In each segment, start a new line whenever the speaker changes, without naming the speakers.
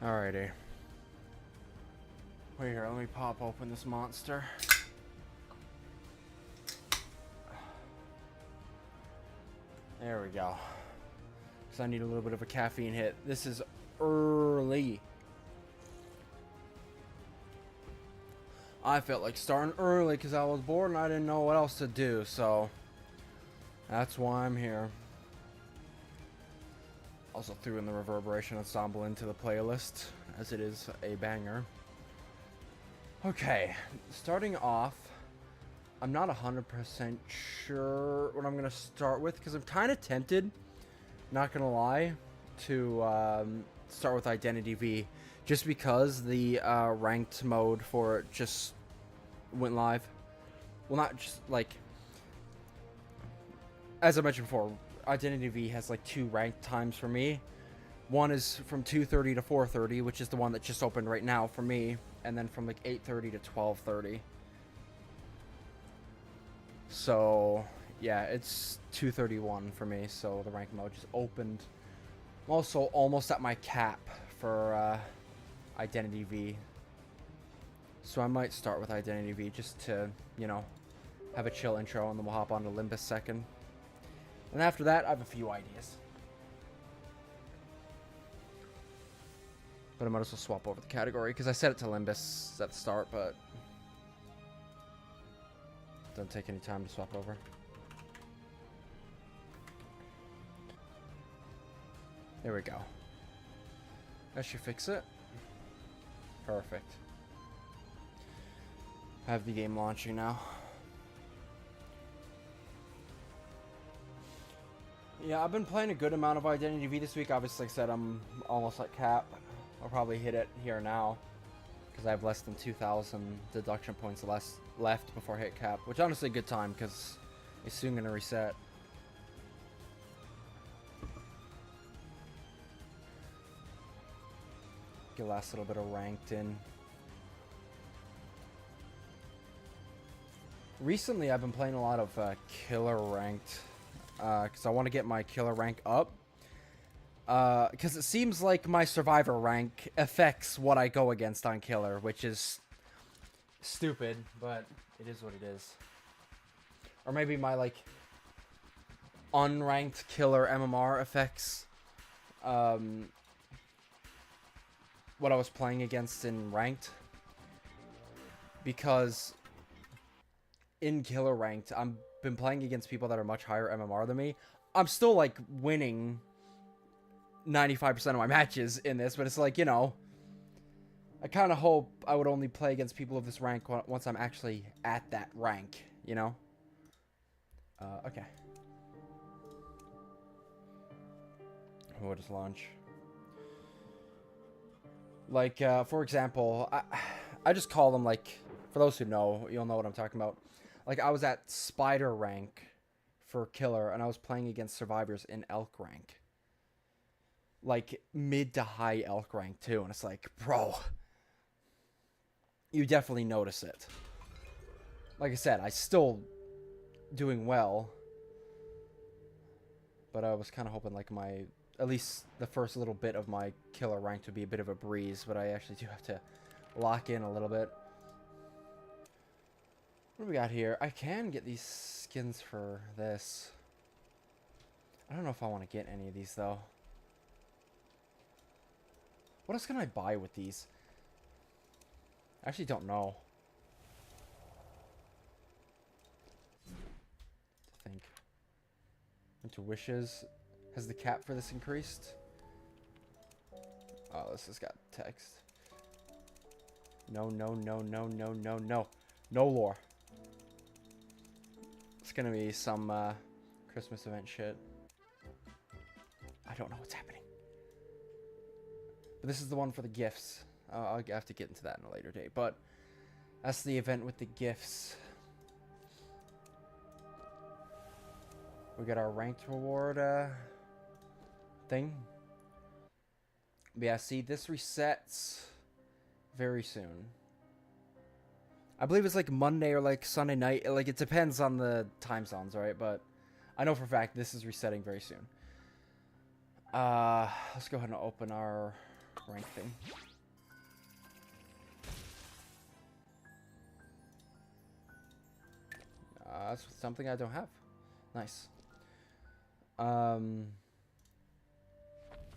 Alrighty. Wait here, let me pop open this monster. There we go. So I need a little bit of a caffeine hit. This is early. I felt like starting early because I was bored and I didn't know what else to do, so that's why I'm here. Also threw in the Reverberation Ensemble into the playlist, as it is a banger. Okay, starting off, I'm not 100% sure what I'm going to start with, because I'm kind of tempted, not going to lie, to start with Identity V, just because the ranked mode for it just went live. Well, not just, like, as I mentioned before, Identity V has, like, 2 ranked times for me. One is from 2:30 to 4:30, which is the one that just opened right now for me, and then from, like, 8:30 to 12:30. So, yeah, it's 2:31 for me, so the ranked mode just opened. I'm also almost at my cap for Identity V. So I might start with Identity V just to, you know, have a chill intro, and then we'll hop on to Limbus second. And after that, I have a few ideas. But I might as well swap over the category, because I set it to Limbus at the start, but it doesn't take any time to swap over. There we go. That should fix it. Perfect. I have the game launching now. Yeah, I've been playing a good amount of Identity V this week. Obviously, like I said, I'm almost at cap. I'll probably hit it here now, because I have less than 2,000 deduction points left before I hit cap, which honestly a good time, because it's soon going to reset. Get the last little bit of ranked in. Recently, I've been playing a lot of killer ranked, because I want to get my killer rank up. Because it seems like my survivor rank affects what I go against on killer, which is stupid, but it is what it is. Or maybe my, like, unranked killer MMR affects what I was playing against in ranked. Because in killer ranked, I've been playing against people that are much higher MMR than me. I'm still, like, winning 95% of my matches in this, but it's like, you know, I kind of hope I would only play against people of this rank once I'm actually at that rank, you know? Okay. We'll just launch. Like, for example, I just call them, like, for those who know, you'll know what I'm talking about. Like, I was at Spider rank for Killer, and I was playing against survivors in Elk rank. Like, mid to high Elk rank, too, and it's like, bro, you definitely notice it. Like I said, I still doing well, but I was kind of hoping, like, my, at least the first little bit of my killer rank to be a bit of a breeze, but I actually do have to lock in a little bit. What do we got here? I can get these skins for this. I don't know if I want to get any of these, though. What else can I buy with these? I actually don't know. I think. Into wishes. Has the cap for this increased? Oh, this has got text. No, no, no, no, no, no, no. No lore. It's gonna be some Christmas event shit. I don't know what's happening. But this is the one for the gifts. I'll have to get into that in a later date. But that's the event with the gifts. We got our ranked reward thing. But yeah, see, this resets very soon. I believe it's like Monday or like Sunday night. Like, it depends on the time zones, right? But I know for a fact this is resetting very soon. Let's go ahead and open our rank thing. That's something I don't have. Nice. Yeah,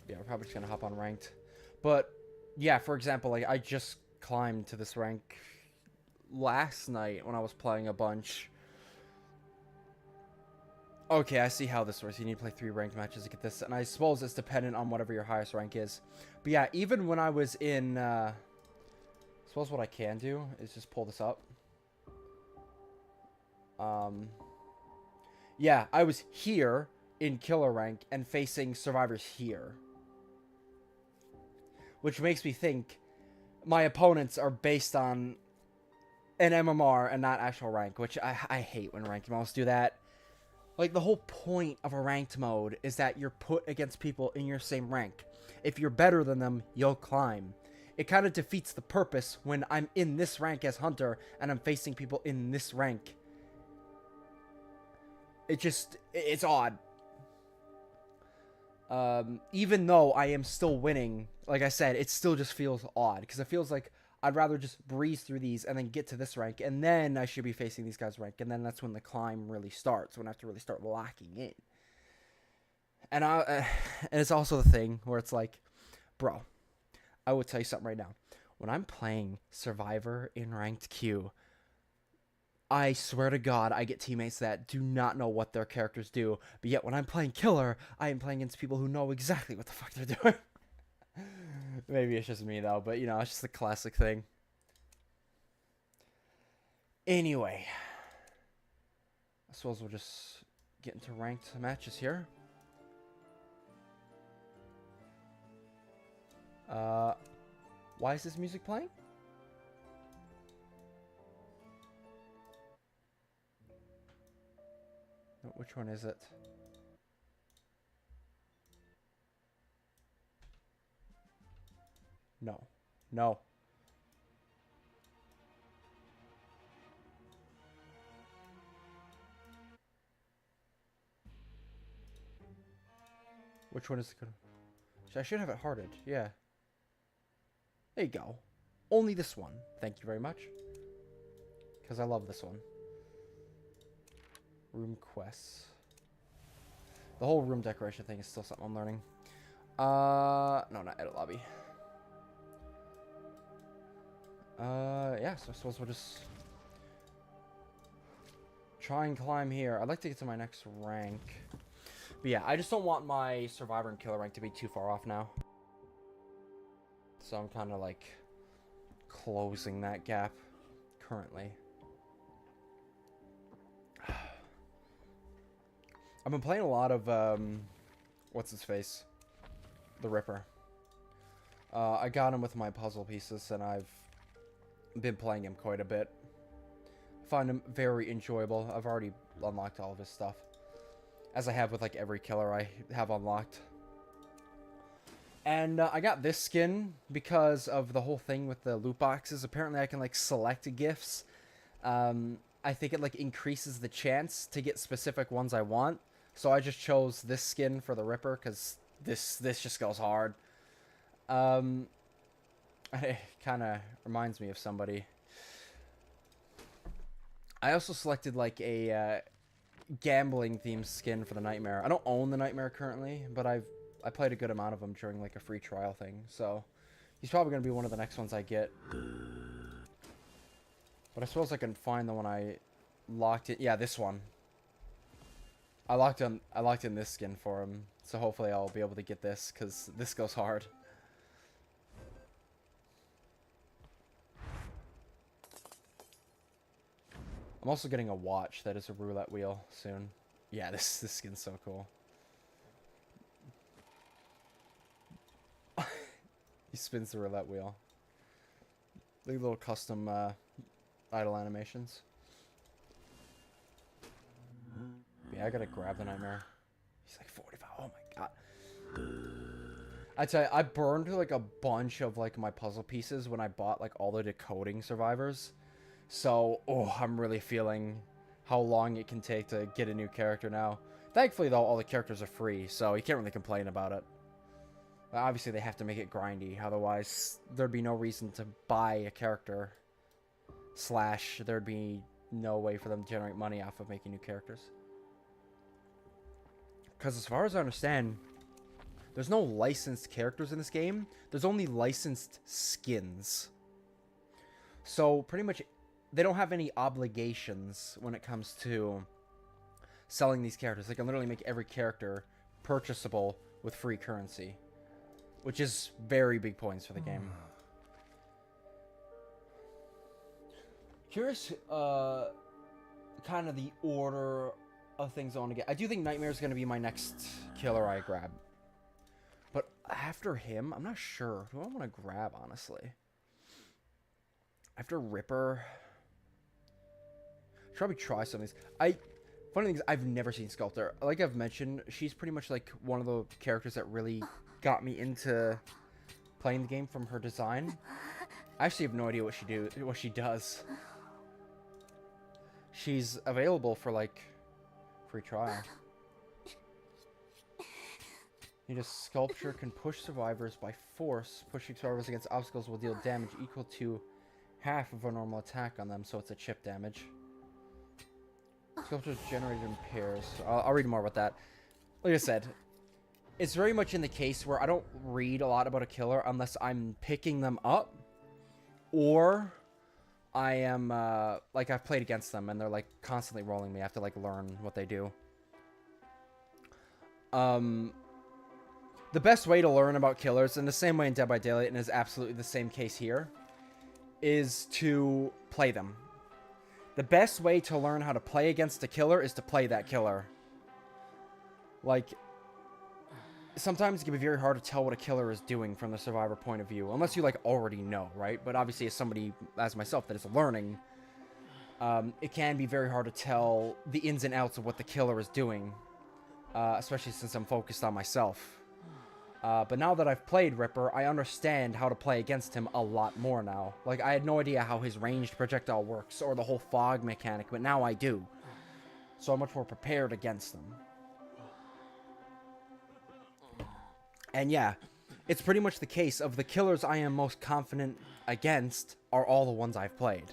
we're probably just gonna hop on ranked. But yeah, for example, like I just climbed to this rank last night when I was playing a bunch. Okay, I see how this works. You need to play 3 ranked matches to get this, and I suppose it's dependent on whatever your highest rank is. But yeah, even when I was in, I suppose what I can do is just pull this up. Yeah, I was here in killer rank and facing survivors here. Which makes me think my opponents are based on an MMR and not actual rank, which I hate when ranked modes do that. Like, the whole point of a ranked mode is that you're put against people in your same rank. If you're better than them, you'll climb. It kind of defeats the purpose when I'm in this rank as Hunter and I'm facing people in this rank. It's odd. Even though I am still winning, like I said, it still just feels odd. Because it feels like I'd rather just breeze through these and then get to this rank. And then I should be facing these guys' rank. And then that's when the climb really starts. When I have to really start locking in. And and it's also the thing where it's like, bro, I will tell you something right now. When I'm playing Survivor in ranked queue, I swear to God, I get teammates that do not know what their characters do. But yet, when I'm playing Killer, I am playing against people who know exactly what the fuck they're doing. Maybe it's just me, though. But, you know, it's just a classic thing. Anyway. I suppose we'll just get into ranked matches here. Why is this music playing? Which one is it? No. No. Which one is it gonna... I should have it hearted. Yeah. There you go. Only this one. Thank you very much. Because I love this one. Room quests. The whole room decoration thing is still something I'm learning. No, not edit lobby. Yeah, so I suppose we'll just try and climb here. I'd like to get to my next rank. But yeah, I just don't want my Survivor and Killer rank to be too far off now. So I'm kind of like closing that gap currently. I've been playing a lot of, what's his face? The Ripper. I got him with my puzzle pieces, and I've been playing him quite a bit. I find him very enjoyable. I've already unlocked all of his stuff. As I have with, like, every killer I have unlocked. And I got this skin because of the whole thing with the loot boxes. Apparently I can, like, select gifts. I think it, like, increases the chance to get specific ones I want. So I just chose this skin for the Ripper, because this just goes hard. It kind of reminds me of somebody. I also selected, like, a gambling themed skin for the Nightmare. I don't own the Nightmare currently, but I played a good amount of them during, like, a free trial thing. So he's probably going to be one of the next ones I get. But I suppose I can find the one I locked it. Yeah, this one. I locked in this skin for him, so hopefully I'll be able to get this, because this goes hard. I'm also getting a watch that is a roulette wheel soon. Yeah, this skin's so cool. He spins the roulette wheel. The little custom idle animations. Yeah, I gotta grab the Nightmare. He's like 45. Oh my god. I tell you, I burned like a bunch of like my puzzle pieces when I bought like all the decoding survivors. So, oh, I'm really feeling how long it can take to get a new character now. Thankfully, though, all the characters are free, so you can't really complain about it. Obviously, they have to make it grindy. Otherwise, there'd be no reason to buy a character. Slash, there'd be no way for them to generate money off of making new characters. Because as far as I understand, there's no licensed characters in this game. There's only licensed skins. So, pretty much, they don't have any obligations when it comes to selling these characters. They can literally make every character purchasable with free currency. Which is very big points for the game. Curious, kind of the order of things I want to get. I do think Nightmare is going to be my next killer I grab. But after him, I'm not sure. Who I want to grab, honestly? After Ripper, should probably try some of these. Funny thing is, I've never seen Sculptor. Like I've mentioned, she's pretty much like one of the characters that really got me into playing the game from her design. I actually have no idea what she does. She's available for like free trial. A sculpture can push survivors by force. Pushing survivors against obstacles will deal damage equal to half of a normal attack on them, so it's a chip damage. Sculptures generated in pairs. I'll read more about that. Like I said, it's very much in the case where I don't read a lot about a killer unless I'm picking them up, or I am, like, I've played against them and they're, like, constantly rolling me. I have to, like, learn what they do. The best way to learn about killers, in the same way in Dead by Daylight, and is absolutely the same case here, is to play them. The best way to learn how to play against a killer is to play that killer. Like, sometimes it can be very hard to tell what a killer is doing from the survivor point of view, unless you, like, already know, right? But obviously, as somebody, as myself, that is learning, it can be very hard to tell the ins and outs of what the killer is doing, especially since I'm focused on myself. But now that I've played Ripper, I understand how to play against him a lot more now. Like, I had no idea how his ranged projectile works, or the whole fog mechanic, but now I do. So I'm much more prepared against them. And yeah, it's pretty much the case of the killers I am most confident against are all the ones I've played.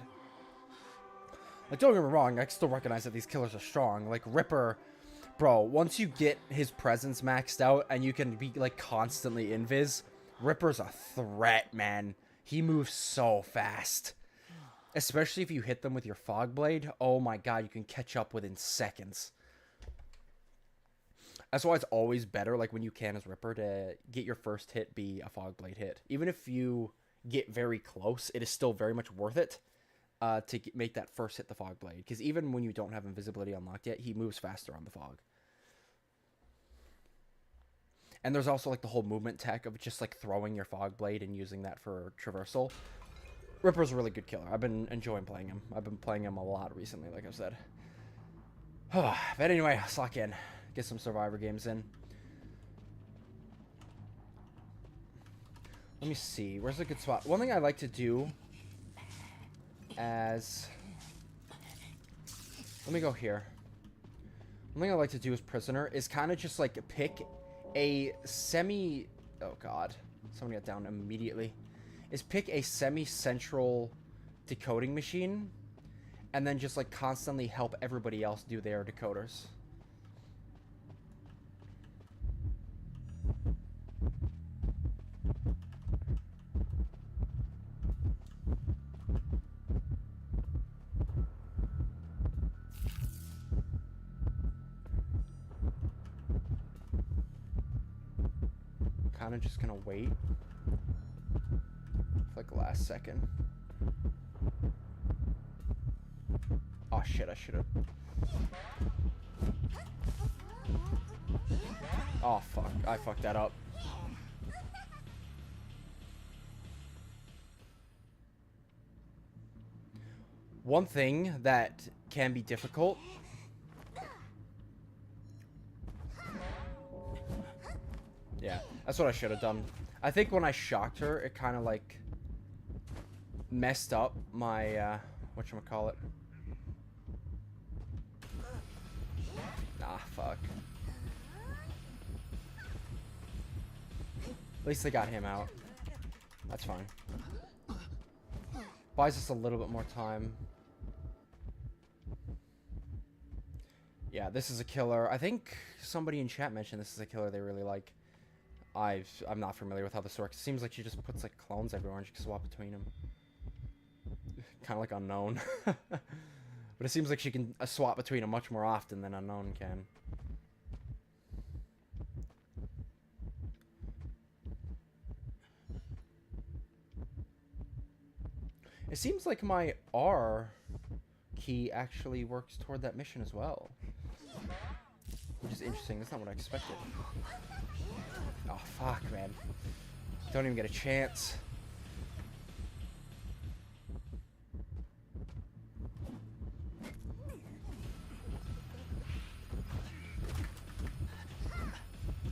Like, don't get me wrong, I still recognize that these killers are strong. Like, Ripper, bro, once you get his presence maxed out and you can be, like, constantly invis, Ripper's a threat, man. He moves so fast. Especially if you hit them with your fog blade. Oh my god, you can catch up within seconds. That's why it's always better, like, when you can as Ripper, to get your first hit be a fog blade hit. Even if you get very close, it is still very much worth it to make that first hit the fog blade. Because even when you don't have invisibility unlocked yet, he moves faster on the fog. And there's also, like, the whole movement tech of just, like, throwing your fog blade and using that for traversal. Ripper's a really good killer. I've been enjoying playing him. I've been playing him a lot recently, like I've said. But anyway, let's lock in. Get some Survivor games in. Let me see. Where's a good spot? One thing I like to do as... Let me go here. One thing I like to do as Prisoner is kind of just, like, pick a semi... Oh, God. Somebody got down immediately. Is pick a semi-central decoding machine and then just, like, constantly help everybody else do their decoders. Kind of just gonna wait for, like, the last second. Oh shit, I should've. Oh fuck, I fucked that up. One thing that can be difficult. Yeah, that's what I should have done. I think when I shocked her, it kind of, like, messed up my, whatchamacallit. Ah, fuck. At least they got him out. That's fine. Buys us a little bit more time. Yeah, this is a killer. I think somebody in chat mentioned this is a killer they really like. I'm not familiar with how this works. It seems like she just puts like clones everywhere and she can swap between them. Kind of like Unknown. But it seems like she can swap between them much more often than Unknown can. It seems like my R key actually works toward that mission as well. Which is interesting. That's not what I expected. Oh, fuck, man. Don't even get a chance.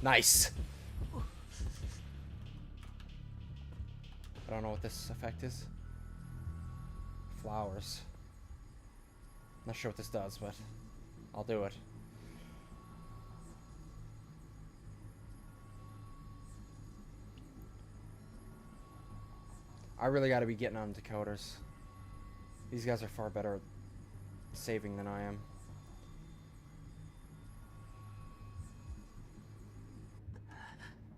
Nice. I don't know what this effect is. Flowers. Not sure what this does, but I'll do it. I really gotta be getting on decoders. These guys are far better at saving than I am.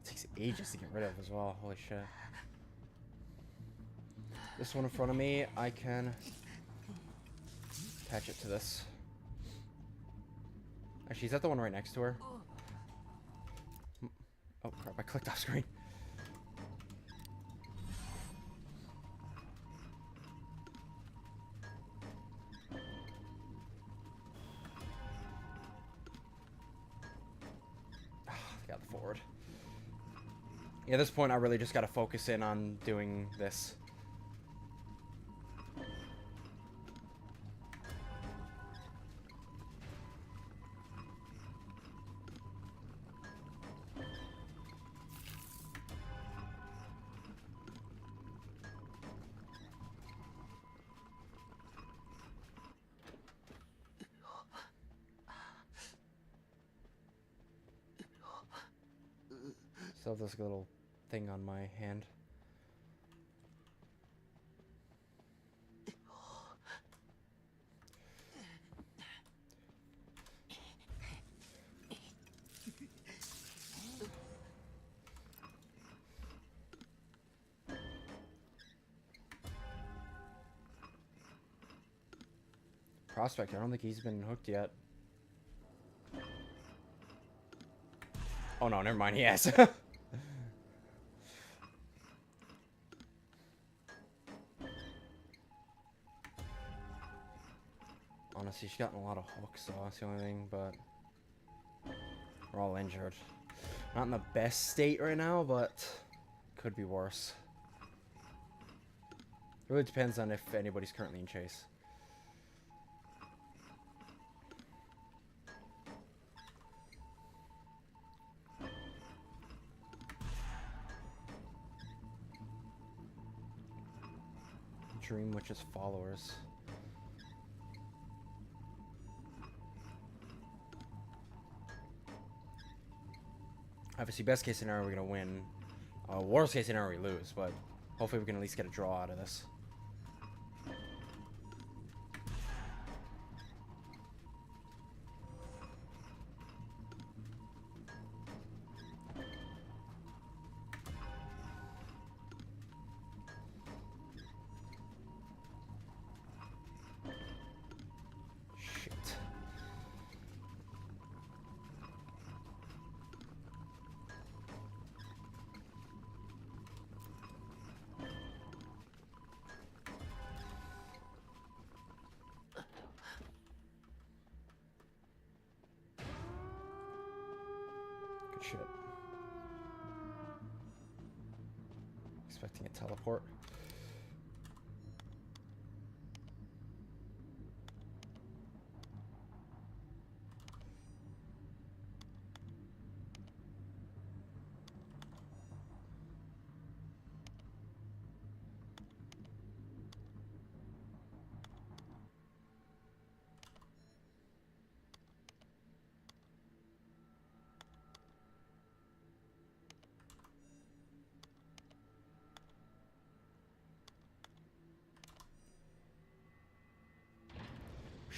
It takes ages to get rid of as well. Holy shit. This one in front of me, I can attach it to this. Actually, is that the one right next to her? Oh crap, I clicked off screen. Got the forward. Yeah, at this point I really just gotta focus in on doing this. Still have this little thing on my hand. Prospect, I don't think he's been hooked yet. Oh no, never mind, he has. Honestly, she's gotten a lot of hooks, so that's the only thing, but we're all injured. Not in the best state right now, but could be worse. It really depends on if anybody's currently in chase. Dream Witch's followers. Obviously, best case scenario, we're gonna win. Worst case scenario, we lose, but hopefully we can at least get a draw out of this. Shit. Expecting a teleport.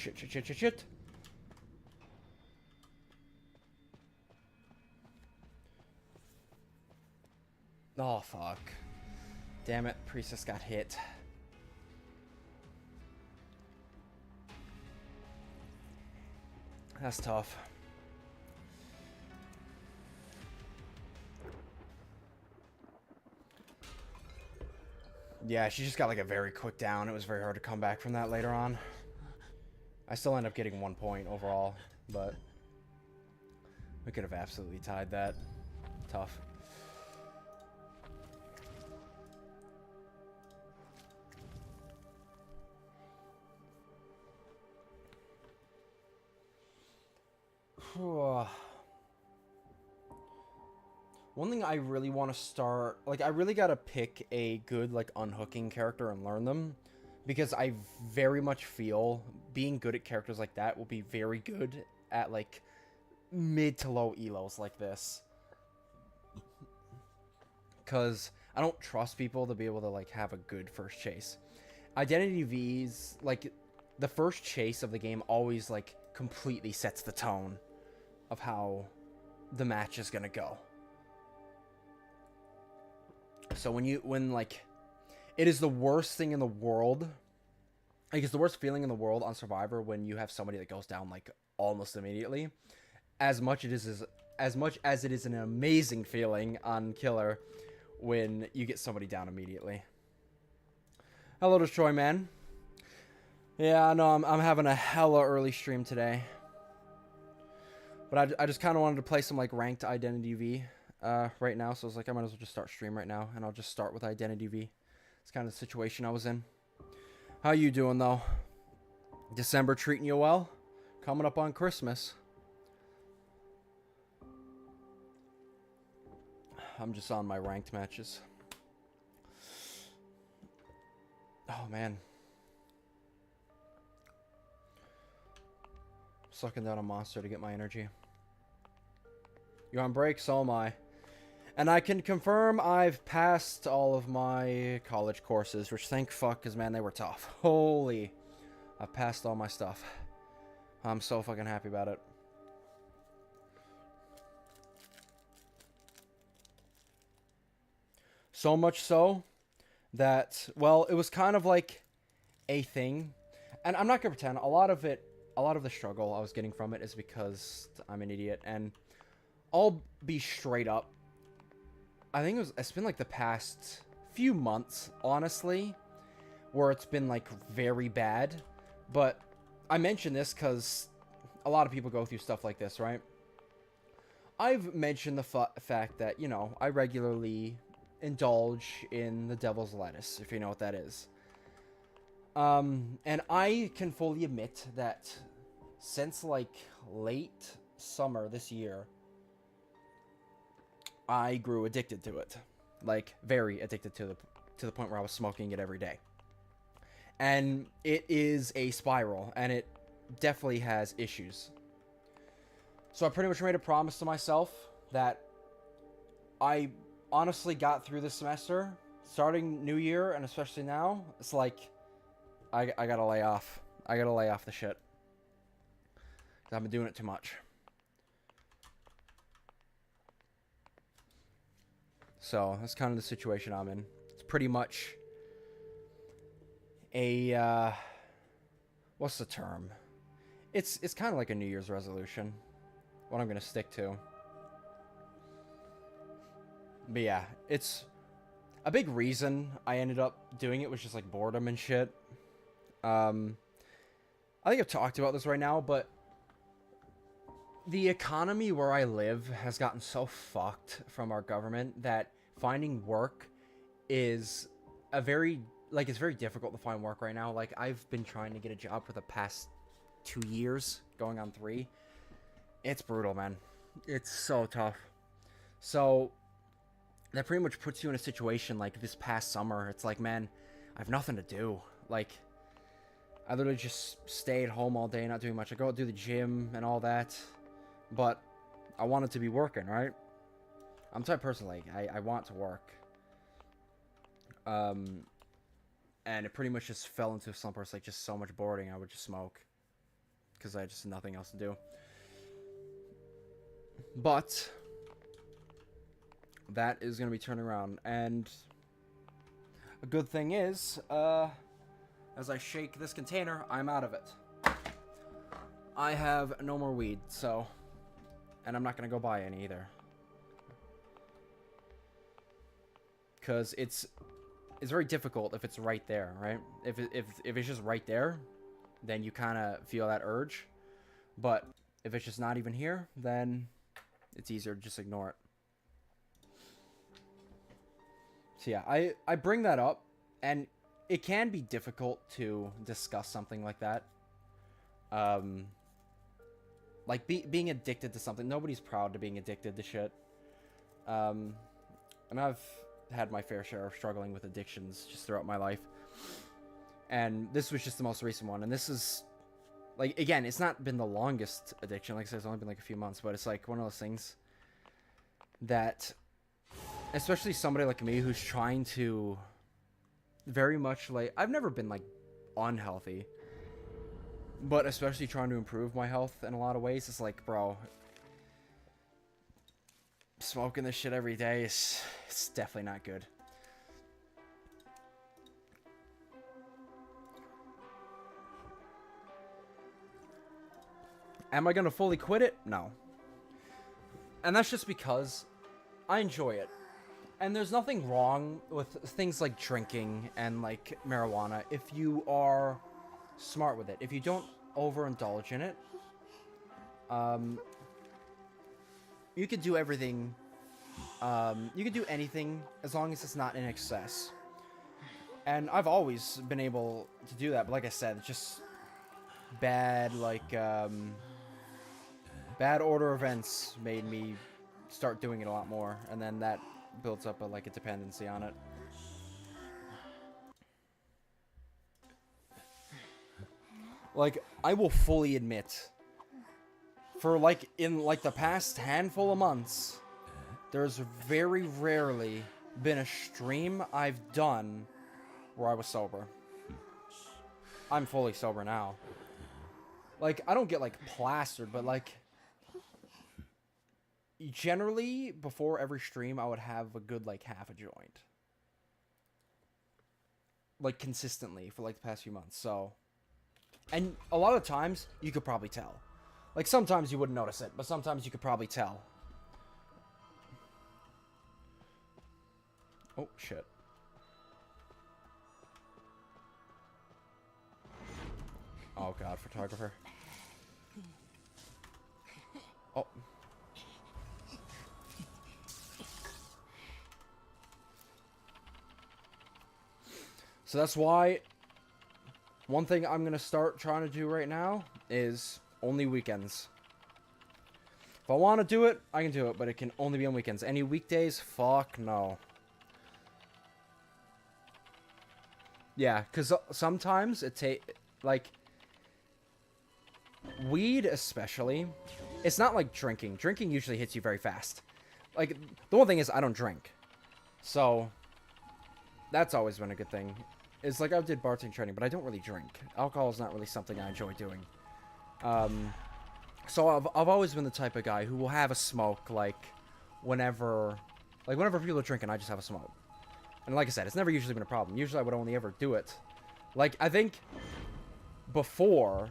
shit, shit, shit, shit, shit. Oh, fuck. Damn it, Priestess got hit. That's tough. Yeah, she just got like a very quick down. It was very hard to come back from that later on. I still end up getting 1 point overall, but we could have absolutely tied that. Tough. One thing I really want to start, like, I really gotta pick a good, like, unhooking character and learn them, because I very much feel being good at characters like that will be very good at, like, mid to low elos like this. Because I don't trust people to be able to, like, have a good first chase. Identity V's, like, the first chase of the game always, like, completely sets the tone of how the match is gonna go. So when like, it is the worst thing in the world, like, it's the worst feeling in the world on Survivor when you have somebody that goes down, like, almost immediately. As much as it is an amazing feeling on Killer when you get somebody down immediately. Hello, Destroy Man. Yeah, I know I'm having a hella early stream today. But I just kind of wanted to play some, like, ranked Identity V right now. So I was like, I might as well just start stream right now. And I'll just start with Identity V. It's kind of the situation I was in. How you doing, though? December treating you well? Coming up on Christmas. I'm just on my ranked matches. Oh, man. Sucking down a monster to get my energy. You're on break, so am I. And I can confirm I've passed all of my college courses, which thank fuck, because, man, they were tough. Holy. I've passed all my stuff. I'm so fucking happy about it. So much so that, well, it was kind of like a thing. And I'm not going to pretend, a lot of the struggle I was getting from it is because I'm an idiot. And I'll be straight up. I think it's been like the past few months, honestly, where it's been like very bad. But I mention this because a lot of people go through stuff like this, right? I've mentioned the fact that, you know, I regularly indulge in the devil's lettuce, if you know what that is. And I can fully admit that since like late summer this year, I grew addicted to it. Like, very addicted to the point where I was smoking it every day. And it is a spiral, and it definitely has issues. So I pretty much made a promise to myself that I honestly got through this semester, starting new year, and especially now, it's like, I gotta lay off. I gotta lay off the shit. 'Cause I've been doing it too much. So that's kind of the situation I'm in. It's pretty much a what's the term? It's kind of like a New Year's resolution. What I'm gonna stick to. But yeah, it's a big reason I ended up doing it was just like boredom and shit. I think I've talked about this right now, but the economy where I live has gotten so fucked from our government that finding work is it's very difficult to find work right now. Like, I've been trying to get a job for the past 2 years, going on 3. It's brutal, man. It's so tough. So that pretty much puts you in a situation like this past summer. It's like, man, I have nothing to do. Like, I literally just stay at home all day, not doing much. I go do the gym and all that. But I wanted to be working, right? I'm the type of person, like, I want to work. And it pretty much just fell into a slump where it's like just so much boring, I would just smoke. because I just had nothing else to do. But that is going to be turning around, and a good thing is, as I shake this container, I'm out of it. I have no more weed, so, and I'm not going to go buy any either. Because it's very difficult if it's right there, right? If it's just right there, then you kind of feel that urge. But if it's just not even here, then it's easier to just ignore it. So yeah, I bring that up, and it can be difficult to discuss something like that. Like being addicted to something. Nobody's proud to being addicted to shit. And I've had my fair share of struggling with addictions just throughout my life. And this was just the most recent one. And this is, like, again, it's not been the longest addiction. Like I said, it's only been like a few months. But it's like one of those things that, especially somebody like me who's trying to very much, like, I've never been, like, unhealthy. But especially trying to improve my health in a lot of ways. It's like, bro, smoking this shit every day is, it's definitely not good. Am I going to fully quit it? No. And that's just because I enjoy it. And there's nothing wrong with things like drinking and like marijuana if you are smart with it. If you don't overindulge in it, you can do everything. You can do anything as long as it's not in excess. And I've always been able to do that. But like I said, it's just bad, like, bad order events made me start doing it a lot more. And then that builds up a dependency on it. Like, I will fully admit, for in the past handful of months, there's very rarely been a stream I've done where I was sober. I'm fully sober now. Like, I don't get, like, plastered, but, like, generally, before every stream, I would have a good, like, half a joint. Like, consistently for, like, the past few months, so. And a lot of times, you could probably tell. Like, sometimes you wouldn't notice it, but sometimes you could probably tell. Oh, shit. Oh, God, photographer. Oh. So that's why one thing I'm going to start trying to do right now is only weekends. If I want to do it, I can do it, but it can only be on weekends. Any weekdays? Fuck no. Yeah, because sometimes like, weed especially, it's not like drinking. Drinking usually hits you very fast. Like, the one thing is I don't drink. So, that's always been a good thing. It's like I did bartending training, but I don't really drink. Alcohol is not really something I enjoy doing. So I've always been the type of guy who will have a smoke, whenever people are drinking, I just have a smoke. And like I said, it's never usually been a problem. Usually I would only ever do it. Like, I think before...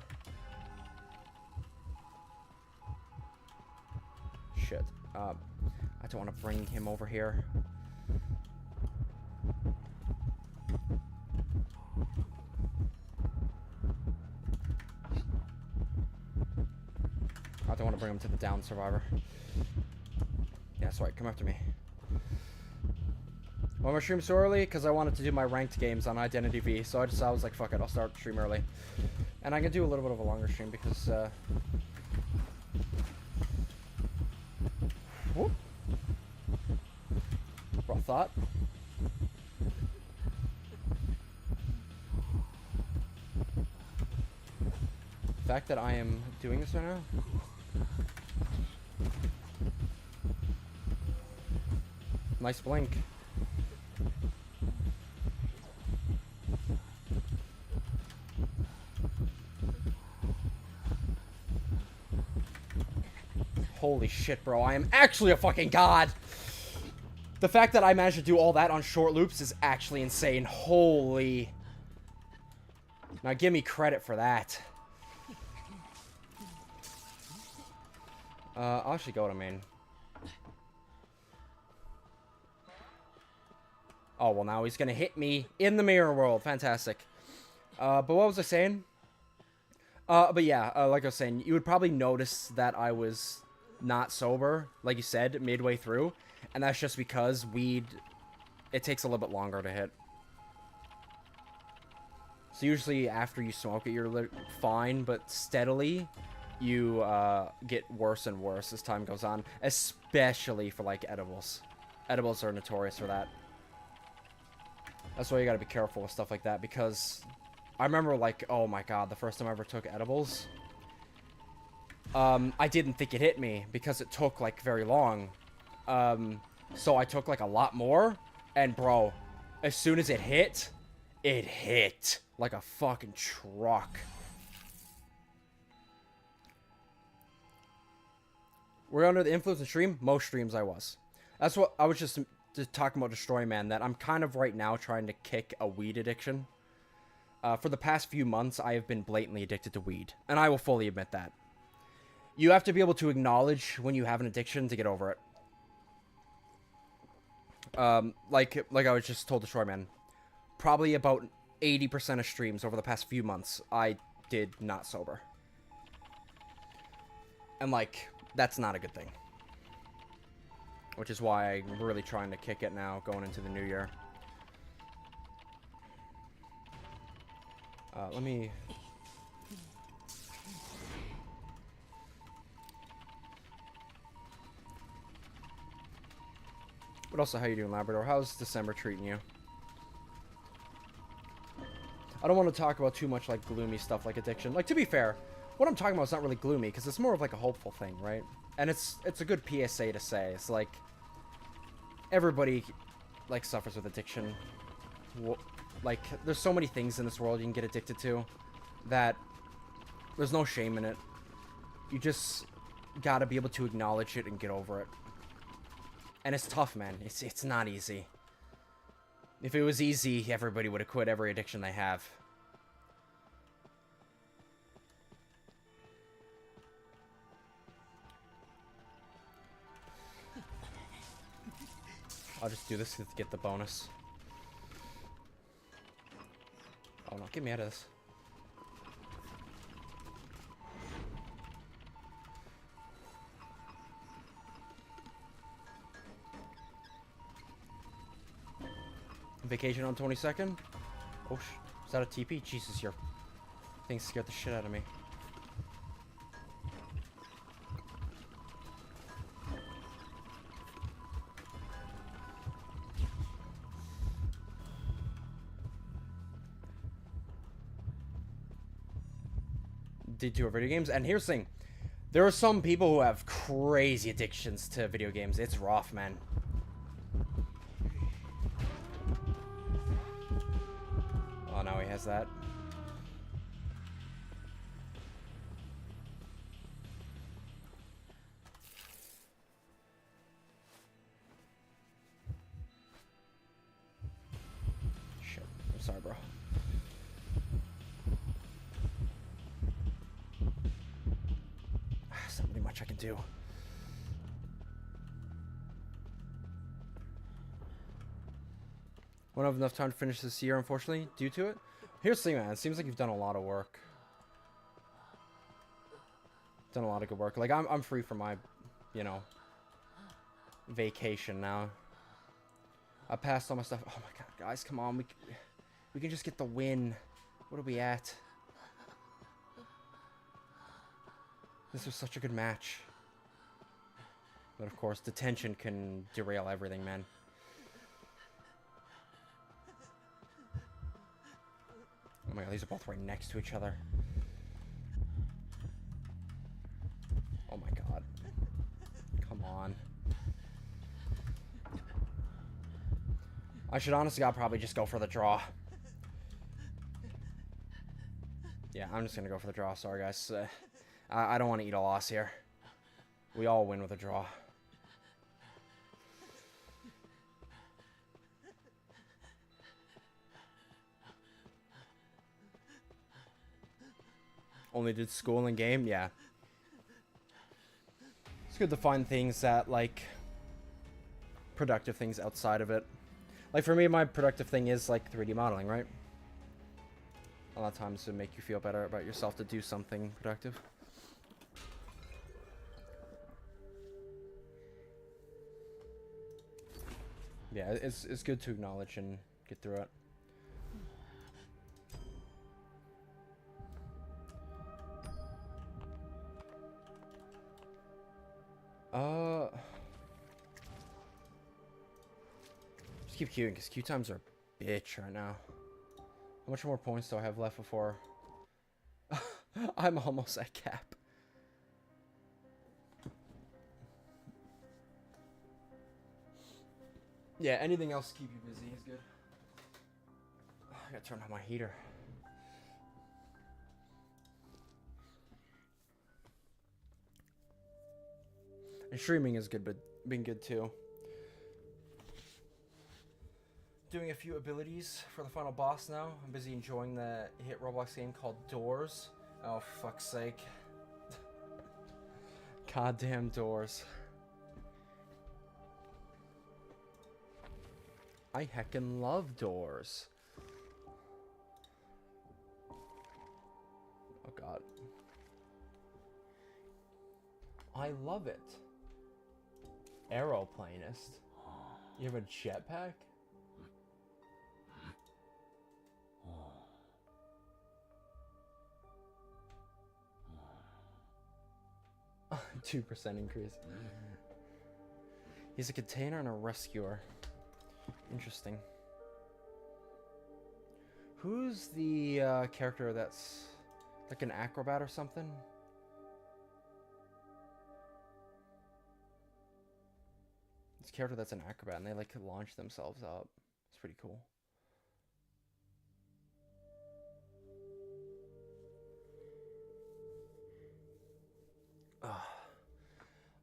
Shit. I don't want to bring him over here. I don't want to bring him to the down survivor. Yeah, that's right. Come after me. Why am I stream so early? Because I wanted to do my ranked games on Identity V. So I was like, fuck it, I'll start stream early. And I can do a little bit of a longer stream because, whoop. Raw thought. The fact that I am doing this right now. Nice blink. Holy shit, bro. I am actually a fucking god. The fact that I managed to do all that on short loops is actually insane. Holy. Now give me credit for that. I'll actually go to main. Oh, well, now he's gonna hit me in the mirror world. Fantastic. But what was I saying? But yeah, like I was saying, you would probably notice that I was not sober, like you said, midway through. And that's just because weed, it takes a little bit longer to hit. So usually after you smoke it, you're fine, but steadily, you get worse and worse as time goes on. Especially for, like, edibles. Edibles are notorious for that. That's why you gotta be careful with stuff like that, because I remember, like, oh my god, the first time I ever took edibles, I didn't think it hit me, because it took, like, very long. So I took, like, a lot more, and bro, as soon as it hit like a fucking truck. We're under the influence of stream? Most streams I was. That's what I was just talking about Destroy Man, that I'm kind of right now trying to kick a weed addiction. For the past few months, I have been blatantly addicted to weed, and I will fully admit that. You have to be able to acknowledge when you have an addiction to get over it. Like I was just told Destroy Man, probably about 80% of streams over the past few months, I did not sober. And, like, that's not a good thing. Which is why I'm really trying to kick it now, going into the new year. Let me... But also, how you doing, Labrador? How's December treating you? I don't want to talk about too much, like, gloomy stuff like addiction. Like, to be fair, what I'm talking about is not really gloomy, because it's more of, like, a hopeful thing, right? And it's a good PSA to say. It's like, everybody, like, suffers with addiction. Like, there's so many things in this world you can get addicted to that there's no shame in it. You just gotta be able to acknowledge it and get over it. And it's tough, man. It's not easy. If it was easy, everybody would have quit every addiction they have. I'll just do this to get the bonus. Oh no, get me out of this. Vacation on 22nd? Oh, is that a TP? Jesus, your thing scared the shit out of me. Detour video games. And here's the thing. There are some people who have crazy addictions to video games. It's rough, man. Oh, now he has that. Shit. I'm sorry, bro. There's not really much I can do. Won't have enough time to finish this year, unfortunately, due to it. Here's the thing, man. It seems like you've done a lot of work. Done a lot of good work. Like, I'm free from my, you know, vacation now. I passed all my stuff. Oh my god, guys, come on. We can just get the win. What are we at? This was such a good match. But of course, detention can derail everything, man. Oh my god, these are both right next to each other. Oh my god. Come on. I should honestly probably just go for the draw. Yeah, I'm just gonna go for the draw. Sorry, guys. I don't want to eat a loss here. We all win with a draw. Only did school and game? Yeah. It's good to find things that, like, productive things outside of it. Like, for me, my productive thing is, like, 3D modeling, right? A lot of times to make you feel better about yourself to do something productive. Yeah, it's good to acknowledge and get through it. Just keep queuing, because queue times are a bitch right now. How much more points do I have left before... I'm almost at cap. Yeah, anything else to keep you busy is good. I gotta turn on my heater. And streaming is good, but being good too. Doing a few abilities for the final boss now. I'm busy enjoying the hit Roblox game called Doors. Oh, fuck's sake. Goddamn Doors. I heckin' love Doors. Oh god. I love it. Aeroplanist. You have a jetpack? 2% increase. He's a container and a rescuer. Interesting. Who's the character that's like an acrobat or something? This character that's an acrobat and they like launch themselves up. It's pretty cool.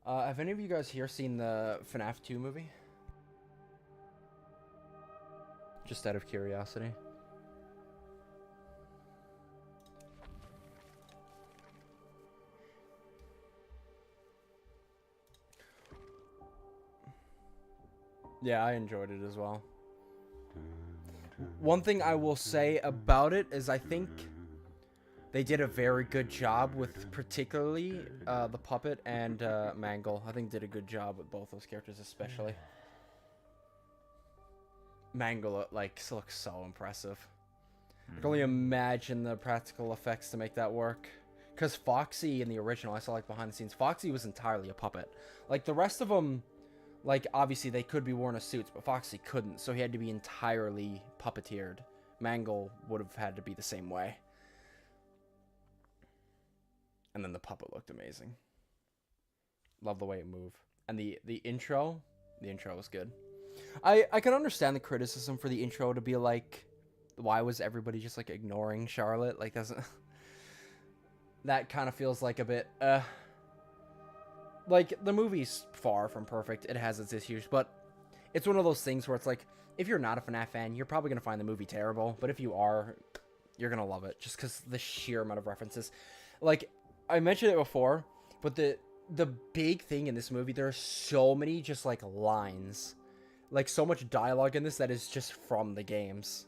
Have any of you guys here seen the FNAF 2 movie? Just out of curiosity. Yeah, I enjoyed it as well. One thing I will say about it is I think they did a very good job with particularly the puppet and Mangle. I think did a good job with both those characters especially. Mangle like looks so impressive. I can only imagine the practical effects to make that work. Because Foxy in the original, I saw like behind the scenes, Foxy was entirely a puppet. Like the rest of them, like obviously they could be worn as suits, but Foxy couldn't, so he had to be entirely puppeteered. Mangle would have had to be the same way. And then the puppet looked amazing. Love the way it moved. And the intro was good. I can understand the criticism for the intro to be like, why was everybody just like ignoring Charlotte? Like doesn't that kind of feels like a bit like the movie's far from perfect. It has its issues, but it's one of those things where it's like if you're not a FNAF fan, you're probably gonna find the movie terrible. But if you are, you're gonna love it just because the sheer amount of references. Like I mentioned it before, but the big thing in this movie, there are so many just like lines, like so much dialogue in this that is just from the games.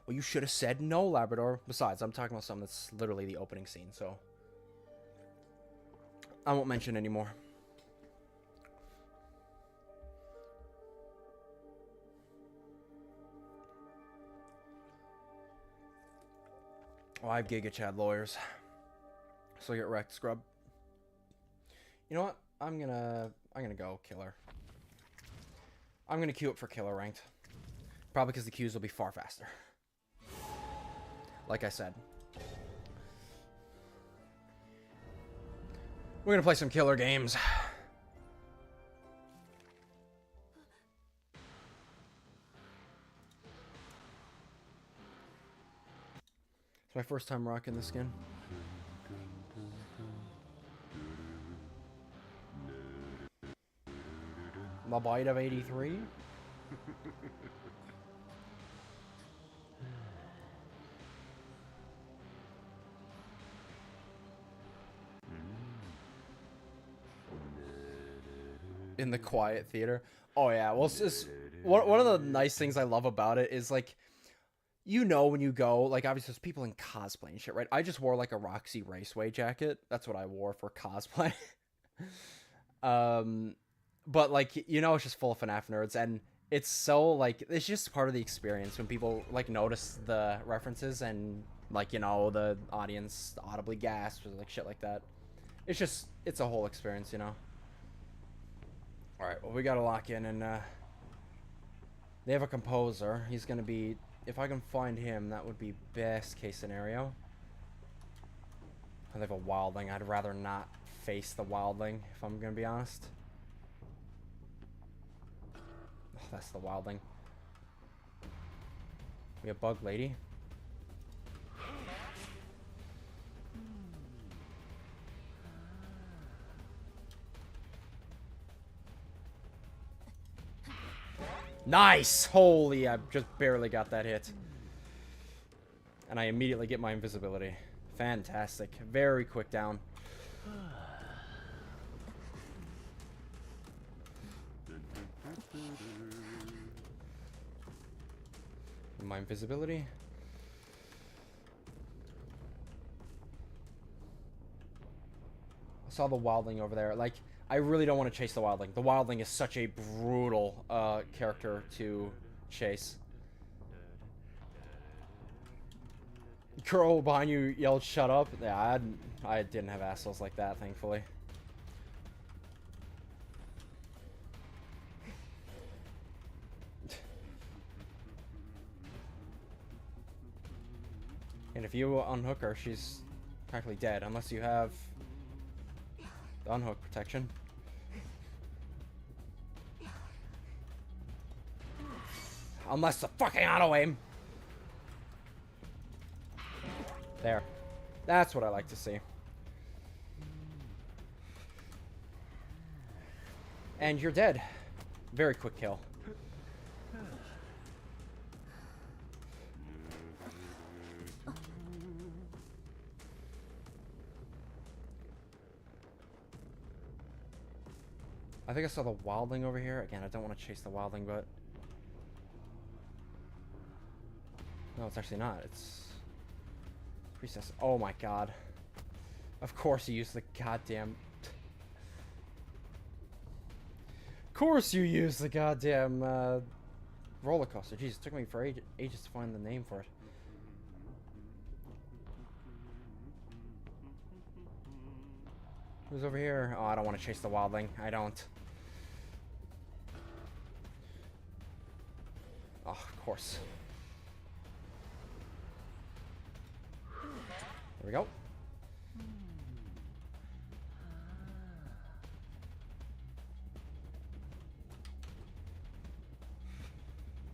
Well, you should have said no, Labrador. Besides, I'm talking about something that's literally the opening scene, so I won't mention anymore. Oh, I have Giga Chad lawyers. So get wrecked, scrub. You know what? I'm gonna go killer. I'm gonna queue up for killer ranked. Probably because the queues will be far faster. Like I said. We're gonna play some killer games. It's my first time rocking this skin. The Bite of 83. In the quiet theater. Oh yeah, well, it's just one of the nice things I love about it is, like, you know, when you go, like, obviously there's people in cosplay and shit, right? I just wore like a Roxy Raceway jacket. That's what I wore for cosplay. But like, you know, it's just full of FNAF nerds, and it's so, like, it's just part of the experience when people like notice the references and, like, you know, the audience audibly gasps or like shit like that. It's just, it's a whole experience, you know. All right, well, we gotta lock in, and they have a composer. He's gonna be, if I can find him, that would be best case scenario. They have a wildling. I'd rather not face the wildling, if I'm gonna be honest. Oh, that's the wildling. We have bug lady. Nice! Holy, I just barely got that hit. And I immediately get my invisibility. Fantastic. Very quick down. My invisibility. I saw the wildling over there. Like, I really don't want to chase the wildling. The wildling is such a brutal character to chase. Girl behind you yelled, "Shut up." Yeah, I didn't have assholes like that, thankfully. And if you unhook her, she's practically dead, unless you have the unhook protection. Unless the fucking auto-aim. There. That's what I like to see. And you're dead. Very quick kill. I think I saw the wildling over here. Again, I don't want to chase the wildling, but... No, it's actually not. It's... Priestess. Oh my god. Of course you used the goddamn... Of course you used the goddamn, roller coaster. Jeez, it took me for ages to find the name for it. Who's over here? Oh, I don't want to chase the wildling. I don't. Oh, of course. There we go.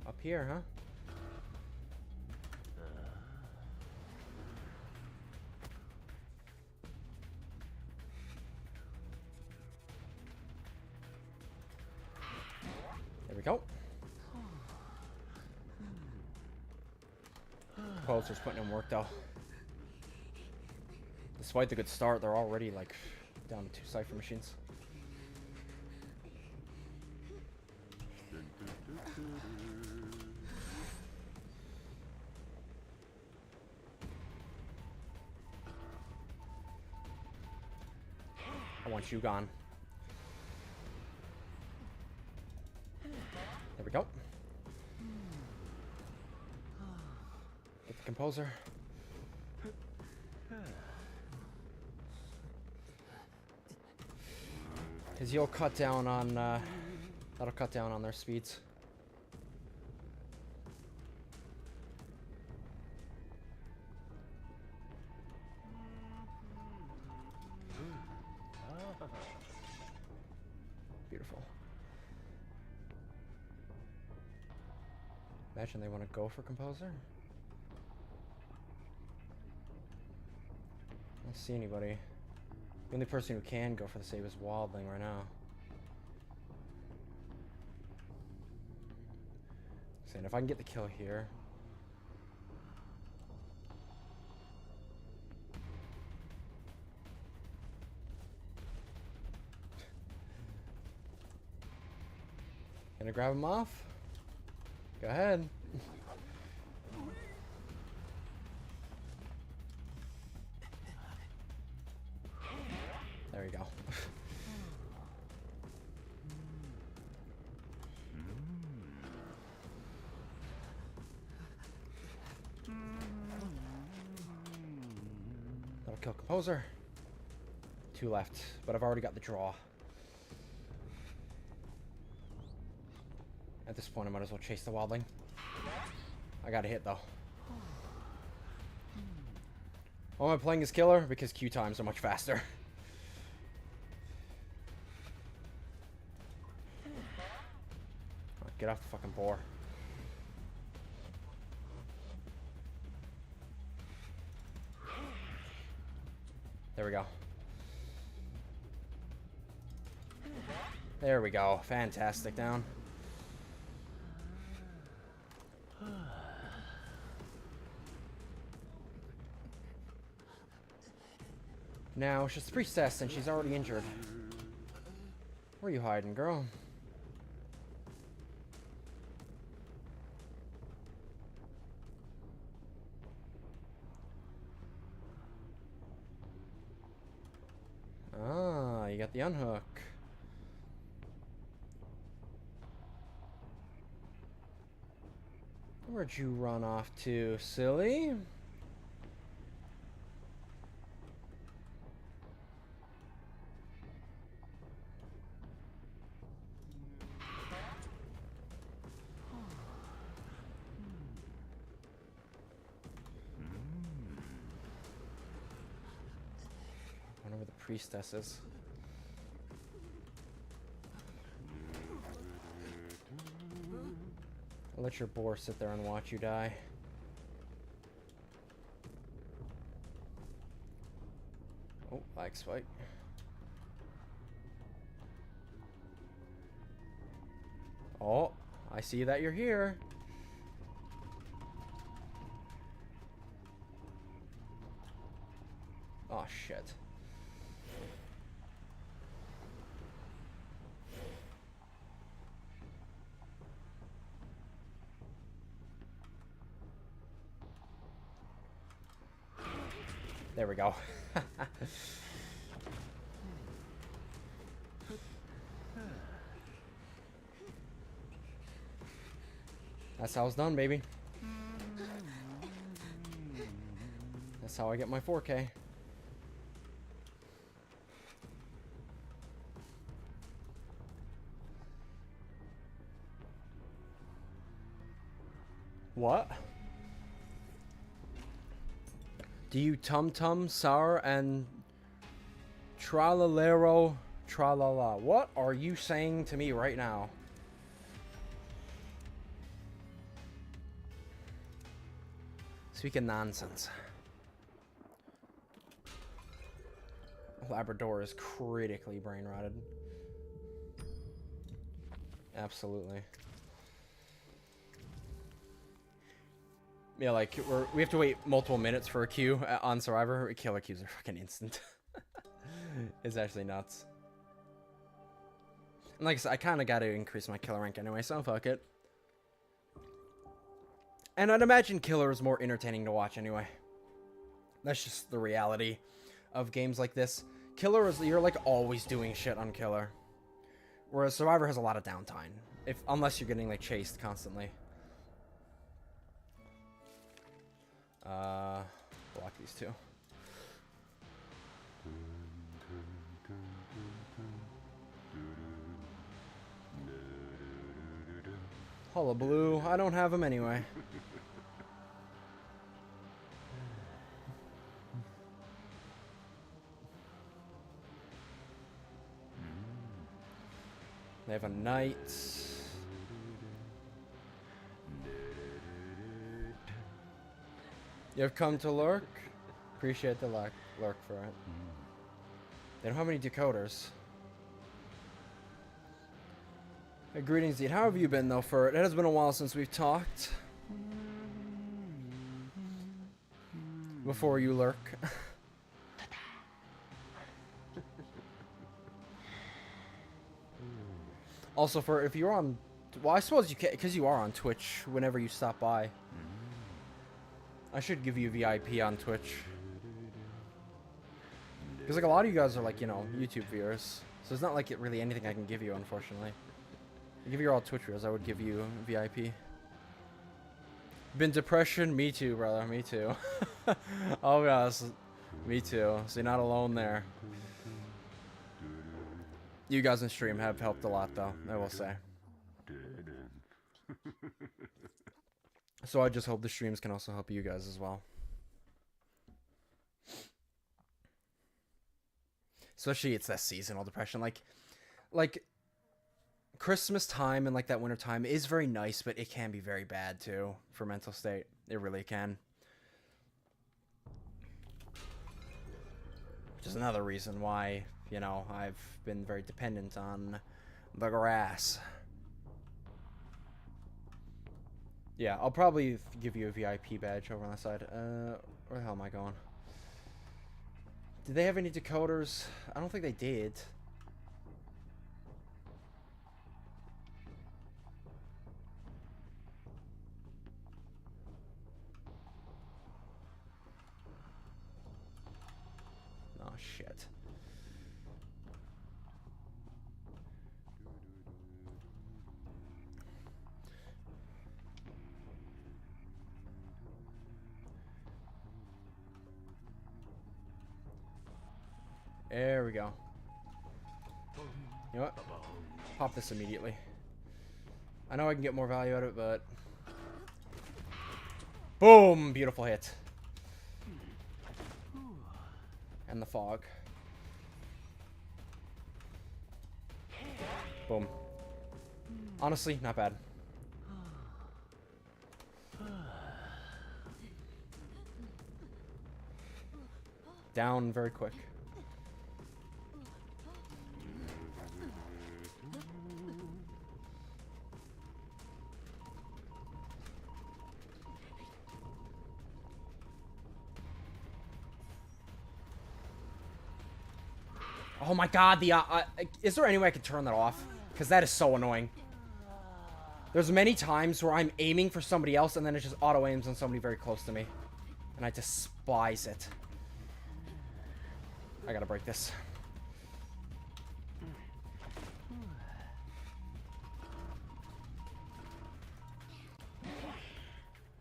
Up here, huh? There we go. Composer's putting in work, though. Despite the good start, they're already, like, down to 2 cipher machines. I want you gone. There we go. Get the composer. Because you'll cut down on, that'll cut down on their speeds. Beautiful. Imagine they want to go for composer. don't see anybody. The only person who can go for the save is Wildling right now. Saying if I can get the kill here. Gonna grab him off? Go ahead. There we go. That'll kill Composer. 2 left, but I've already got the draw. At this point, I might as well chase the Wildling. I got a hit, though. Why am I playing as Killer? Because Q times are much faster. Get off the fucking boar. There we go. There we go. Fantastic down. Now, she's the priestess and she's already injured. Where are you hiding, girl? Ah, you got the unhook. Where'd you run off to, silly? I wonder where the priestess is. I'll let your boar sit there and watch you die. Oh, lag spike. Oh, I see that you're here. Oh, shit. There we go. That's how it's done, baby. That's how I get my 4K. What? Do you tum-tum, sour, and tralalero, tralala? What are you saying to me right now? Speaking nonsense. Labrador is critically brain rotted. Absolutely. Yeah, like, we have to wait multiple minutes for a queue on Survivor. Killer queues are fucking instant. It's actually nuts. And like I said, I kind of got to increase my killer rank anyway, so fuck it. And I'd imagine Killer is more entertaining to watch anyway. That's just the reality of games like this. Killer is, you're like always doing shit on Killer. Whereas Survivor has a lot of downtime. Unless you're getting like chased constantly. Block these two. Hullabaloo. I don't have them anyway. They have a knight. You have come to lurk? Appreciate the luck. lurk for it. They don't have any decoders. Hey, greetings, Dean. How have you been, though, for it? It has been a while since we've talked. Before you lurk. Also, for if you're on... Well, I suppose you can, because you are on Twitch whenever you stop by. I should give you VIP on Twitch. Because, like, a lot of you guys are, like, you know, YouTube viewers. So it's not, like, really anything I can give you, unfortunately. If you're all Twitch viewers, I would give you VIP. Been depression? Me too, brother. Me too. Oh, gosh. Me too. So you're not alone there. You guys in stream have helped a lot, though, I will say. So I just hope the streams can also help you guys as well. Especially it's that seasonal depression. Like Christmas time and like that winter time is very nice, but it can be very bad too for mental state. It really can. Which is another reason why, you know, I've been very dependent on the grass. Yeah, I'll probably give you a VIP badge over on that side. Where the hell am I going? Did they have any decoders? I don't think they did. Oh, shit. There we go. You know what? Pop this immediately. I know I can get more value out of it, but... Boom! Beautiful hit. And the fog. Boom. Honestly, not bad. Down very quick. Oh my god, is there any way I can turn that off? Because that is so annoying. There's many times where I'm aiming for somebody else and then it just auto-aims on somebody very close to me. And I despise it. I gotta break this.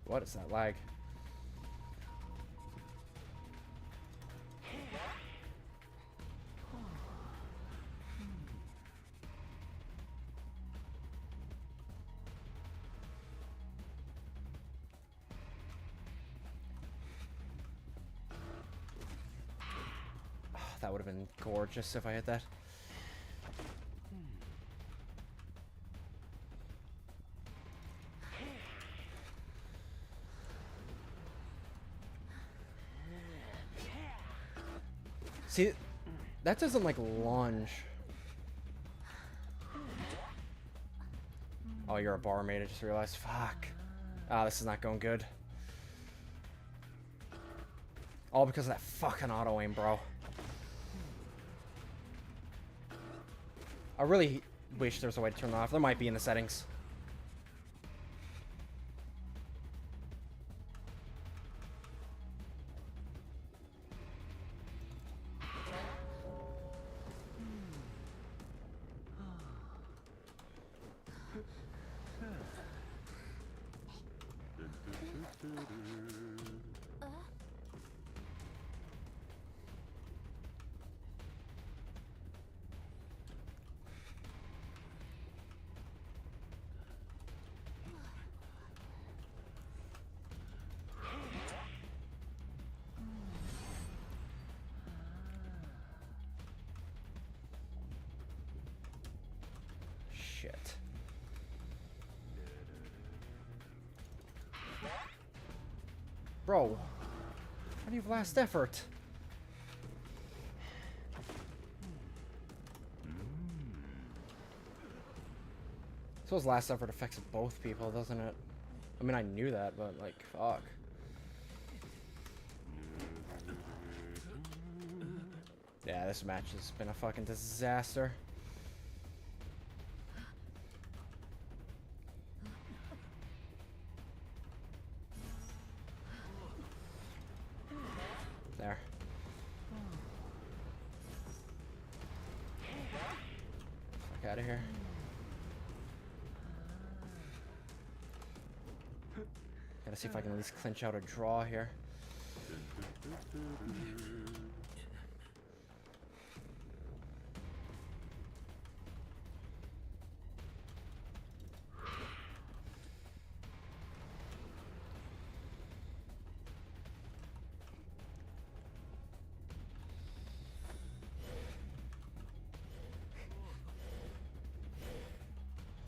What is that lag? That would have been gorgeous if I hit that. See, that doesn't like lunge. Oh, you're a barmaid, I just realized. Fuck. Ah, this is not going good. All because of that fucking auto aim, bro. I really wish there was a way to turn it off. There might be in the settings. Shit. Bro, how do you have last effort? So his last effort affects both people, doesn't it? I mean, I knew that, but like, fuck. Yeah, this match has been a fucking disaster. There. Fuck out of here. Gotta see if I can at least clinch out a draw here.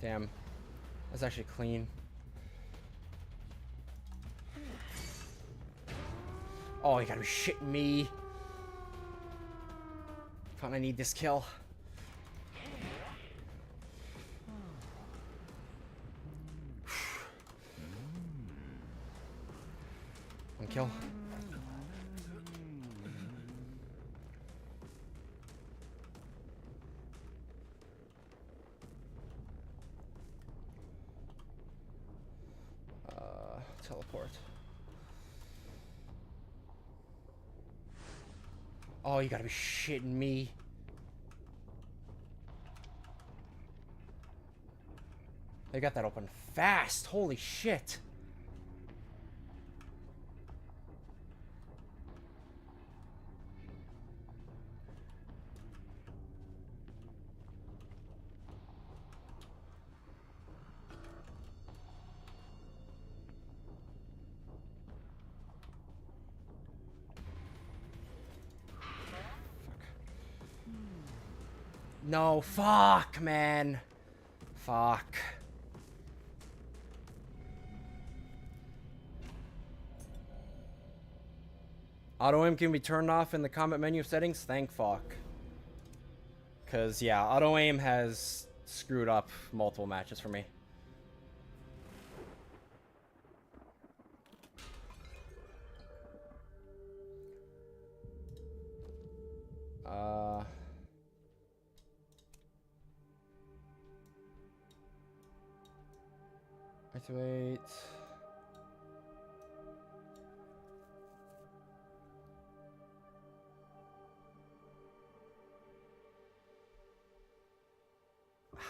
Damn. That's actually clean. Oh, you gotta be shitting me. Fine, I need this kill. One kill. Teleport. Oh, you gotta be shitting me. They got that open fast. Holy shit. No, fuck, man. Fuck. Auto aim can be turned off in the combat menu settings. Thank fuck. Because, yeah, auto aim has screwed up multiple matches for me. Activate.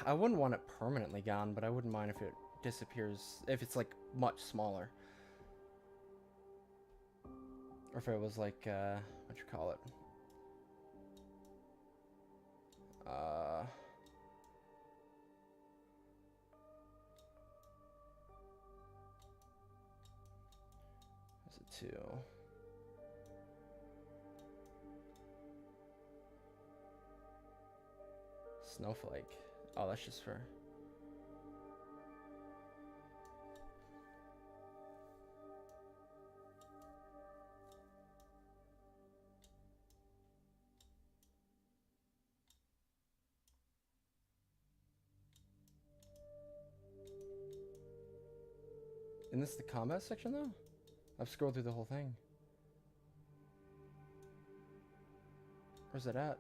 I wouldn't want it permanently gone, but I wouldn't mind if it disappears, if it's like much smaller. Or if it was like, what you call it? Is it 2? Snowflake. Oh, that's just for... Isn't this the combat section, though? I've scrolled through the whole thing. Where's it at?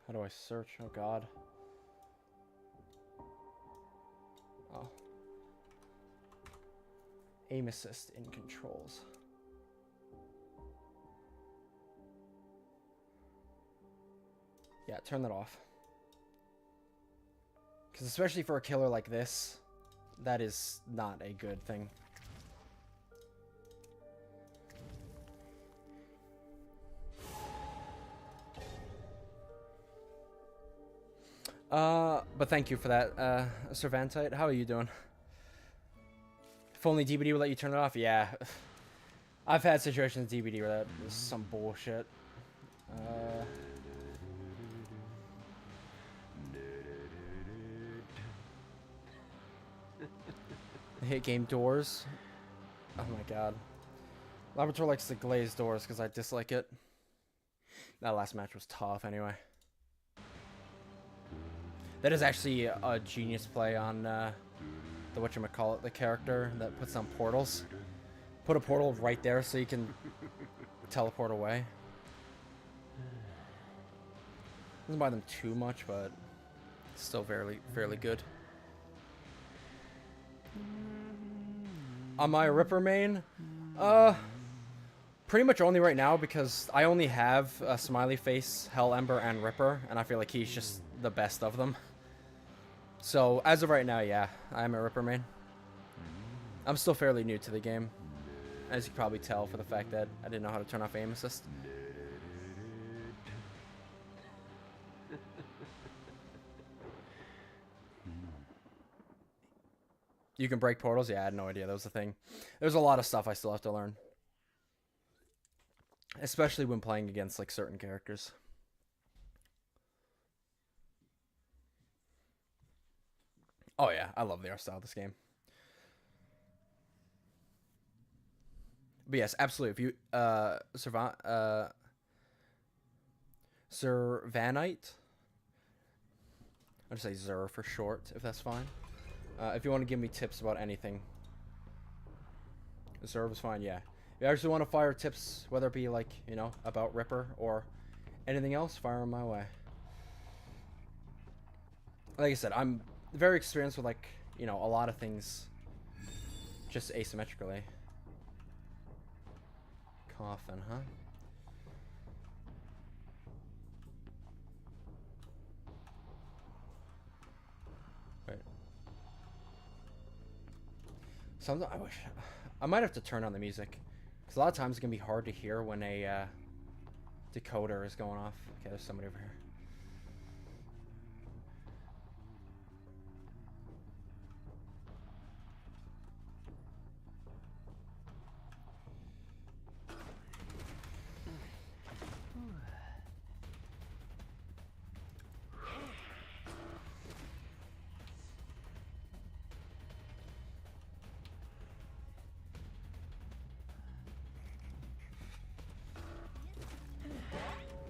How do I search? Oh, God. Oh. Aim assist in controls. Yeah, turn that off. Because especially for a killer like this, that is not a good thing. But thank you for that, Cervantite. How are you doing? If only DBD would let you turn it off? Yeah. I've had situations with DBD where that was some bullshit. Hit game doors. Oh my god. Laboratory likes the glazed doors because I dislike it. That last match was tough anyway. That is actually a genius play on the whatchamacallit, the character that puts on portals. Put a portal right there so you can teleport away. Doesn't buy them too much, but it's still fairly good. On my Ripper main, pretty much only right now because I only have a Smiley Face, Hell Ember, and Ripper, and I feel like he's just the best of them. So as of right now, yeah, I'm a Ripper main. I'm still fairly new to the game, as you can probably tell for the fact that I didn't know how to turn off aim assist. You can break portals? Yeah, I had no idea that was a thing. There's a lot of stuff I still have to learn. Especially when playing against, like, certain characters. Oh yeah, I love the art style of this game. But yes, absolutely. If you, Zervanite? I'll just say Zer for short, if that's fine. If you want to give me tips about anything. Zer is fine, yeah. If you actually want to fire tips, whether it be like, you know, about Ripper or anything else, fire them my way. Like I said, I'm very experienced with, like, you know, a lot of things just asymmetrically. Coffin, huh? Wait. Sometimes I wish I might have to turn on the music, because a lot of times it's gonna be hard to hear when a decoder is going off. Okay, there's somebody over here.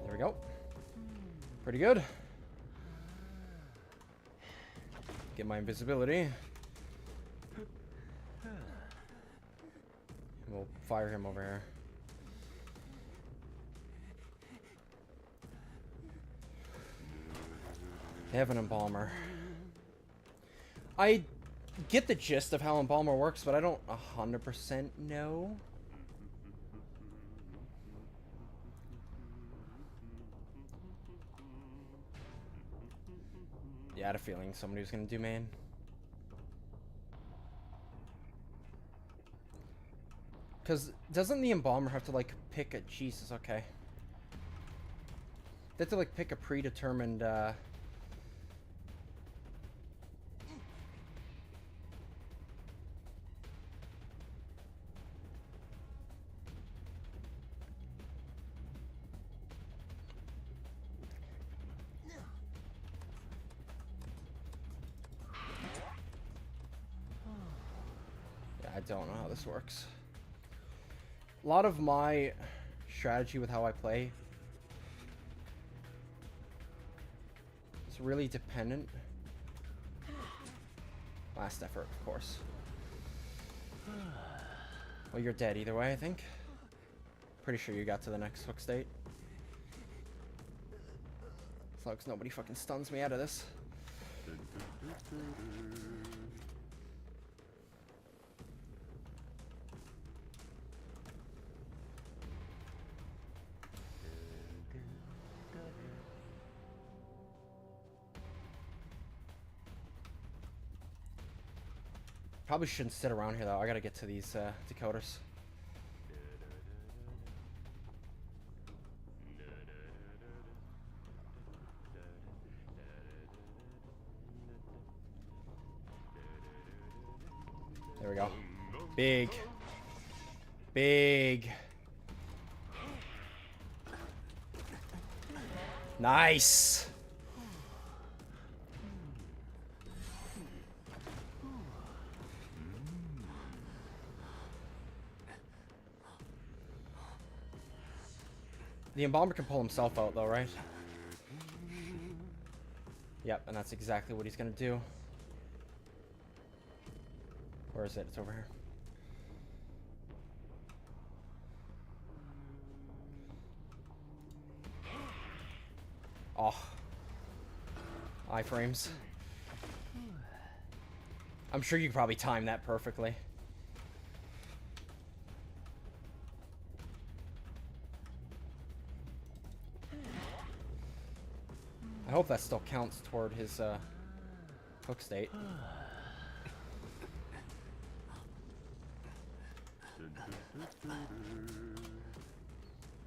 There we go. Pretty good. Get my invisibility. We'll fire him over here. They have an embalmer. I get the gist of how embalmer works, but I don't 100% know. Yeah, I had a feeling somebody was gonna do main. Because doesn't the embalmer have to, like, pick a... Jesus, okay. They have to, like, pick a predetermined, Yeah, I don't know how this works. A lot of my strategy with how I play is really dependent. Last effort, of course. Well, you're dead either way, I think. Pretty sure you got to the next hook state. As long as nobody fucking stuns me out of this. Probably shouldn't sit around here though. I gotta get to these decoders. There we go. Big. Big. Nice. The Embalmer can pull himself out, though, right? Yep, and that's exactly what he's gonna do. Where is it? It's over here. Oh. Iframes. I'm sure you could probably time that perfectly. I hope that still counts toward his hook state.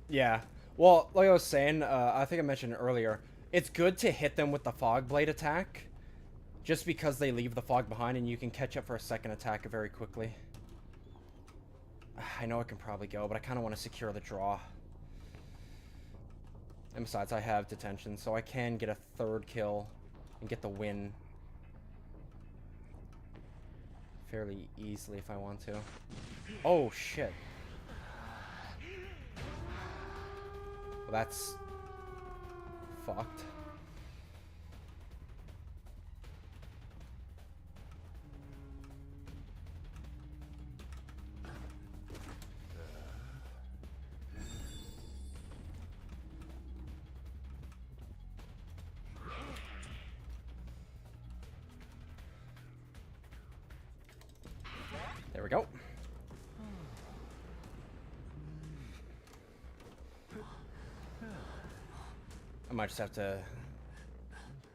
Yeah. Well, like I was saying, I think I mentioned it earlier, it's good to hit them with the Fog Blade attack, just because they leave the fog behind and you can catch up for a second attack very quickly. I know I can probably go, but I kind of want to secure the draw. And besides, I have detention, so I can get a third kill and get the win fairly easily if I want to. Oh, shit. Well, that's fucked. There we go. I might just have to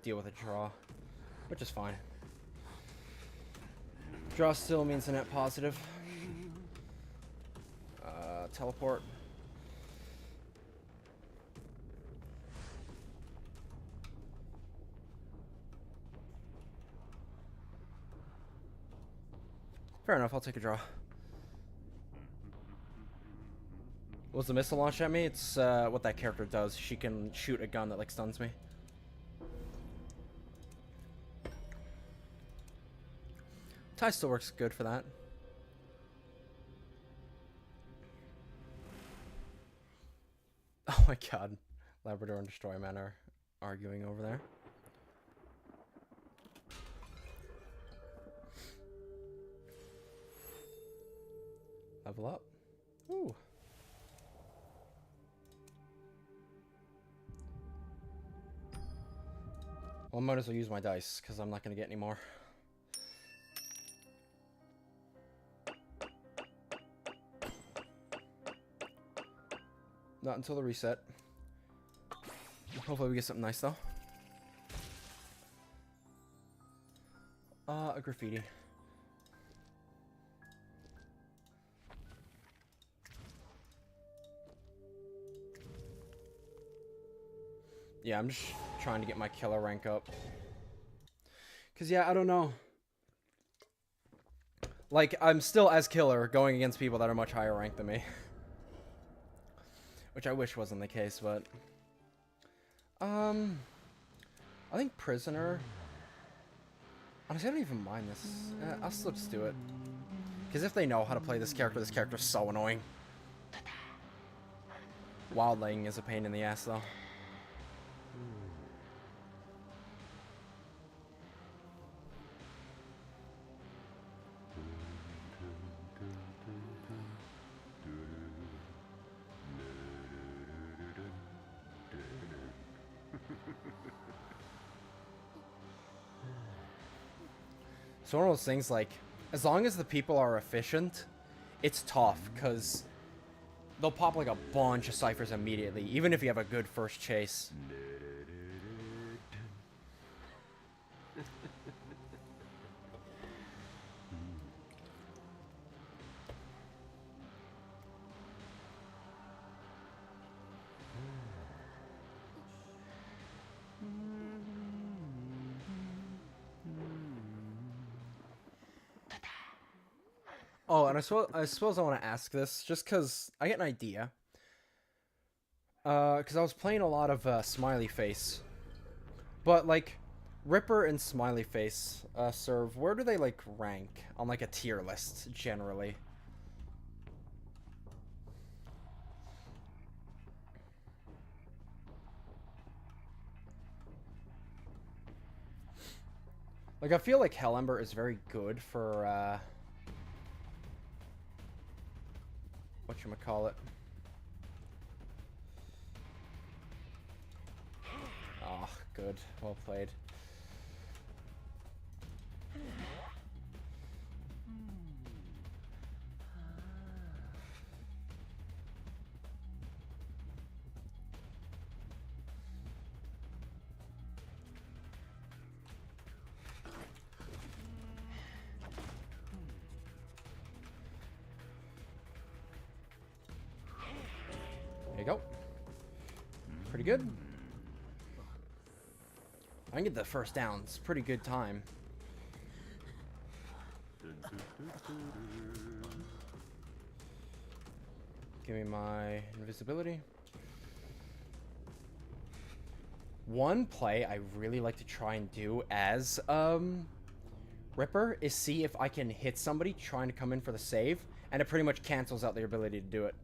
deal with a draw, which is fine. Draw still means a net positive. Teleport. Fair enough, I'll take a draw. Was the missile launched at me? It's what that character does. She can shoot a gun that like stuns me. Tie still works good for that. Oh my god. Labrador and Destroy Man are arguing over there. Level up. Ooh. Well, I might as well use my dice, because I'm not going to get any more. Not until the reset. Hopefully we get something nice, though. A graffiti. Yeah, I'm just trying to get my killer rank up. Because, yeah, I don't know. Like, I'm still as killer going against people that are much higher ranked than me. Which I wish wasn't the case, but... I think Prisoner... Honestly, I don't even mind this. I'll still just do it. Because if they know how to play this character's so annoying. Wildling is a pain in the ass, though. So one of those things, like, as long as the people are efficient, it's tough, because they'll pop, like, a bunch of ciphers immediately, even if you have a good first chase. Oh, and I suppose I want to ask this, just because I get an idea. Because I was playing a lot of Smiley Face. But, like, Ripper and Smiley Face serve, where do they, like, rank on, like, a tier list, generally? Like, I feel like Hellember is very good for, whatchamacallit. Oh, good. Well played. There you go. Pretty good. I can get the first down. It's a pretty good time. Give me my invisibility. One play I really like to try and do as Ripper is see if I can hit somebody trying to come in for the save, and it pretty much cancels out their ability to do it.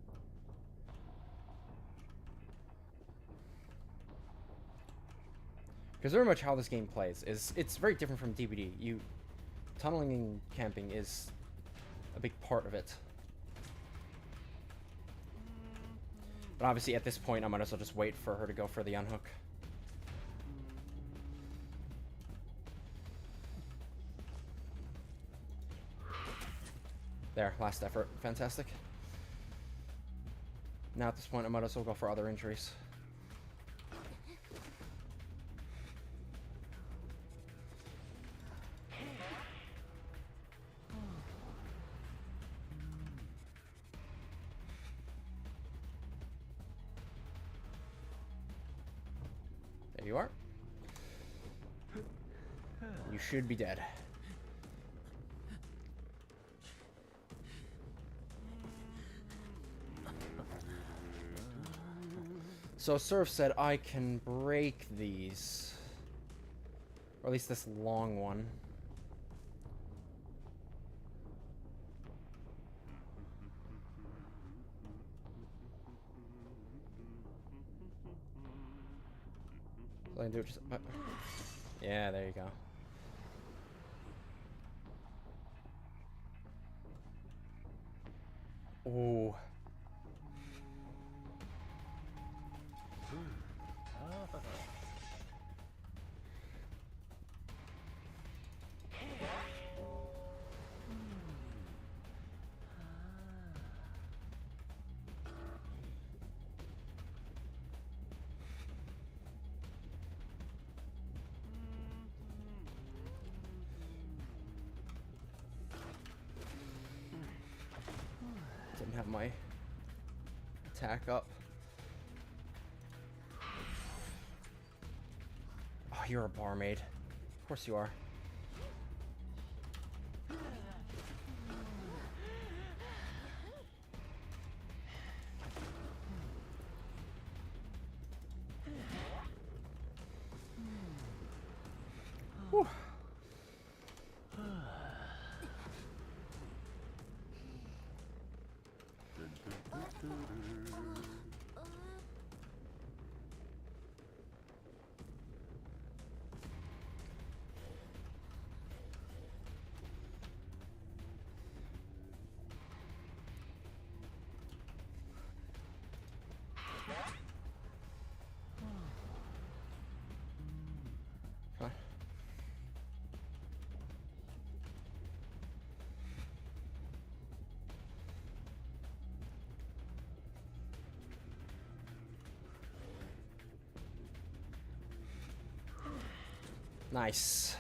Because very much how this game plays is it's very different from DBD. Tunneling and camping is a big part of it. But obviously at this point I might as well just wait for her to go for the unhook. There, last effort. Fantastic. Now at this point I might as well go for other injuries. There you are. You should be dead. So Surf said I can break these. Or at least this long one. So I can do it just... yeah, there you go. Ooh. Didn't have my attack up. Oh, you're a barmaid. Of course you are. Whew. Huh. Nice.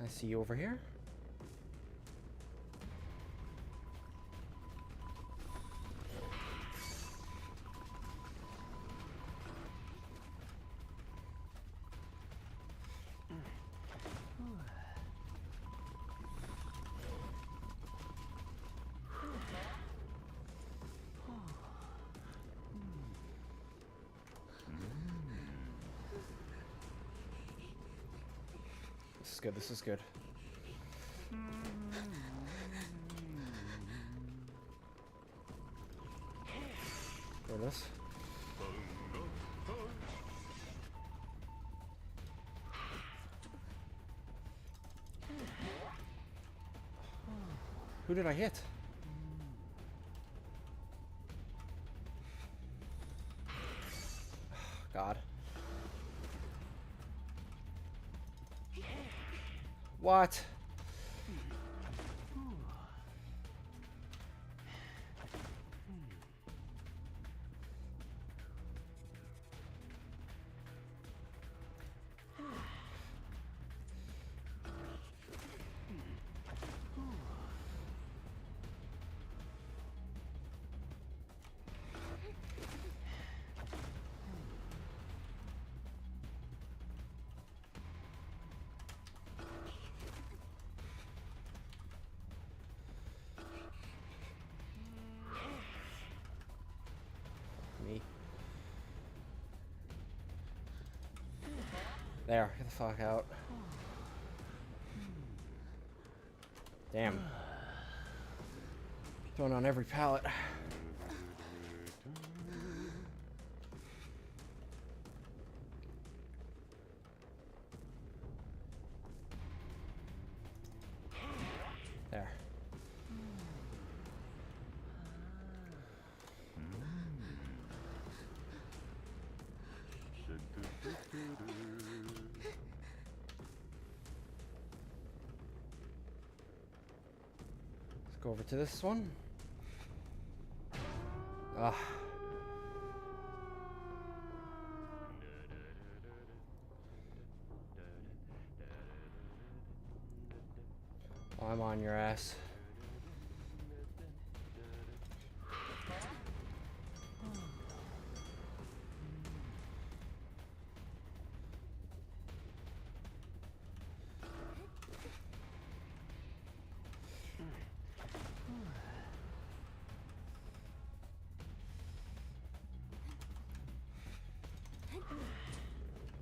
I see you over here. This is good, this is good. this. Who did I hit? God. What? Me. There, get the fuck out. Damn. Throwing on every pallet. There. Let's go over to this one. Ah. I'm on your ass.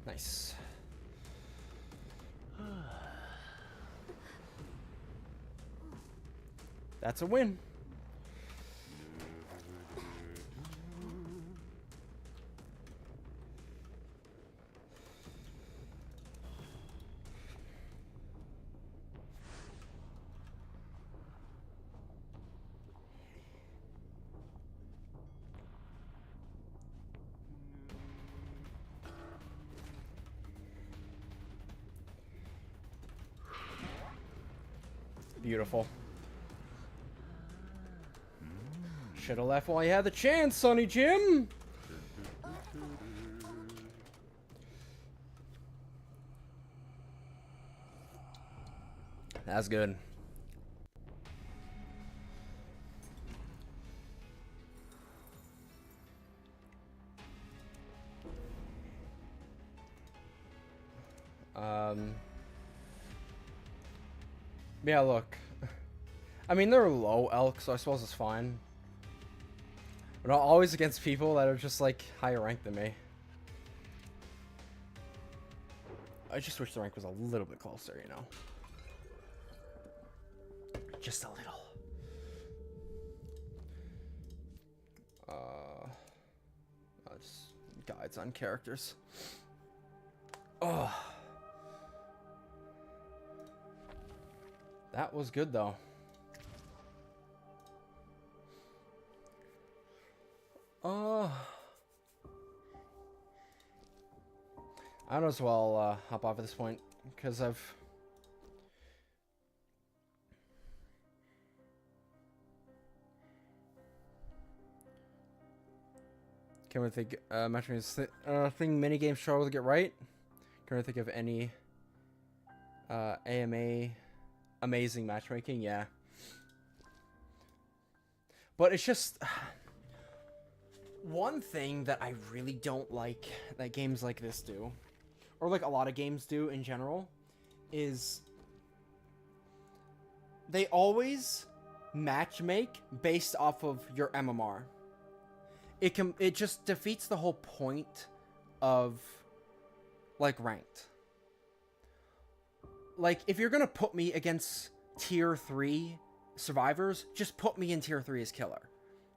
Nice. That's a win. Beautiful. Should have left while you had the chance, Sonny Jim. That's good. Yeah, look. I mean, they're low elk, so I suppose it's fine. But always against people that are just, like, higher ranked than me. I just wish the rank was a little bit closer, you know? Just a little. Just guides on characters. Oh. That was good, though. I might as well hop off at this point, because I've... Can't really think, matchmaking thing many games struggle to get right. Can't really think of any AMA amazing matchmaking, yeah. But it's just... One thing that I really don't like that games like this do, or like a lot of games do in general, is they always matchmake based off of your MMR. It just defeats the whole point of like ranked. Like if you're gonna put me against tier 3 survivors, just put me in tier 3 as killer.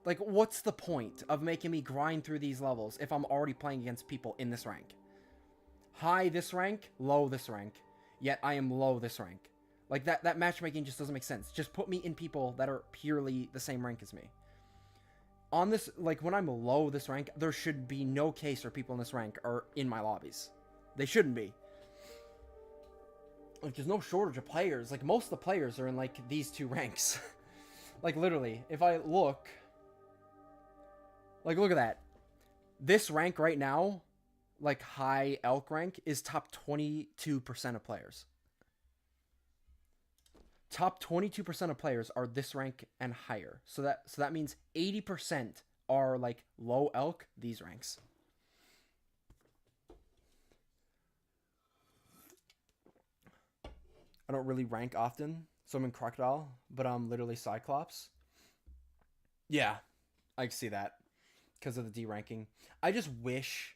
Like, what's the point of making me grind through these levels if I'm already playing against people in this rank? High this rank, low this rank. Yet I am low this rank. Like, that matchmaking just doesn't make sense. Just put me in people that are purely the same rank as me. On this, like, when I'm low this rank, there should be no case where people in this rank are in my lobbies. They shouldn't be. Like, there's no shortage of players. Like, most of the players are in, like, these two ranks. Like, literally, if I look... Like, look at that. This rank right now, like, high elk rank, is top 22% of players. Top 22% of players are this rank and higher. So that means 80% are, like, low elk, these ranks. I don't really rank often, so I'm in Crocodile, but I'm literally Cyclops. Yeah, I can see that. Because of the D ranking. I just wish,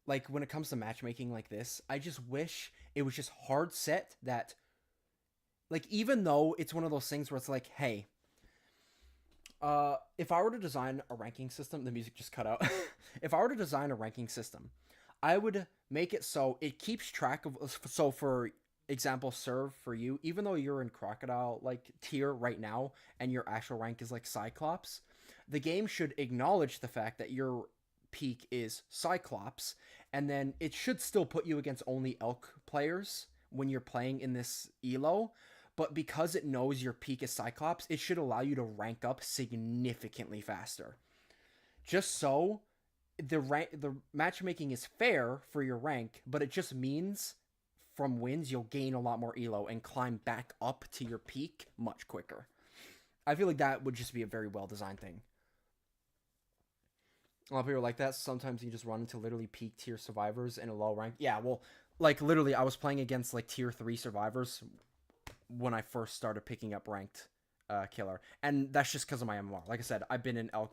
like, when it comes to matchmaking like this, I just wish it was just hard set that, like, even though it's one of those things where it's like, hey, if I were to design a ranking system, the music just cut out. If I were to design a ranking system, I would make it so it keeps track of, so for example, serve for you, even though you're in Crocodile, like, tier right now, and your actual rank is, like, Cyclops, the game should acknowledge the fact that your peak is Cyclops, and then it should still put you against only Elk players when you're playing in this elo, but because it knows your peak is Cyclops, it should allow you to rank up significantly faster. Just so the matchmaking is fair for your rank, but it just means from wins you'll gain a lot more elo and climb back up to your peak much quicker. I feel like that would just be a very well designed thing. A lot of people are like that. Sometimes you just run into literally peak tier survivors in a low rank. Yeah, well, like, literally, I was playing against, like, tier 3 survivors when I first started picking up ranked killer. And that's just because of my MMR. Like I said, I've been in elk...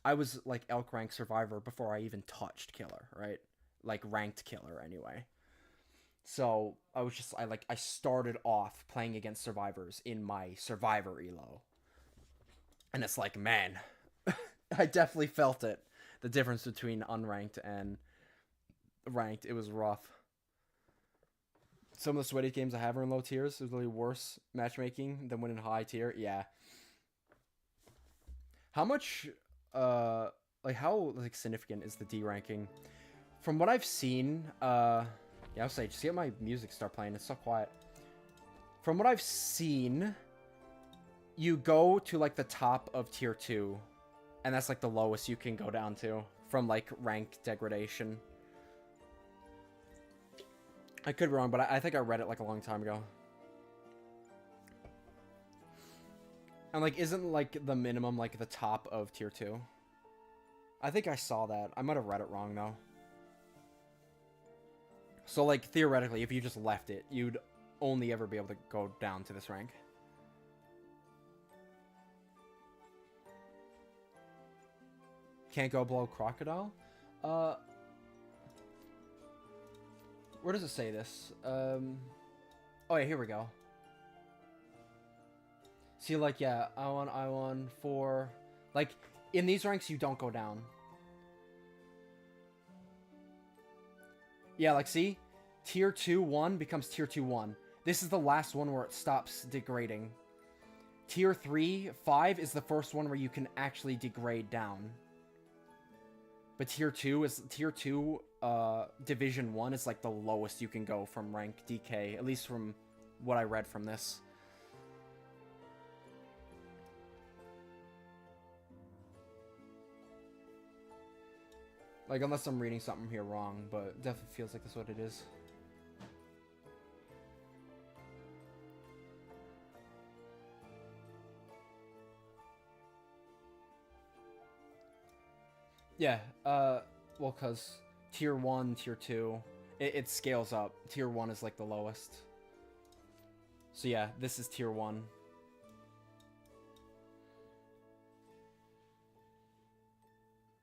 I was, like, elk rank survivor before I even touched killer, right? Like, ranked killer, anyway. So, I started off playing against survivors in my survivor elo. And it's like, man... I definitely felt it. The difference between unranked and ranked. It was rough. Some of the sweatiest games I have are in low tiers. There's really worse matchmaking than when in high tier. Yeah. How much, how, like, significant is the D ranking? From what I've seen, yeah, I'll say, just get my music start playing. It's so quiet. From what I've seen, you go to, like, the top of tier 2. And that's, like, the lowest you can go down to from, like, rank degradation. I could be wrong, but I think I read it, like, a long time ago. And, like, isn't, like, the minimum, like, the top of tier 2? I think I saw that. I might have read it wrong, though. So, like, theoretically, if you just left it, you'd only ever be able to go down to this rank. Can't go below Crocodile? Where does it say this? Oh yeah, here we go. See, like, yeah, I1, 4... Like, in these ranks, you don't go down. Yeah, like, see? Tier 2, 1 becomes Tier 2, 1. This is the last one where it stops degrading. Tier 3, 5 is the first one where you can actually degrade down. But tier 2 division 1 is, like, the lowest you can go from rank DK, at least from what I read from this. Like, unless I'm reading something here wrong, but it definitely feels like that's what it is. Yeah, well, because tier 1, tier 2, it scales up. Tier 1 is, like, the lowest. So yeah, this is tier 1.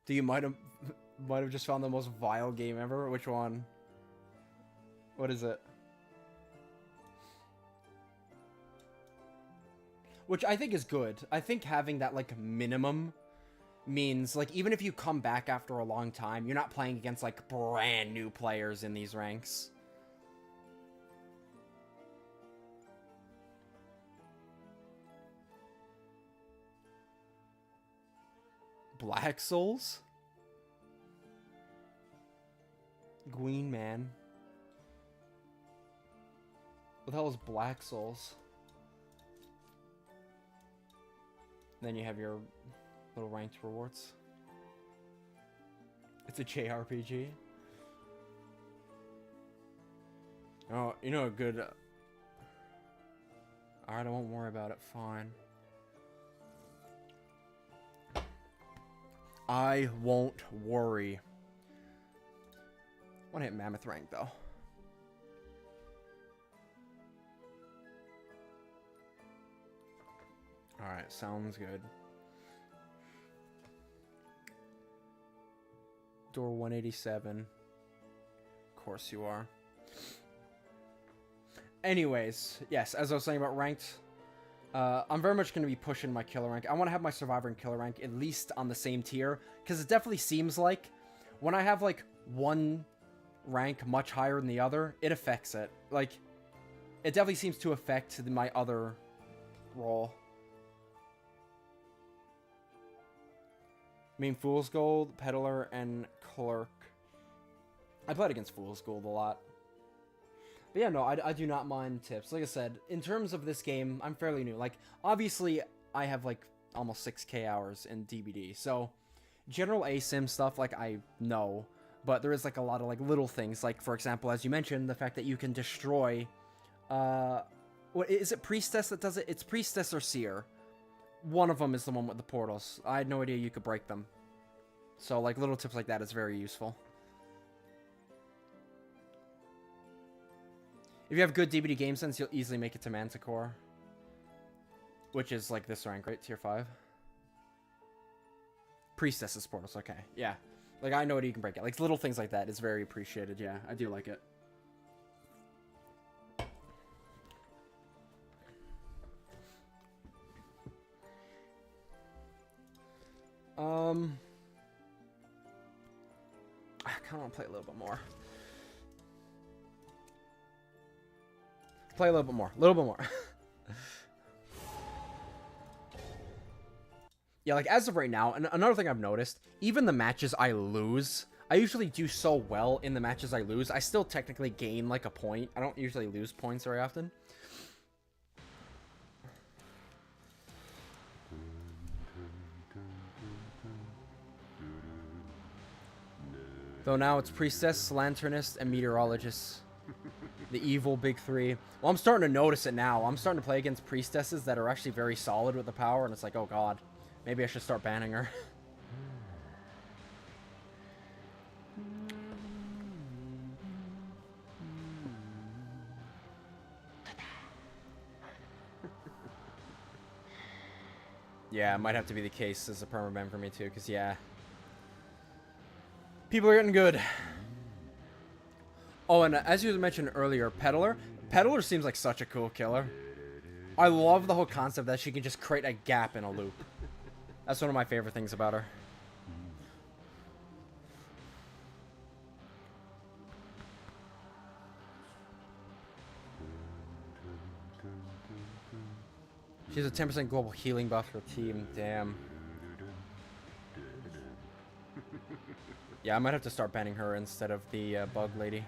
Do you might have just found the most vile game ever? Which one? What is it? Which I think is good. I think having that, like, minimum means, like, even if you come back after a long time, you're not playing against, like, brand new players in these ranks. Black Souls? Green Man. What the hell is Black Souls? Then you have your little ranked rewards. It's a JRPG. Oh, you know a good... Alright, I won't worry about it. Fine. I won't worry. Want to hit Mammoth rank, though. Alright, sounds good. Door 187. Of course you are. Anyways, yes, as I was saying about ranked, I'm very much going to be pushing my killer rank. I want to have my survivor and killer rank at least on the same tier, because it definitely seems like when I have, like, one rank much higher than the other, it affects it. Like, it definitely seems to affect my other role. I mean, Fool's Gold, Peddler, and Clerk. I played against Fool's Gold a lot. But yeah, no, I do not mind tips. Like I said, in terms of this game, I'm fairly new. Like, obviously, I have, like, almost 6k hours in DBD. So, general ASIM stuff, like, I know. But there is, like, a lot of, like, little things. Like, for example, as you mentioned, the fact that you can destroy... what is it, Priestess that does it? It's Priestess or Seer. One of them is the one with the portals. I had no idea you could break them. So, like, little tips like that is very useful. If you have good DBD game sense, you'll easily make it to Manticore. Which is, like, this rank, right? Tier 5. Priestess's portals, okay. Yeah. Like, I know what you can break it. Like, little things like that is very appreciated. Yeah, I do like it. I kind of want to play a little bit more. Play a little bit more. A little bit more. Yeah, like, as of right now, and another thing I've noticed, even the matches I lose, I usually do so well in the matches I lose, I still technically gain, like, a point. I don't usually lose points very often. Though now it's Priestess, Lanternist, and Meteorologist. The evil big three. Well, I'm starting to notice it now. I'm starting to play against Priestesses that are actually very solid with the power, and it's like, oh god. Maybe I should start banning her. Yeah, it might have to be the case as a permaban for me too, because yeah. People are getting good. Oh, and as you mentioned earlier, Peddler. Peddler seems like such a cool killer. I love the whole concept that she can just create a gap in a loop. That's one of my favorite things about her. She has a 10% global healing buff for her team. Damn. Yeah, I might have to start banning her instead of the bug lady.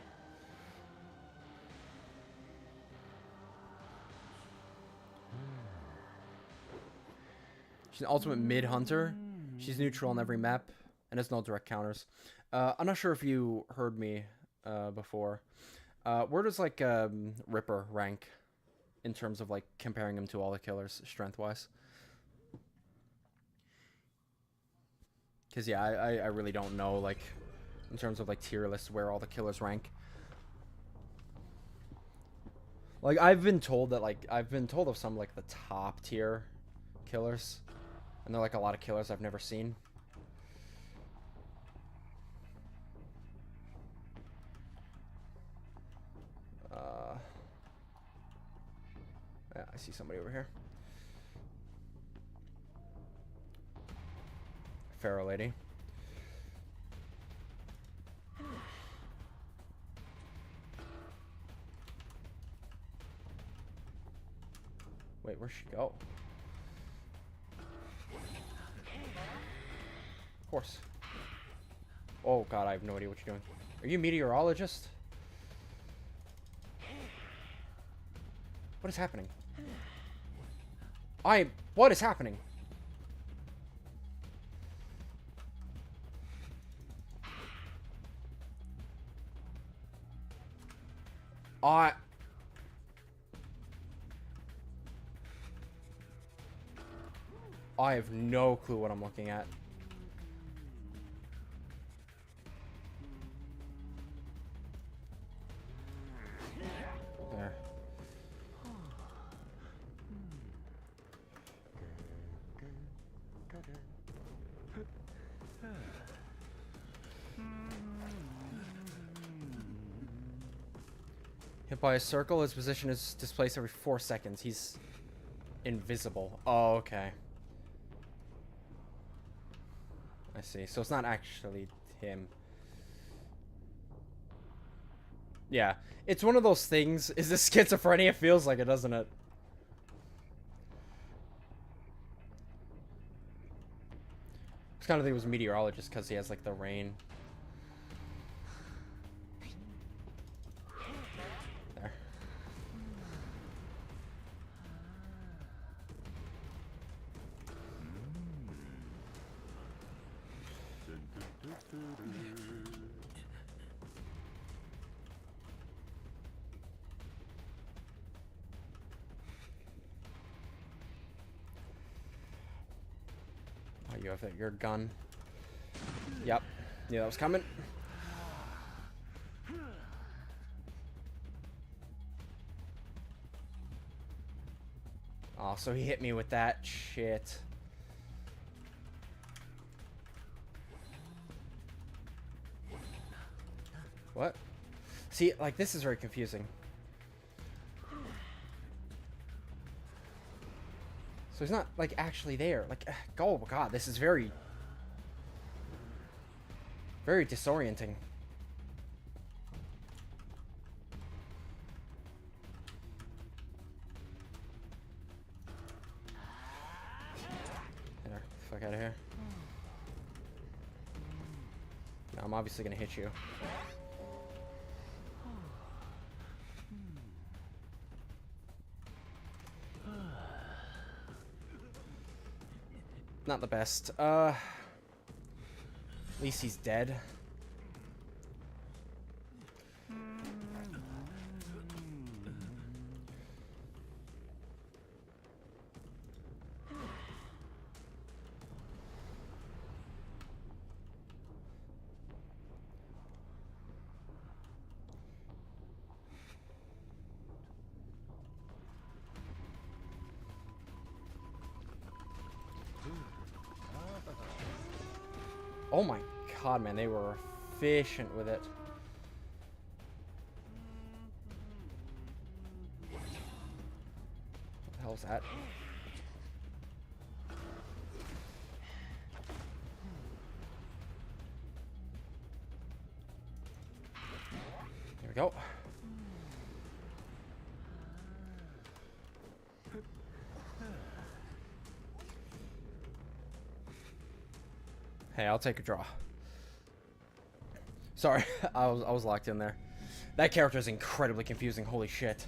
She's an ultimate mid-hunter. She's neutral on every map, and has no direct counters. I'm not sure if you heard me before. Where does, like, Ripper rank in terms of, like, comparing him to all the killers, strength-wise? Because, yeah, I really don't know, like, in terms of, like, tier lists where all the killers rank. Like, I've been told that, like, I've been told of some, like, the top tier killers. And they're, like, a lot of killers I've never seen. Yeah, I see somebody over here. Pharaoh lady. Wait, where'd she go? Of course. Oh god, I have no idea what you're doing. Are you a meteorologist? What is happening? What is happening? I have no clue what I'm looking at. There. Hit by a circle, his position is displaced every 4 seconds. He's invisible. Oh, okay. I see. So it's not actually him. Yeah. It's one of those things. Is this schizophrenia? It feels like it, doesn't it? It's kind of think it was meteorologist because he has like the rain. There. Oh, you have your gun. Yep. Yeah, that was coming. Oh, so he hit me with that shit. What? See, like, this is very confusing. So he's not, like, actually there. Like, oh god, this is very... very disorienting. There, fuck out of here. No, I'm obviously gonna hit you. Not the best. At least he's dead. Oh my god, man, they were efficient with it. What the hell is that? There we go. Hey, I'll take a draw. Sorry, I was locked in there. That character is incredibly confusing. Holy shit.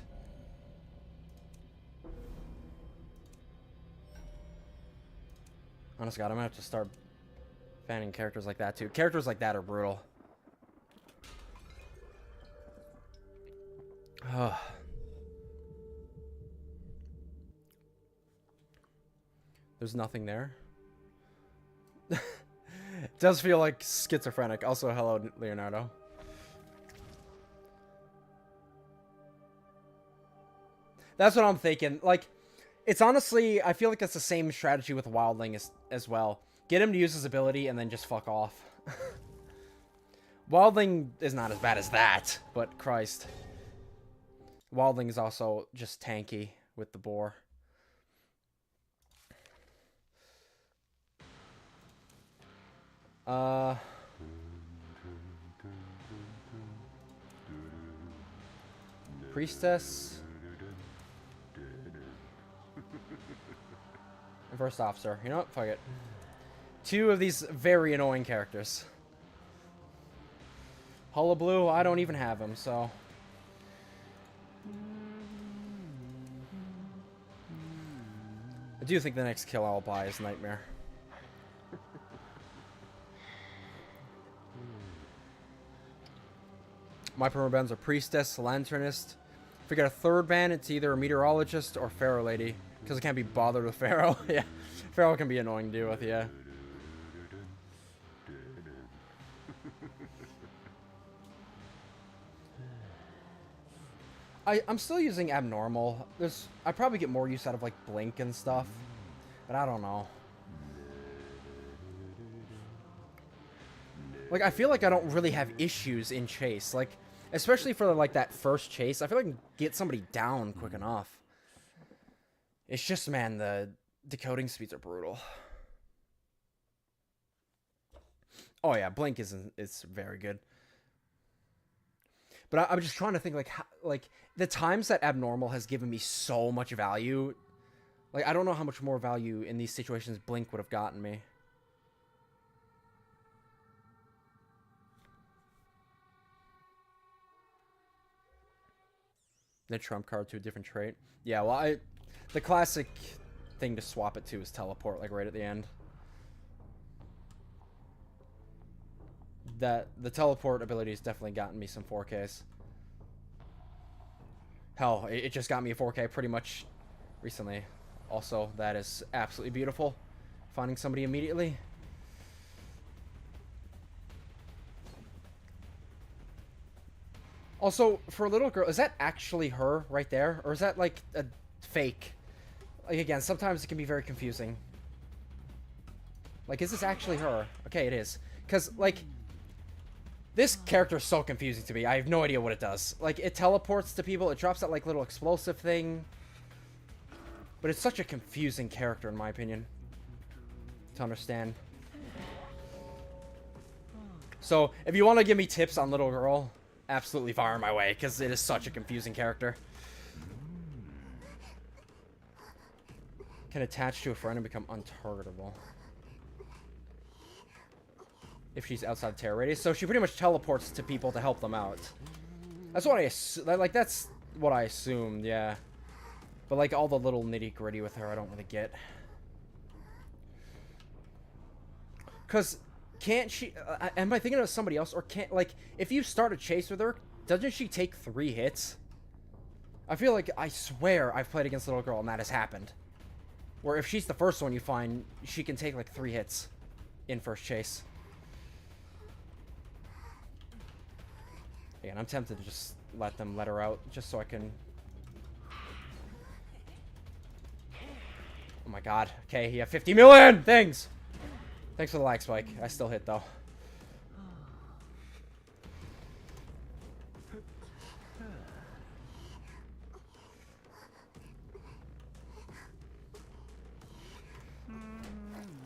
Honest God, I'm gonna have to start banning characters like that too. Characters like that are brutal. Ugh. There's nothing there. It does feel like schizophrenic. Also, hello, Leonardo. That's what I'm thinking. Like, it's honestly, I feel like it's the same strategy with Wildling as well. Get him to use his ability and then just fuck off. Wildling is not as bad as that, but Christ. Wildling is also just tanky with the boar. Uh... Priestess. And first officer. You know what? Fuck it. Two of these very annoying characters. Hullabaloo, I don't even have him, so... I do think the next kill I'll buy is Nightmare. My permabans are Priestess, Lanternist. If we get a third ban, it's either a Meteorologist or Pharaoh Lady. Because I can't be bothered with Pharaoh. Yeah, Pharaoh can be annoying to deal with, yeah. I'm still using Abnormal. I probably get more use out of, like, Blink and stuff. But I don't know. Like, I feel like I don't really have issues in Chase. Like, especially for, like, that first chase. I feel like I can get somebody down quick enough. It's just, man, the decoding speeds are brutal. Oh, yeah, Blink is very good. But I'm just trying to think, like, the times that Abnormal has given me so much value. Like, I don't know how much more value in these situations Blink would have gotten me. The trump card to a different trait. Yeah, well, the classic thing to swap it to is teleport, like, right at the end. The teleport ability has definitely gotten me some 4Ks. Hell, it just got me a 4K pretty much recently. Also, that is absolutely beautiful. Finding somebody immediately. Also, for a little girl, is that actually her right there? Or is that, like, a fake? Like, again, sometimes it can be very confusing. Like, is this actually her? Okay, it is. Because, like, this character is so confusing to me. I have no idea what it does. Like, it teleports to people. It drops that, like, little explosive thing. But it's such a confusing character, in my opinion, to understand. So, if you want to give me tips on Little Girl, absolutely fire my way, because it is such a confusing character. Can attach to a friend and become untargetable. If she's outside the terror radius. So she pretty much teleports to people to help them out. That's what that's what I assumed, yeah. But, like, all the little nitty-gritty with her, I don't really get. Because, can't she... am I thinking of somebody else? Or can't... Like, if you start a chase with her, doesn't she take 3 hits? I feel like... I swear I've played against Little Girl and that has happened. Where if she's the first one you find, she can take, like, 3 hits in first chase. Again, I'm tempted to just let her out, just so I can... Oh my god. Okay, he had 50 million things! Thanks for the lag spike. I still hit, though.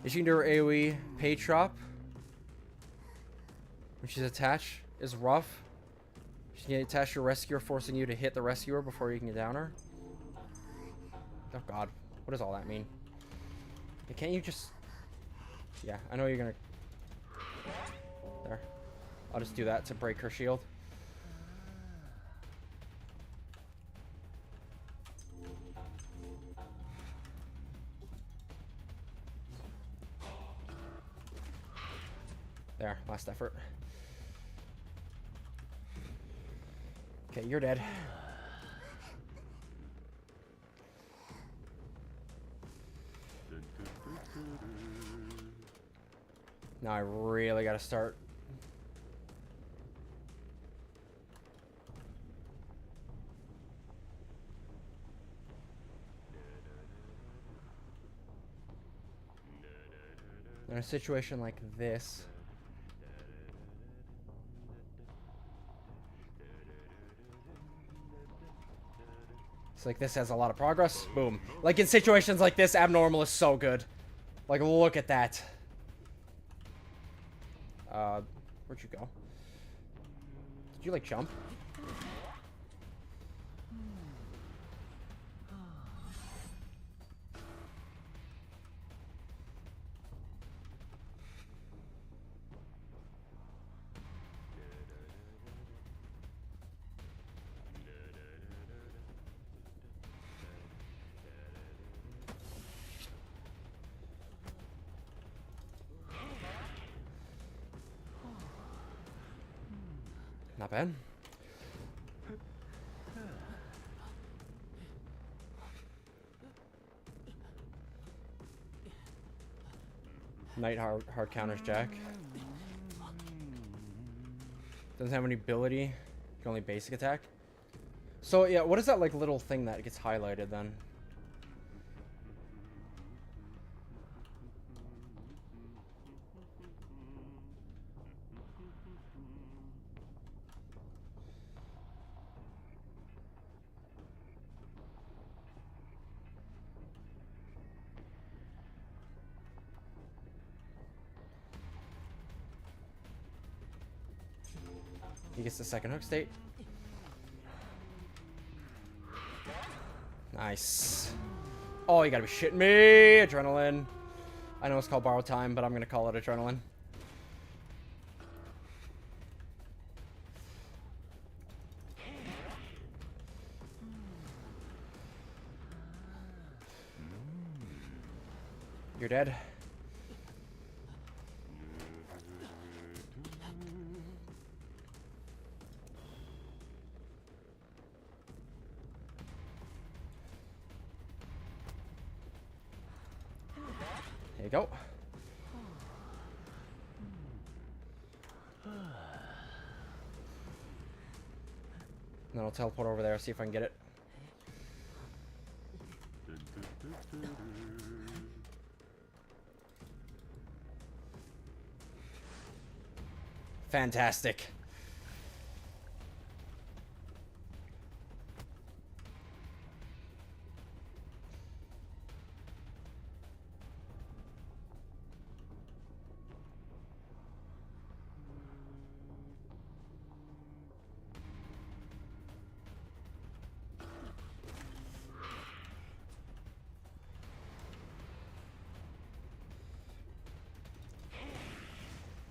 Is she can do her AoE page drop when she's attached is rough. She can attach your rescuer, forcing you to hit the rescuer before you can down her. Oh god. What does all that mean? Can't you just... Yeah, I know you're gonna... There. I'll just do that to break her shield. There, last effort. Okay, you're dead. Now I really gotta start. In a situation like this, it's like this has a lot of progress. Boom. Like in situations like this, Abnormal is so good. Like, look at that. Where'd you go? Did you, like, jump? Not bad. Knight hard counters Jack. Doesn't have any ability. Can only basic attack. So yeah, what is that like little thing that gets highlighted then? He gets the second hook state. Nice. Oh, you gotta be shitting me! Adrenaline. I know it's called borrowed time, but I'm gonna call it adrenaline. You're dead. There you go. And then I'll teleport over there, see if I can get it. Fantastic.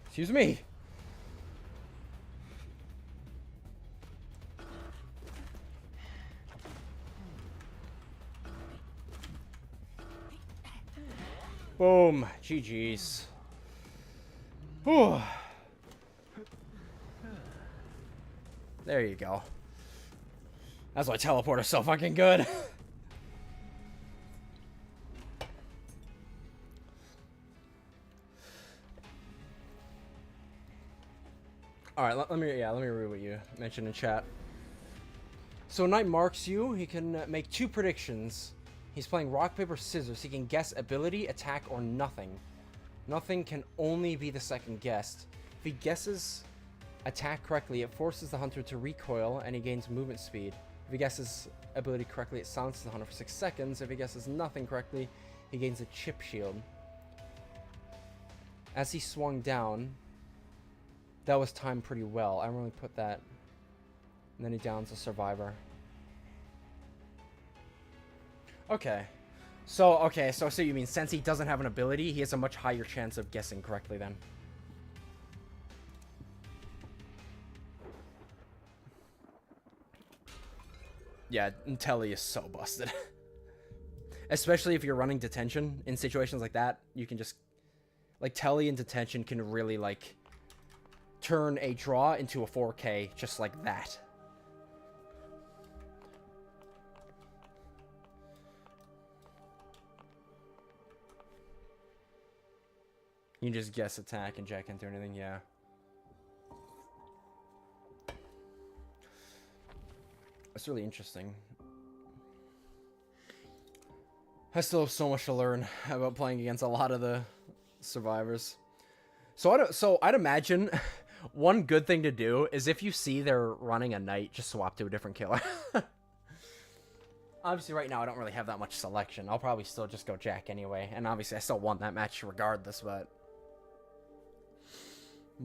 Excuse me. Boom. GG's. Whew. There you go. That's why teleporter's so fucking good. Alright, let me read what you mentioned in chat. So Knight marks you. He can make 2 predictions. He's playing rock, paper, scissors. He can guess ability, attack, or nothing. Nothing can only be the second guessed. If he guesses attack correctly, it forces the hunter to recoil and he gains movement speed. If he guesses ability correctly, it silences the hunter for 6 seconds. If he guesses nothing correctly, he gains a chip shield. As he swung down, that was timed pretty well. I really put that. And then he downs a survivor. Okay. So you mean since he doesn't have an ability, he has a much higher chance of guessing correctly then. Yeah, Telly is so busted. Especially if you're running detention. In situations like that, you can just... Like, Telly in detention can really, like... turn a draw into a 4K just like that. You can just guess attack and Jack can't do anything, yeah. That's really interesting. I still have so much to learn about playing against a lot of the survivors. So I'd imagine one good thing to do is if you see they're running a knight, just swap to a different killer. Obviously, right now I don't really have that much selection. I'll probably still just go Jack anyway. And obviously, I still won that match regardless, but...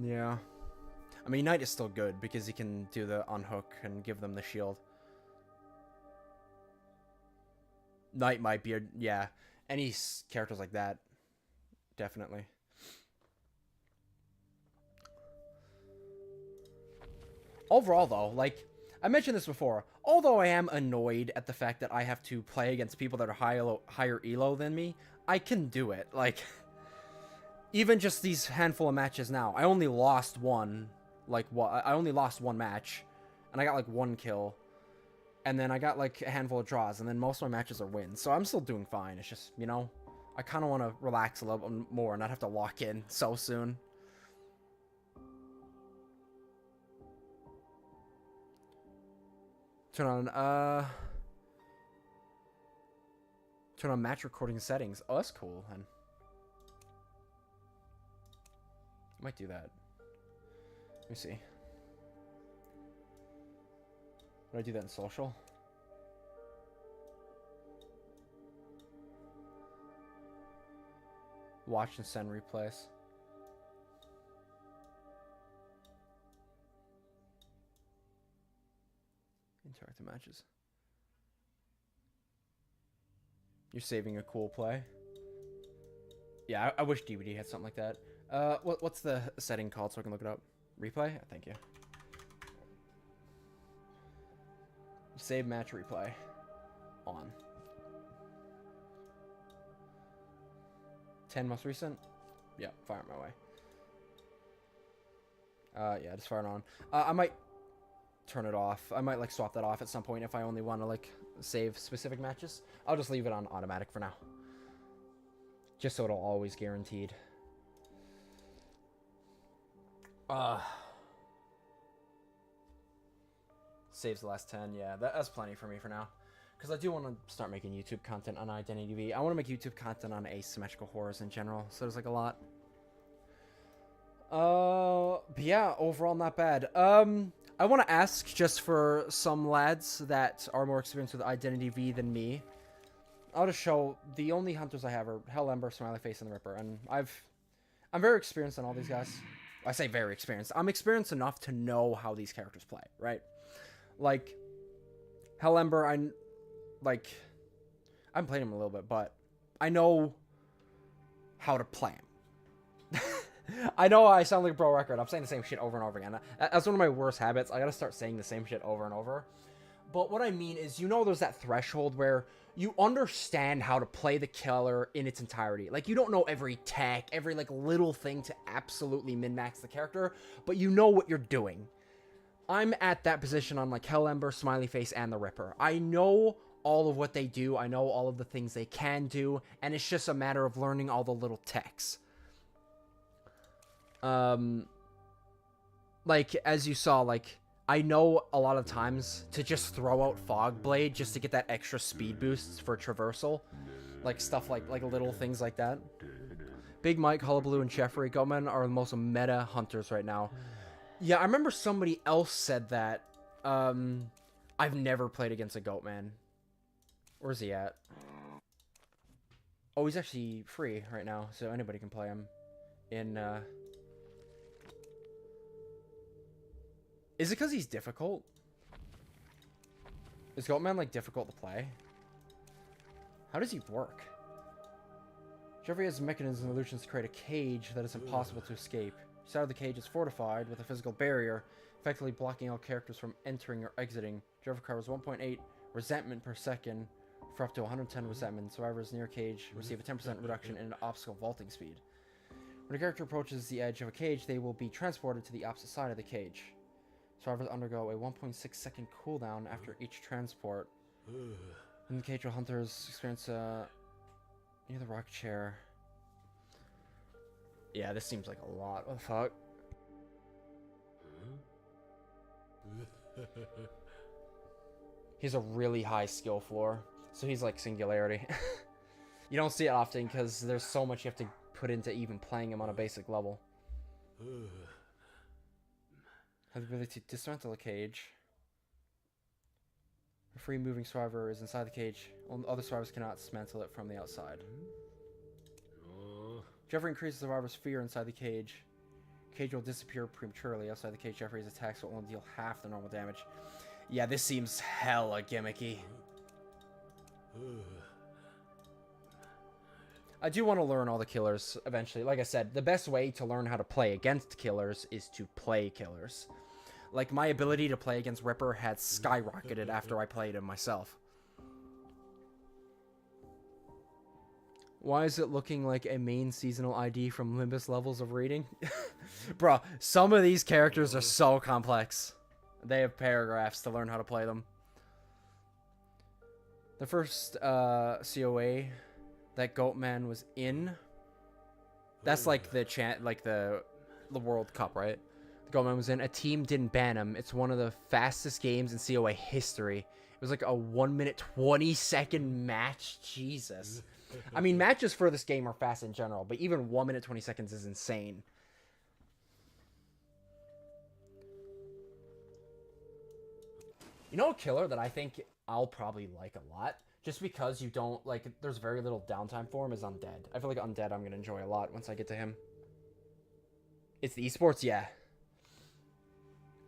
Yeah. I mean, Knight is still good because he can do the unhook and give them the shield. Knight might be a... Yeah. Any characters like that. Definitely. Overall, though, like... I mentioned this before. Although I am annoyed at the fact that I have to play against people that are higher elo than me, I can do it. Like... Even just these handful of matches now. I only lost one. Like, what? I only lost one match. And I got, like, 1 kill. And then I got, like, a handful of draws. And then most of my matches are wins. So I'm still doing fine. It's just, you know... I kind of want to relax a little bit more and not have to lock in so soon. Turn on match recording settings. Oh, that's cool, then. I might do that. Let me see. Would I do that in social? Watch and send replays. Interactive matches. You're saving a cool play. Yeah, I wish DVD had something like that. What's the setting called so I can look it up? Replay? Thank you. Save match replay. On. 10 most recent? Yeah, fire my way. Yeah, just fire it on. I might turn it off. I might, like, swap that off at some point if I only want to, like, save specific matches. I'll just leave it on automatic for now. Just so it'll always guaranteed. Saves the last 10. Yeah, that's plenty for me for now. Because I do want to start making YouTube content on Identity V. I want to make YouTube content on asymmetrical horrors in general. So there's, like, a lot. But yeah, overall not bad. I want to ask, just for some lads that are more experienced with Identity V than me, I'll just show the only hunters I have are Hell Ember, Smiley Face, and the Ripper, and I'm very experienced on all these guys. I say very experienced. I'm experienced enough to know how these characters play, right? Like, Hell Ember, I haven't played him a little bit, but I know how to play him. I know I sound like a pro record. I'm saying the same shit over and over again. That's one of my worst habits. I gotta start saying the same shit over and over. But what I mean is, you know, there's that threshold where you understand how to play the killer in its entirety. Like, you don't know every tech, every, like, little thing to absolutely min-max the character, but you know what you're doing. I'm at that position on, like, Hell Ember, Smiley Face, and the Ripper. I know all of what they do. I know all of the things they can do, and it's just a matter of learning all the little techs. Like, as you saw, like, I know a lot of times to just throw out Fog Blade just to get that extra speed boost for traversal. Like, stuff like little things like that. Big Mike, Hullabaloo, and Jeffrey Goatman are the most meta hunters right now. Yeah, I remember somebody else said that. I've never played against a Goatman. Where's he at? Oh, he's actually free right now, so anybody can play him. Is it because he's difficult? Is Goatman, like, difficult to play? How does he work? Jeffrey has mechanisms and illusions to create a cage that is impossible to escape. Each side of the cage is fortified with a physical barrier, effectively blocking all characters from entering or exiting. Jeffrey covers 1.8 resentment per second for up to 110 resentment. Survivors near cage receive a 10% reduction in obstacle vaulting speed. When a character approaches the edge of a cage, they will be transported to the opposite side of the cage. Survivors undergo a 1.6 second cooldown after each transport. In the cage, hunters experience near the rock chair. Yeah, this seems like a lot. What the fuck? He's a really high skill floor, so he's like Singularity. You don't see it often because there's so much you have to put into even playing him on a basic level. Have the ability to dismantle a cage. A free moving survivor is inside the cage. Other survivors cannot dismantle it from the outside. Jeffrey increases the survivor's fear inside the cage. Cage will disappear prematurely. Outside the cage, Jeffrey's attacks will only deal half the normal damage. Yeah, this seems hella gimmicky. I do want to learn all the killers eventually. Like I said, the best way to learn how to play against killers is to play killers. Like, my ability to play against Ripper had skyrocketed after I played him myself. Why is it looking like a main seasonal ID from Limbus levels of reading? Bro, some of these characters are so complex. They have paragraphs to learn how to play them. The first COA that Goatman was in, that's like the World Cup, right? The Goatman was in. A team didn't ban him. It's one of the fastest games in COA history. It was like a 1 minute 20-second match. Jesus. I mean, matches for this game are fast in general, but even 1 minute 20 seconds is insane. You know a killer that I think I'll probably like a lot, just because you don't, like, there's very little downtime for him, is Undead. I feel like Undead I'm going to enjoy a lot once I get to him. It's the esports, yeah.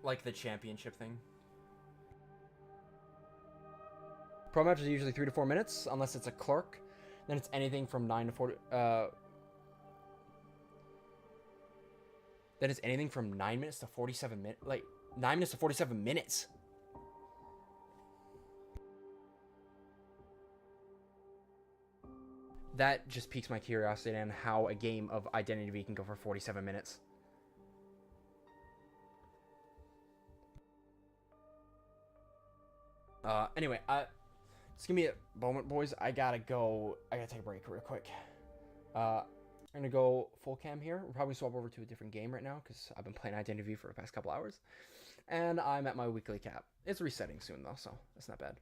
Like the championship thing. Pro matches are usually 3 to 4 minutes, unless it's a clerk. Then it's anything from 9 to 40. Then it's anything from 9 minutes to 47 minutes. Like 9 minutes to 47 minutes. That just piques my curiosity on how a game of Identity V can go for 47 minutes. Anyway, just give me a moment, boys. I gotta go. I gotta take a break real quick. I'm gonna go full cam here. We'll probably swap over to a different game right now because I've been playing Identity V for the past couple hours. And I'm at my weekly cap. It's resetting soon, though, so that's not bad.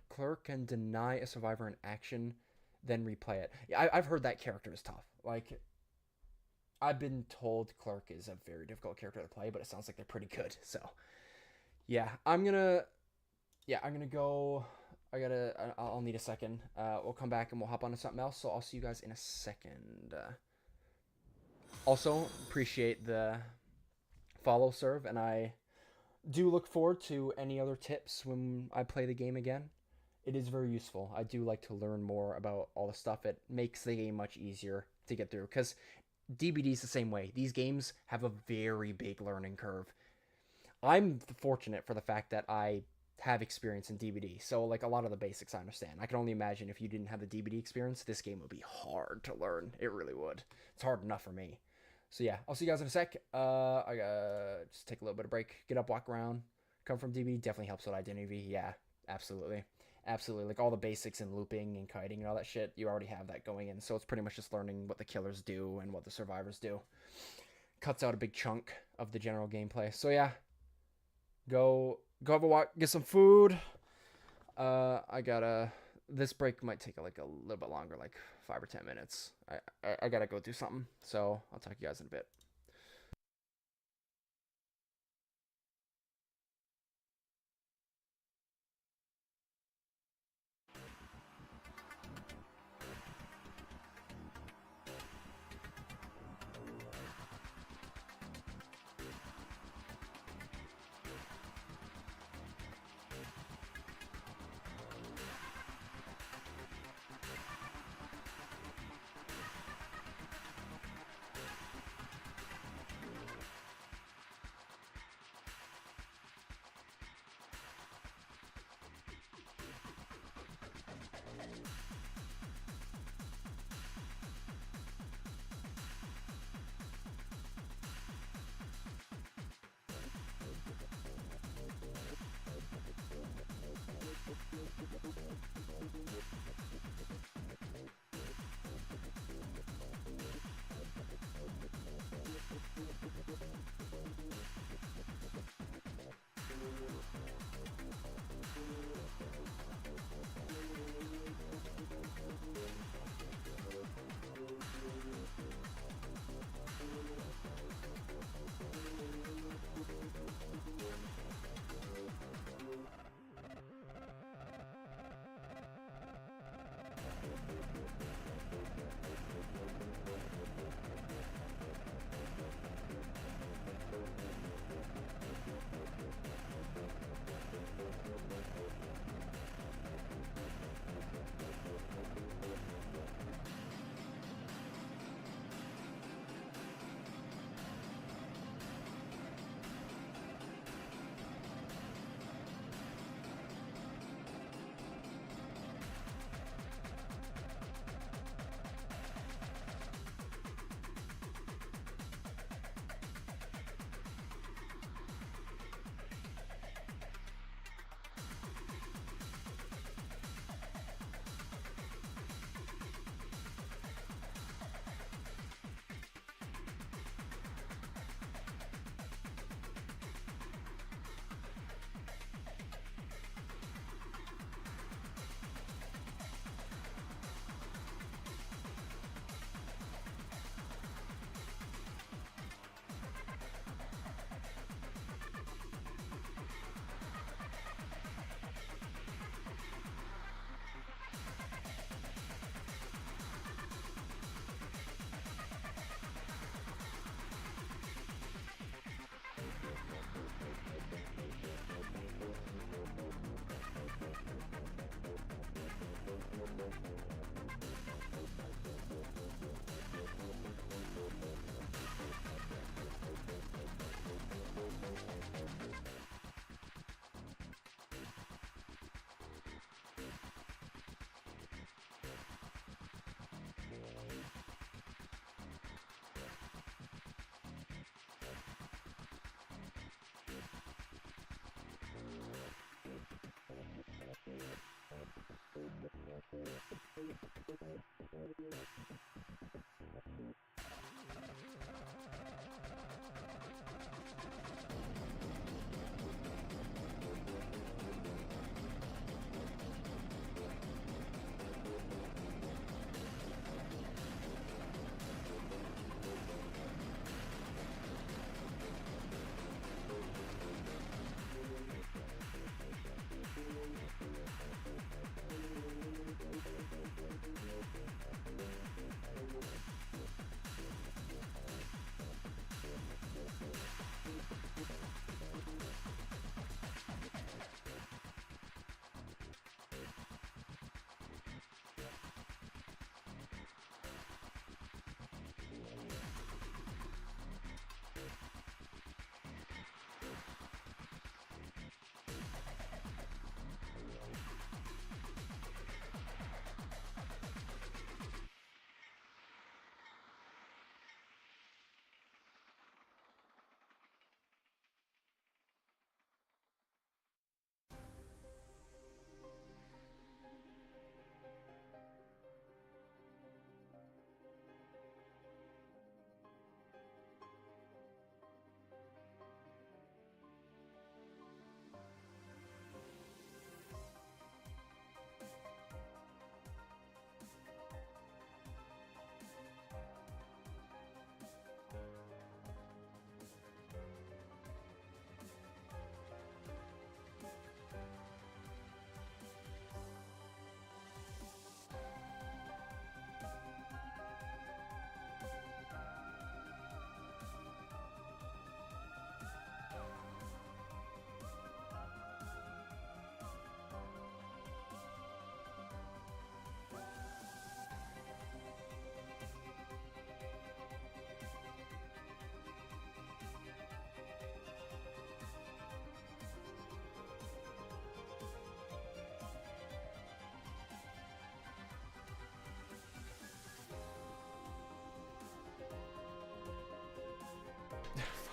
Clerk can deny a survivor an action, then replay it. Yeah, I've heard that character is tough. Like, I've been told Clerk is a very difficult character to play, but it sounds like they're pretty good. So, yeah, I'm gonna go. I'll need a second. We'll come back and we'll hop onto something else. So I'll see you guys in a second. Also, appreciate the follow, serve, and I do look forward to any other tips when I play the game again. It is very useful. I do like to learn more about all the stuff. It makes the game much easier to get through, because DBD is the same way. These games have a very big learning curve. I'm fortunate for the fact that I have experience in DBD, so like a lot of the basics I understand. I can only imagine if you didn't have the DBD experience, this game would be hard to learn. It really would. It's hard enough for me. So yeah, I'll see you guys in a sec. I gotta just take a little bit of break, get up, walk around. Come from DBD definitely helps with Identity V. Yeah, absolutely. Absolutely. Like all the basics in looping and kiting and all that shit, you already have that going in. So it's pretty much just learning what the killers do and what the survivors do. Cuts out a big chunk of the general gameplay. So yeah, go have a walk, get some food. This break might take like a little bit longer, like 5 or 10 minutes. I gotta go do something. So I'll talk to you guys in a bit.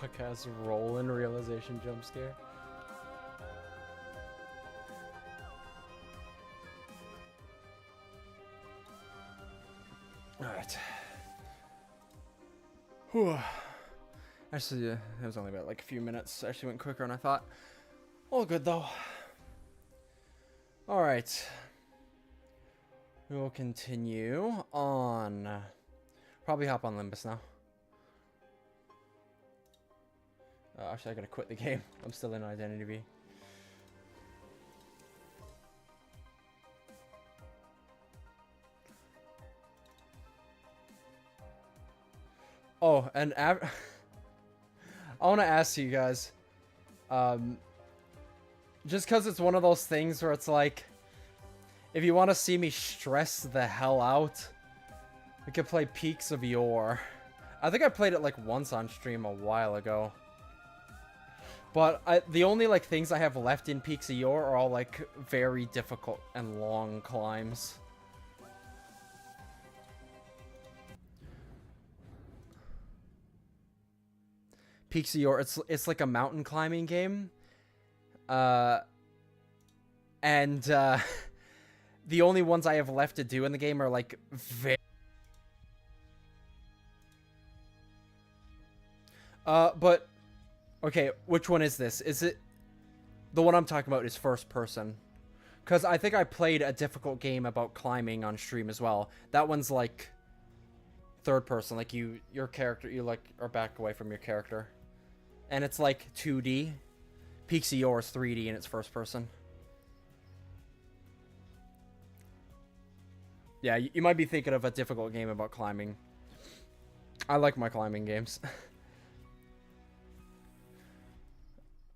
Fuck ass rolling realization jump scare. Alright. Whew. Actually, it was only about like a few minutes. Actually went quicker than I thought. All good though. Alright. We will continue on. Probably hop on Limbus now. Actually, I gotta quit the game. I'm still in Identity V. Oh, and I want to ask you guys, just because it's one of those things where it's like, if you want to see me stress the hell out, we could play Peaks of Yore. I think I played it like once on stream a while ago. But the only like things I have left in Peaks of Yore are all like very difficult and long climbs. Peaks of Yore, it's like a mountain climbing game. The only ones I have left to do in the game are like very but okay, which one is this? Is it the one I'm talking about is first person? Because I think I played a difficult game about climbing on stream as well. That one's like third person, like your character, you like are back away from your character. And it's like 2D. Peaks of Yore is 3D and it's first person. Yeah, you might be thinking of a difficult game about climbing. I like my climbing games.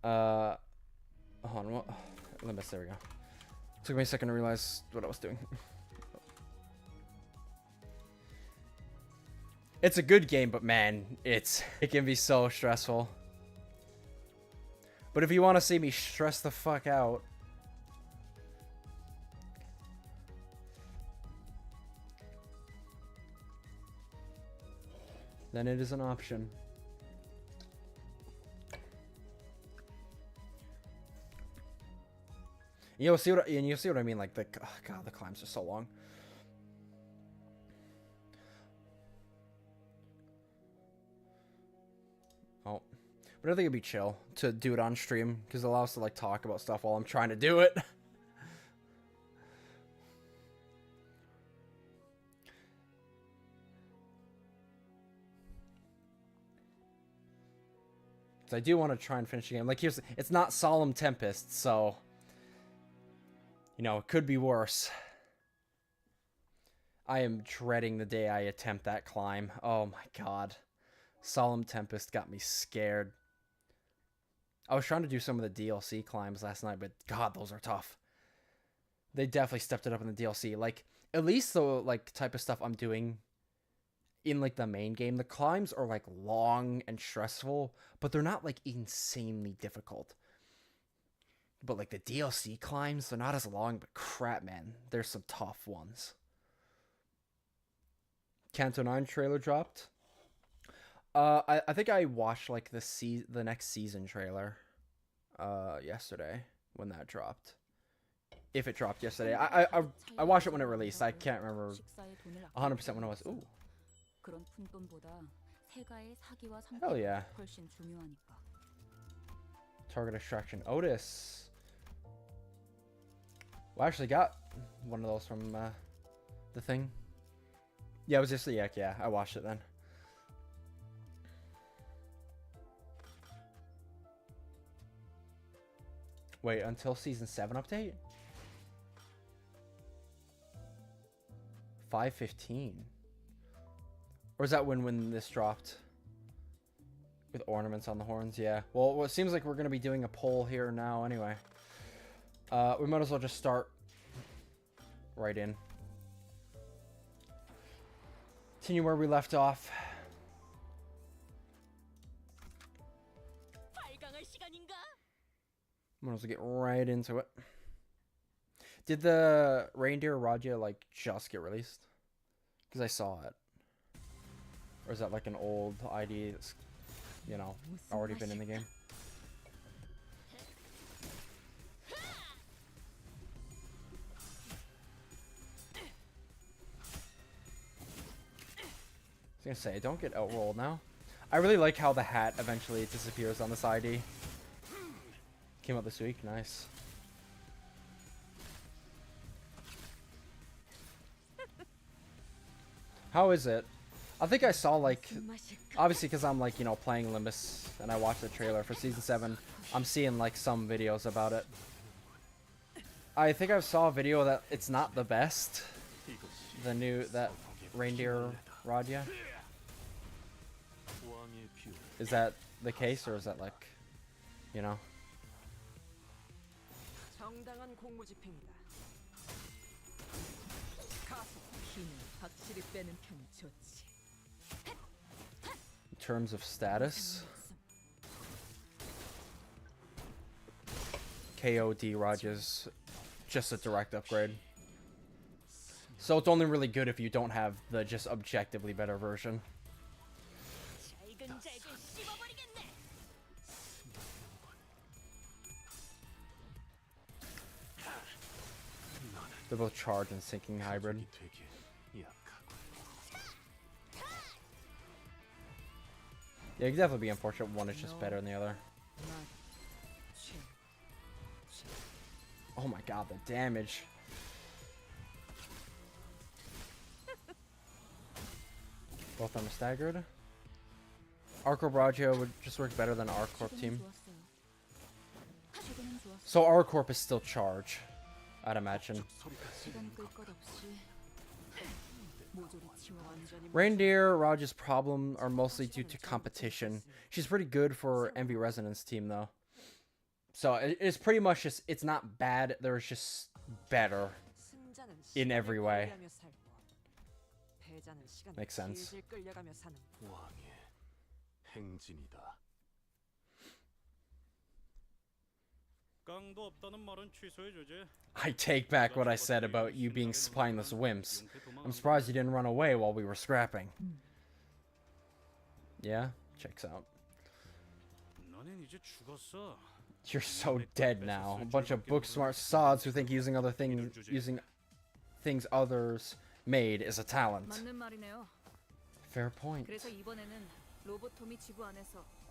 Hold on, what? Limbus, there we go. Took me a second to realize what I was doing. It's a good game, but man, it can be so stressful. But if you want to see me stress the fuck out, then it is an option. You'll see what I mean. Like oh god, the climbs are so long. But I think it'd be chill to do it on stream because it allows us to like talk about stuff while I'm trying to do it. So I do want to try and finish the game. Like it's not Solemn Tempest, so you know, it could be worse. I am dreading the day I attempt that climb. Oh my god. Solemn Tempest got me scared. I was trying to do some of the DLC climbs last night, but god, those are tough. They definitely stepped it up in the DLC. Like, at least the like type of stuff I'm doing in like the main game, the climbs are like long and stressful, but they're not like insanely difficult. But like the DLC climbs, they're not as long, but crap, man, there's some tough ones. Kanto 9 trailer dropped. I think I watched like the next season trailer yesterday when that dropped. If it dropped yesterday. I watched it when it released. I can't remember 100% when it was. Ooh. Hell yeah. Target extraction. Otis. Well, I actually got one of those from the thing. Yeah, it was just the yak. Yeah, I watched it then. Wait, until season 7 update? 5/15. Or is that when this dropped? With ornaments on the horns, yeah. Well, it seems like we're going to be doing a poll here now anyway. We might as well just start right in. Continue where we left off. Might as well get right into it. Did the Reindeer Raja like just get released? Because I saw it. Or is that like an old ID that's, you know, already been in the game? I was gonna say, don't get outrolled now. I really like how the hat eventually disappears on this ID. Came out this week, nice. How is it? I think I saw like, obviously because I'm like, you know, playing Limbus and I watched the trailer for season 7, I'm seeing like some videos about it. I think I saw a video that it's not the best. That Reindeer Raja. Is that the case, or is that like, you know? In terms of status, KOD Raja's just a direct upgrade. So it's only really good if you don't have the just objectively better version. They're both charge and sinking hybrid. Yeah, it could definitely be unfortunate one is just better than the other. Oh my god, the damage. Both of them are staggered. Arcorp Raja would just work better than Arcorp team. So Arcorp is still charge, I'd imagine. Reindeer Raja's problem are mostly due to competition. She's pretty good for Envy Resonance team though. So it's pretty much just, it's not bad, there's just better in every way. Makes sense. I take back what I said about you being spineless wimps. I'm surprised you didn't run away while we were scrapping. Yeah, checks out. You're so dead now. A bunch of book smart sods who think using things others made is a talent. Fair point.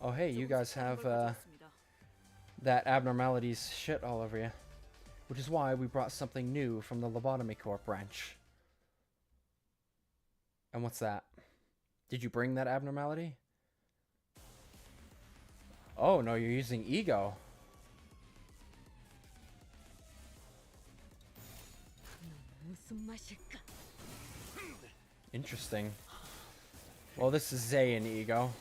Oh hey, you guys have that abnormalities shit all over you. Which is why we brought something new from the Lobotomy Corp branch. And what's that? Did you bring that abnormality? Oh no, you're using ego. Interesting. Well, this is Zay in ego.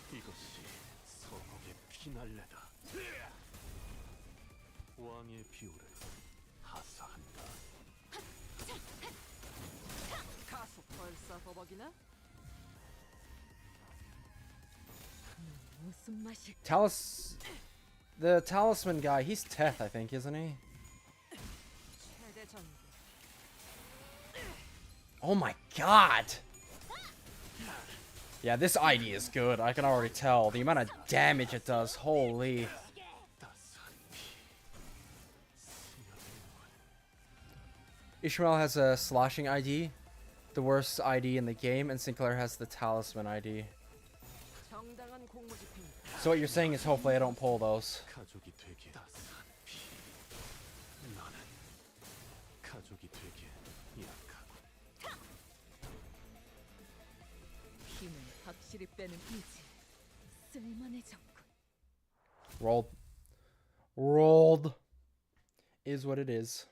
The talisman guy, he's Teth, I think, isn't he? Oh my god! Yeah, this ID is good. I can already tell. The amount of damage it does. Holy. Ishmael has a sloshing ID, the worst ID in the game, and Sinclair has the talisman ID. So what you're saying is hopefully I don't pull those. Rolled. Rolled. Is what it is.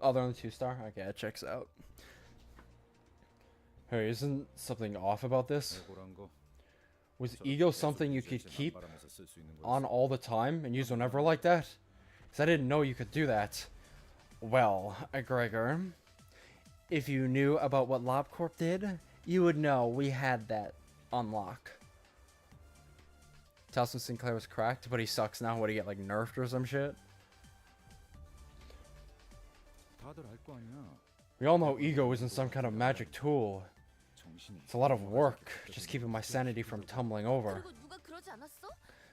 Oh, they're on the 2-star? Okay, it checks out. Hey, isn't something off about this? Was ego something you could keep on all the time and use whenever like that? Because I didn't know you could do that. Well, Gregor, if you knew about what LobCorp did, you would know we had that unlock. Talisman Sinclair was cracked, but he sucks now. What, do you get, like, nerfed or some shit? We all know ego isn't some kind of magic tool. It's a lot of work, just keeping my sanity from tumbling over.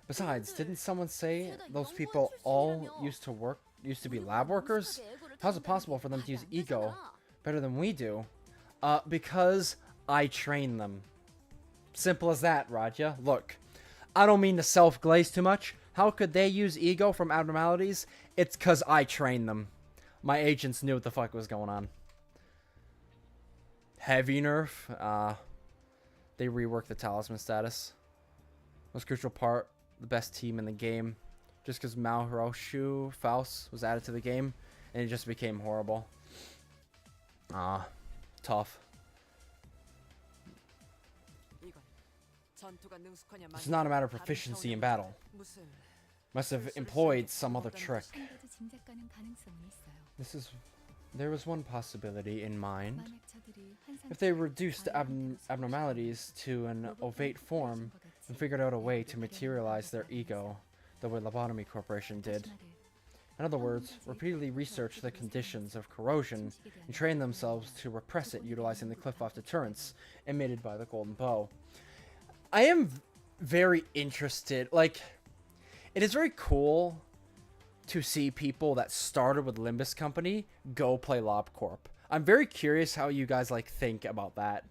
Besides, didn't someone say those people all used to be lab workers? How's it possible for them to use ego better than we do? Because I train them. Simple as that, Raja. Look, I don't mean to self-glaze too much. How could they use ego from abnormalities? It's because I train them. My agents knew what the fuck was going on. Heavy nerf. They reworked the talisman status. Most crucial part, the best team in the game. Just because Mao Hiroshu Faust was added to the game, and it just became horrible. Tough. It's not a matter of proficiency in battle. Must have employed some other trick. There was one possibility in mind. If they reduced abnormalities to an ovate form and figured out a way to materialize their ego the way Lobotomy Corporation did. In other words, repeatedly research the conditions of corrosion and train themselves to repress it utilizing the cliff-off deterrence emitted by the golden bow. I am very interested, like, it is very cool to see people that started with Limbus Company go play LobCorp. I'm very curious how you guys, like, think about that.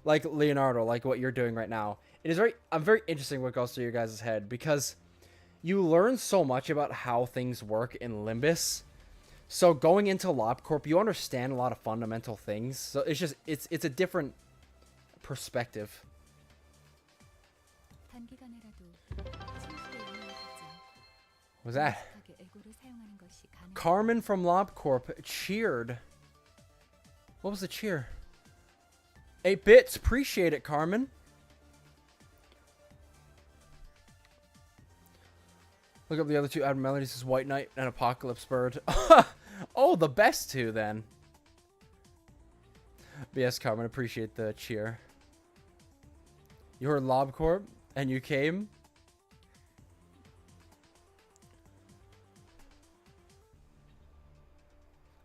Like, Leonardo, like what you're doing right now. I'm very interested in what goes through your guys' head, because you learn so much about how things work in Limbus. So going into LobCorp, you understand a lot of fundamental things. So it's just, it's a different perspective. What was that? Carmen from LobCorp cheered. What was the cheer? 8 bits. Appreciate it, Carmen. Look up the other two abnormalities. This is White Knight and Apocalypse Bird. Oh, the best two then. But yes, Carmen, appreciate the cheer. You heard LobCorp and you came.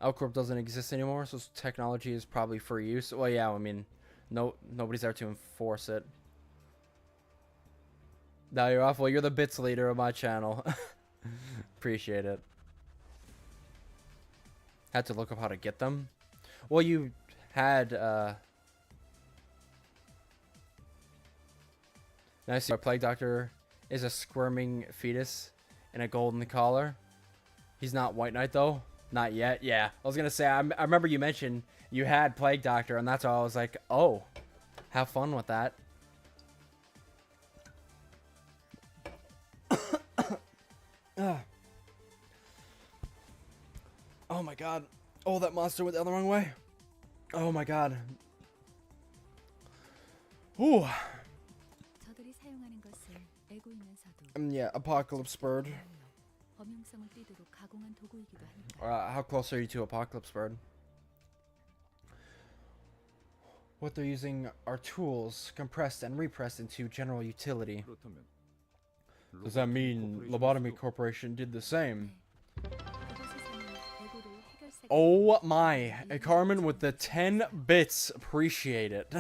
Outcorp doesn't exist anymore, so technology is probably for use. Well, yeah, I mean, nobody's there to enforce it. Now you're off. Well, you're the bits leader of my channel. Appreciate it. Had to look up how to get them. Well, you had Now I see my plague doctor is a squirming fetus in a golden collar. He's not White Knight though. Not yet. Yeah, I was gonna say I remember you mentioned you had plague doctor, and that's why I was like, oh, have fun with that. Oh my god. Oh, that monster went the other wrong way. Oh my god. Ooh. Yeah, Apocalypse Bird. How close are you to Apocalypse Bird? What they're using are tools compressed and repressed into general utility. Does that mean Lobotomy Corporation did the same? Oh my, Carmen with the 10 bits. Appreciate it.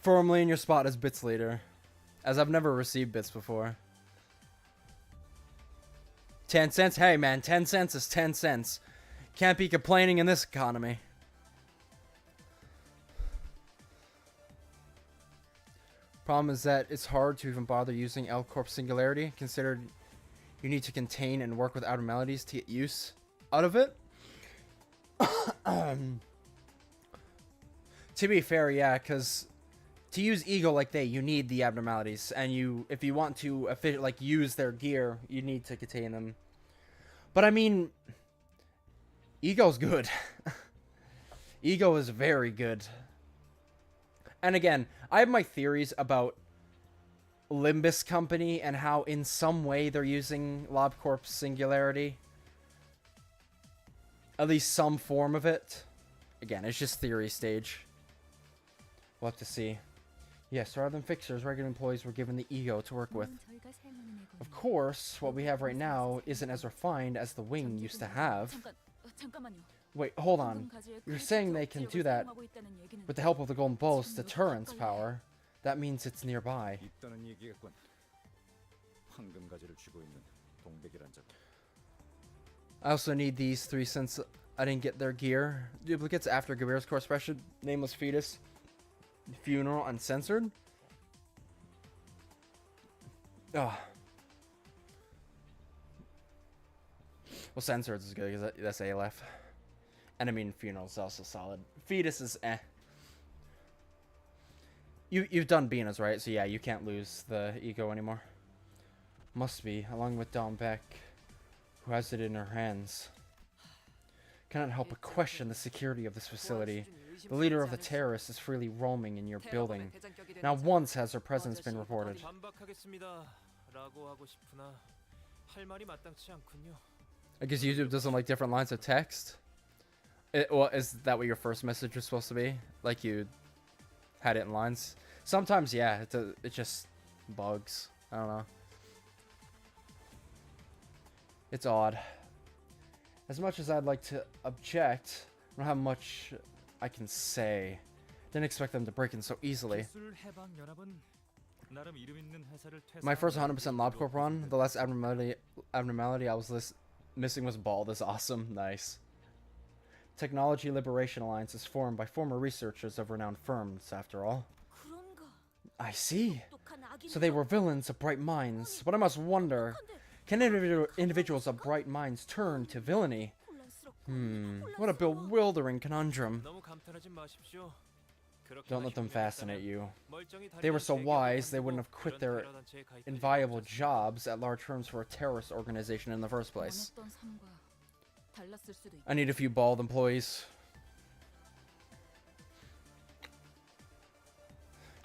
Firmly in your spot as bits leader, as I've never received bits before. 10 cents? Hey man, 10 cents is 10 cents. Can't be complaining in this economy. Problem is that it's hard to even bother using L Corp Singularity, considered you need to contain and work with abnormalities to get use out of it. To be fair, yeah, because to use Ego like you need the abnormalities, and if you want to use their gear, you need to contain them. But I mean, Ego's good. Ego is very good. And again, I have my theories about Limbus Company and how in some way they're using LobCorp's Singularity. At least some form of it. Again, it's just theory stage. We'll have to see. Yes, rather than fixers, regular employees were given the Ego to work with. Of course, what we have right now isn't as refined as the wing used to have. Wait, hold on. You're saying they can do that with the help of the Golden Bull's deterrence power. That means it's nearby. I also need these 3 since I didn't get their gear. Duplicates after Gabir's Core Special, Nameless Fetus, Funeral, Uncensored. Oh. Well, Censored is good because that's ALF. And I mean, Funeral is also solid. Fetus is eh. You've done Beanas, right? So yeah, you can't lose the Ego anymore. Must be, along with Dawn Beck, who has it in her hands. Cannot help but question the security of this facility. The leader of the terrorists is freely roaming in your building. Not once has her presence been reported. I guess YouTube doesn't like different lines of text. Well, is that what your first message was supposed to be? Like you had it in lines? Sometimes, yeah, it just bugs. I don't know. It's odd. As much as I'd like to object, I don't have much I can say. Didn't expect them to break in so easily. My first 100% LobCorp run, the last abnormality I was missing was Ball. This awesome. Nice. Technology Liberation Alliance is formed by former researchers of renowned firms, after all. I see. So they were villains of bright minds. But I must wonder, can individuals of bright minds turn to villainy? What a bewildering conundrum. Don't let them fascinate you. They were so wise, they wouldn't have quit their inviolable jobs at large firms for a terrorist organization in the first place. I need a few bald employees.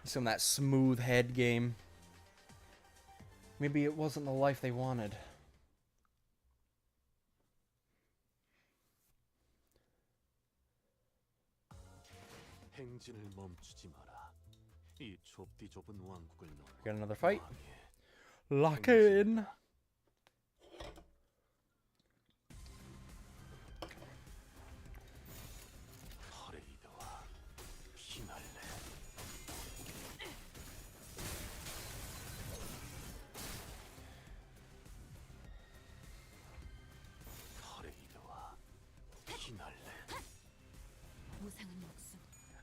Some of that smooth head game. Maybe it wasn't the life they wanted. Got another fight. Lock in.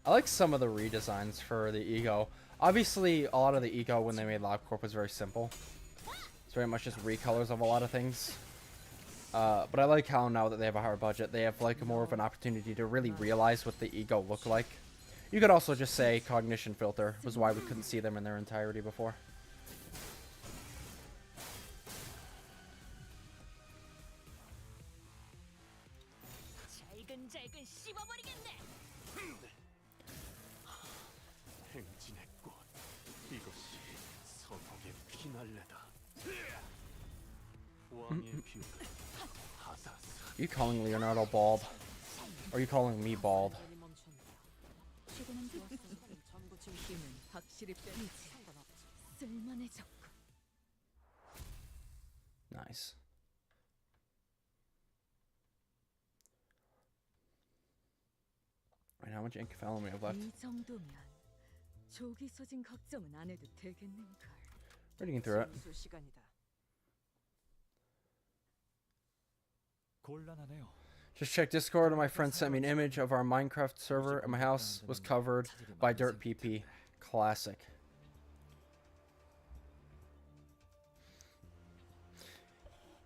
I like some of the redesigns for the ego. Obviously, a lot of the ego when they made LabCorp was very simple. It's very much just recolors of a lot of things. But I like how now that they have a higher budget, they have like more of an opportunity to really realize what the ego looked like. You could also just say cognition filter was why we couldn't see them in their entirety before. Are you calling Leonardo bald? Or are you calling me bald? Nice. Right, how much ink film we have left? Reading through it. Just check Discord and my friend sent me an image of our Minecraft server and my house was covered by dirt PP. Classic.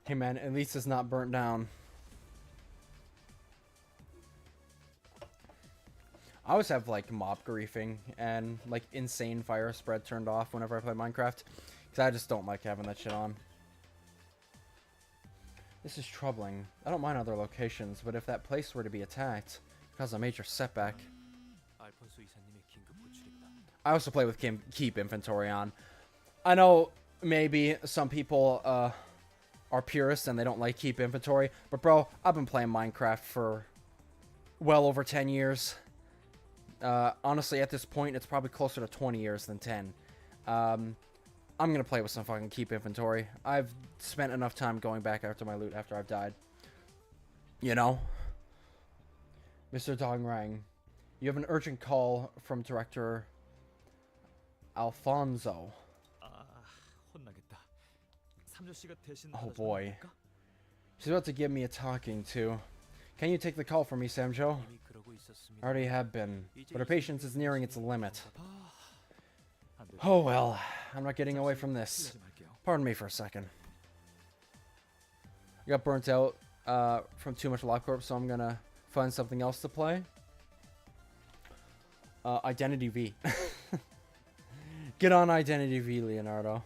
Hey man, at least it's not burnt down. I always have like mob griefing and like insane fire spread turned off whenever I play Minecraft because I just don't like having that shit on. This is troubling. I don't mind other locations, but if that place were to be attacked, it causes a major setback. I also play with keep inventory on. I know maybe some people are purists and they don't like keep inventory, but bro, I've been playing Minecraft for well over 10 years. Honestly, at this point, it's probably closer to 20 years than 10. I'm gonna play with some fucking keep inventory. I've spent enough time going back after my loot after I've died. You know? Mr. Dongrang, you have an urgent call from Director Alfonso. Oh boy. She's about to give me a talking to. Can you take the call for me, Samjo? I already have been, but her patience is nearing its limit. Oh well, I'm not getting away from this. Pardon me for a second. I got burnt out from too much LabCorp, so I'm gonna find something else to play. Identity V. Get on Identity V, Leonardo.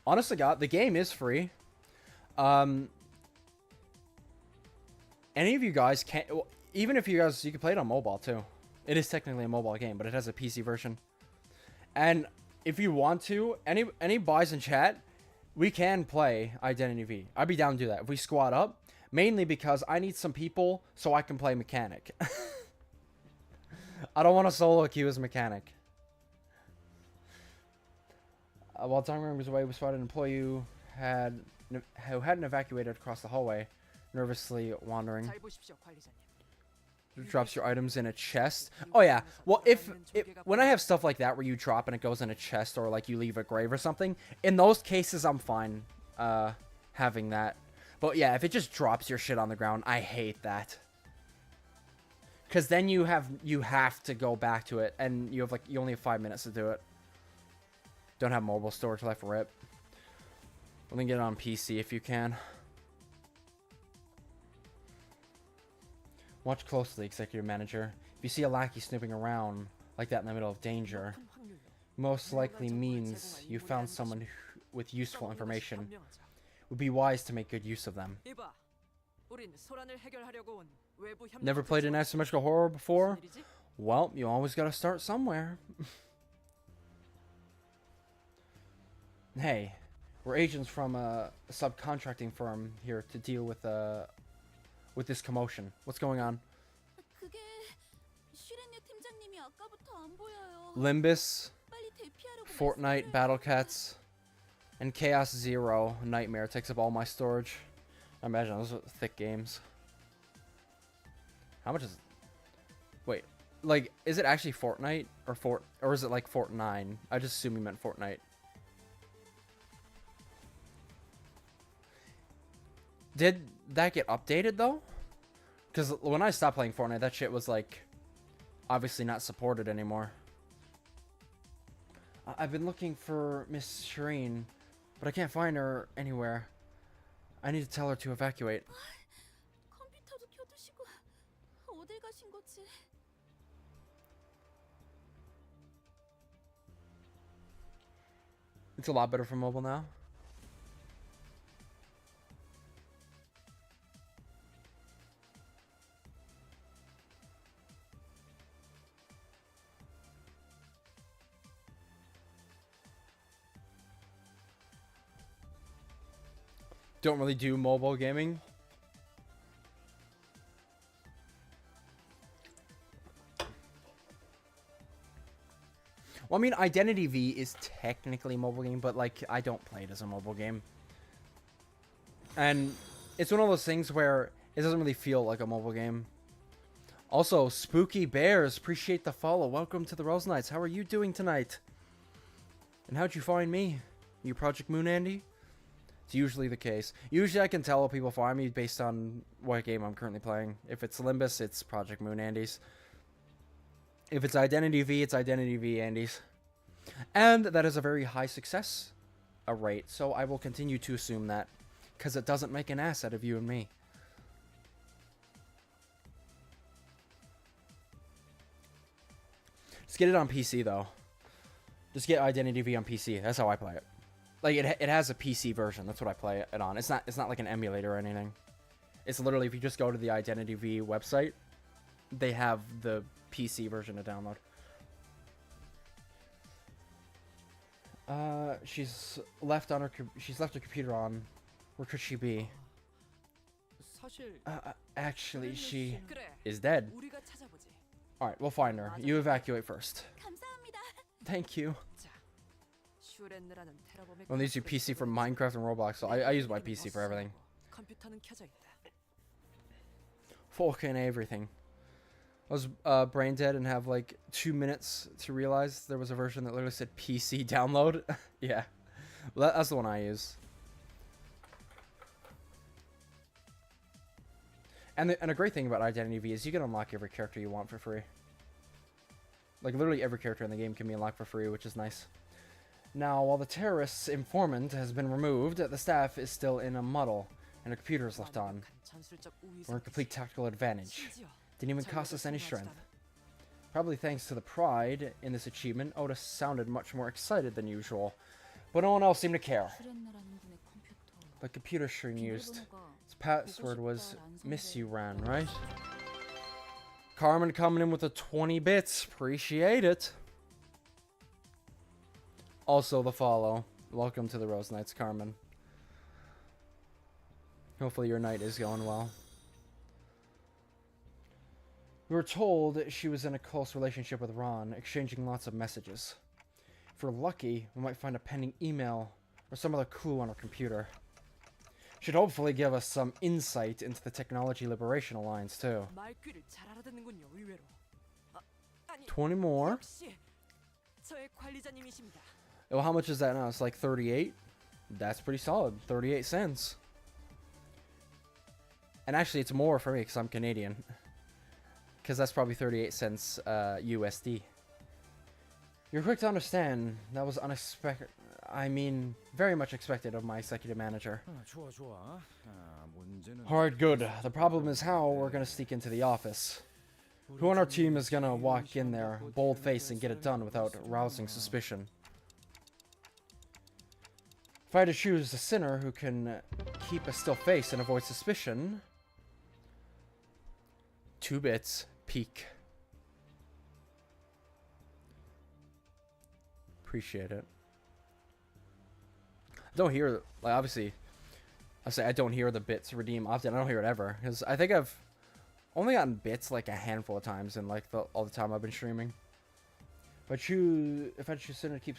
Honestly, God, the game is free. Any of you guys can, even if you guys, you can play it on mobile too. It is technically a mobile game, but it has a PC version. And if you want to, any buys in chat, we can play Identity V. I'd be down to do that if we squad up. Mainly because I need some people so I can play mechanic. I don't want to solo queue as mechanic. While Dongrang was away, we spotted an employee who hadn't evacuated across the hallway, nervously wandering. Drops your items in a chest. Oh yeah. Well, if when I have stuff like that where you drop and it goes in a chest or like you leave a grave or something, in those cases I'm fine having that. But yeah, if it just drops your shit on the ground, I hate that. Cause then you have to go back to it, and you only have 5 minutes to do it. Don't have mobile storage left, rip. Only get it on PC if you can. Watch closely, Executive Manager. If you see a lackey snooping around like that in the middle of danger, most likely means you found someone with useful information. Would be wise to make good use of them. Never played an asymmetrical horror before? Well, you always gotta start somewhere. Hey, we're agents from a subcontracting firm here to deal with this commotion. What's going on? Limbus, Fortnite, Battle Cats, and Chaos Zero Nightmare takes up all my storage. I imagine those are thick games. How much is... Wait, like, is it actually Fortnite or is it like Fortnite? I just assume you meant Fortnite. Did that get updated though? Because when I stopped playing Fortnite, that shit was like obviously not supported anymore. I've been looking for Miss Shireen, but I can't find her anywhere. I need to tell her to evacuate.
컴퓨터도 켜두시고 어딜 가신 거지?
It's a lot better for mobile now. Don't really do mobile gaming. Well, I mean, Identity V is technically a mobile game, but like I don't play it as a mobile game. And it's one of those things where it doesn't really feel like a mobile game. Also, Spooky Bears, appreciate the follow. Welcome to the Rose Nights. How are you doing tonight? And how'd you find me? You Project Moon Andy? It's usually the case. Usually I can tell what people find me based on what game I'm currently playing. If it's Limbus, it's Project Moon Andy's. If it's Identity V, it's Identity V Andy's. And that is a very high success rate, so I will continue to assume that. Because it doesn't make an ass out of you and me. Just get it on PC, though. Just get Identity V on PC. That's how I play it. Like, it has a PC version. That's what I play it on. It's not like an emulator or anything. It's literally, if you just go to the Identity V website, they have the PC version to download. She's left her computer on. Where could she be? Actually, she is dead. Alright, we'll find her. You evacuate first. Thank you. Well, these are PC for Minecraft and Roblox, so I use my PC for everything. 4K and everything. I was brain dead and have like 2 minutes to realize there was a version that literally said PC download. Yeah, well, that's the one I use. And a great thing about Identity V is you can unlock every character you want for free. Like literally every character in the game can be unlocked for free, which is nice. Now, while the terrorist's informant has been removed, the staff is still in a muddle, and a computer is left on. We're in complete tactical advantage. Didn't even cost us any strength. Probably thanks to the pride in this achievement, Otis sounded much more excited than usual, but no one else seemed to care. The computer Shireen used, its password was Miss You Ran, right? Carmen coming in with the 20 bits. Appreciate it. Also the follow. Welcome to the Rose Nights, Carmen. Hopefully your night is going well. We were told she was in a close relationship with Ron, exchanging lots of messages. If we're lucky, we might find a pending email or some other clue on her computer. Should hopefully give us some insight into the Technology Liberation Alliance, too. 20 more. Well, how much is that now? It's like 38? That's pretty solid. 38 cents. And actually, it's more for me because I'm Canadian. Because that's probably 38 cents USD. You're quick to understand. That was unexpected. I mean, very much expected of my executive manager. Alright, good. The problem is how we're going to sneak into the office. Who on our team is going to walk in there, bold-faced, and get it done without rousing suspicion? If I had to choose a sinner who can keep a still face and avoid suspicion... 2 bits. Peak. Appreciate it. I don't hear, like, obviously, I don't hear the bits redeem often. I don't hear it ever. Because I think I've only gotten bits like a handful of times in like all the time I've been streaming. If I choose sinner to keep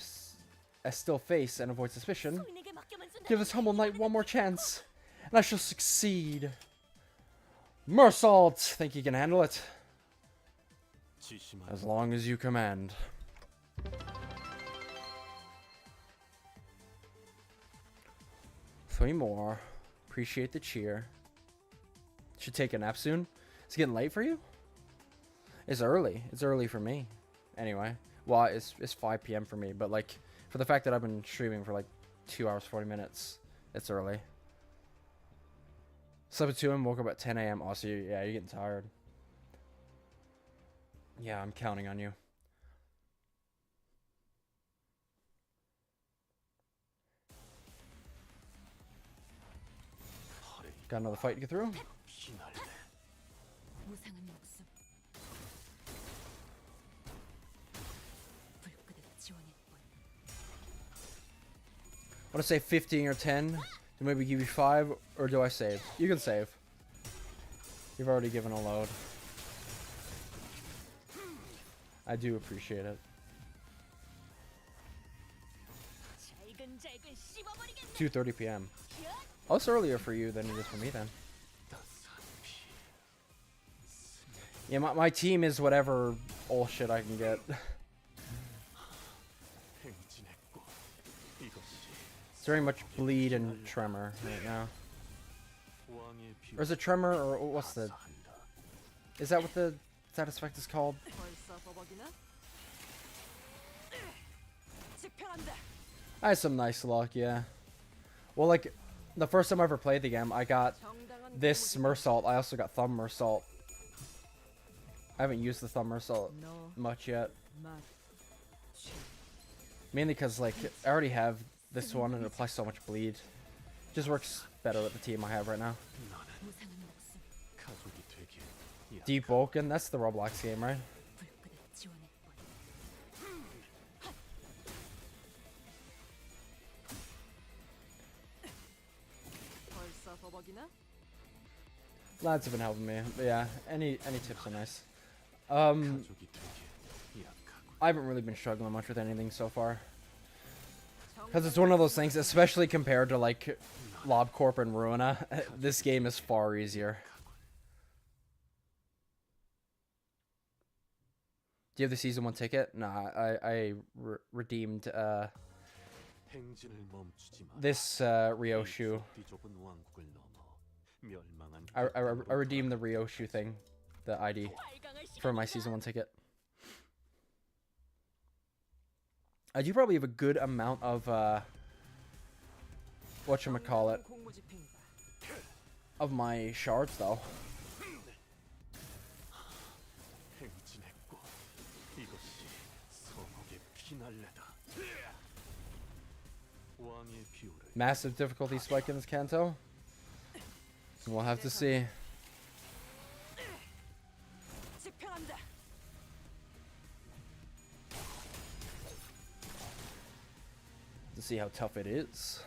a still face and avoid suspicion, give this humble knight one more chance, and I shall succeed. Mersault, think you can handle it? As long as you command. Three more. Appreciate the cheer. Should take a nap soon. It's getting late for you? It's early. It's early for me. Anyway. Well, it's 5 p.m. for me, but like for the fact that I've been streaming for like 2 hours 40 minutes, it's early. Slept at 2 and woke up at 10 a.m. Oh, so yeah, you're getting tired. Yeah, I'm counting on you. Got another fight to get through.
무상한 목숨. 불끝에 지원했군.
Want to say 15 or 10 to maybe give you 5, or do I save? You can save. You've already given a load. I do appreciate it. 2:30 p.m. Oh, it's earlier for you than it is for me then. Yeah, my team is whatever bullshit I can get. It's very much bleed and tremor right now. Or is it tremor, or what's the... Is that what the status effect is called? I had some nice luck, yeah. Well, like, the first time I ever played the game, I got this Mersault. I also got Thumb Mersault. I haven't used the Thumb Mersault much yet. Mainly because, like, I already have this one and it applies so much bleed. Just works better with the team I have right now. Deep Vulcan, that's the Roblox game, right? Lads have been helping me. But yeah, any tips are nice. I haven't really been struggling much with anything so far. Because it's one of those things, especially compared to like LobCorp and Ruina, this game is far easier. Do you have the Season 1 ticket? Nah, I redeemed this Ryoshu. I redeemed the Ryoshu thing, the ID, for my Season 1 ticket. I do probably have a good amount of, whatchamacallit, of my shards, though. Massive difficulty spike in this Kanto? We'll have to see. To see how tough it is.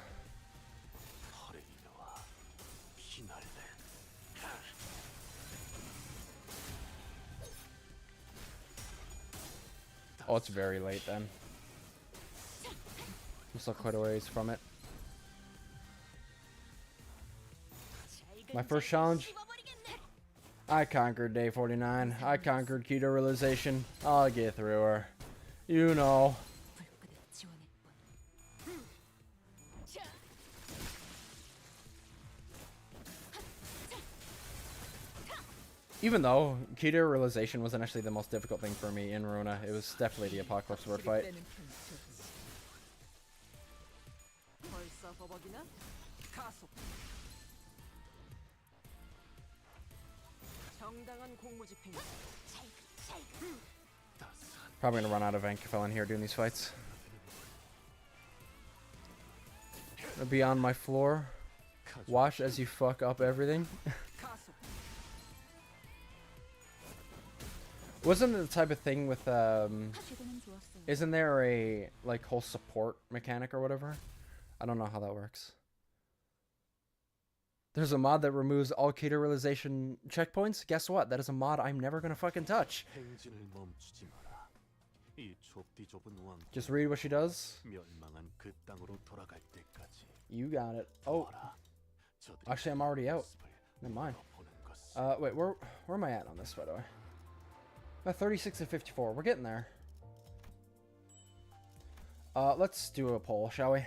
Oh, it's very late then. I'm still quite a ways from it. My first challenge, I conquered day 49. I conquered keto realization. I'll get through her. You know. Even though keto realization wasn't actually the most difficult thing for me in Runa, it was definitely the Apocalypse Sword fight. Probably gonna run out of ink if I'm in here doing these fights. Gonna be on my floor. Watch as you fuck up everything. Wasn't it the type of thing with isn't there a like whole support mechanic or whatever? I don't know how that works. There's a mod that removes all keto realization checkpoints. Guess what? That is a mod I'm never gonna fucking touch. Just read what she does. You got it. Oh, actually, I'm already out. Never mind. Wait, where am I at on this, by the way? I'm at 36 and 54. We're getting there. Let's do a poll, shall we?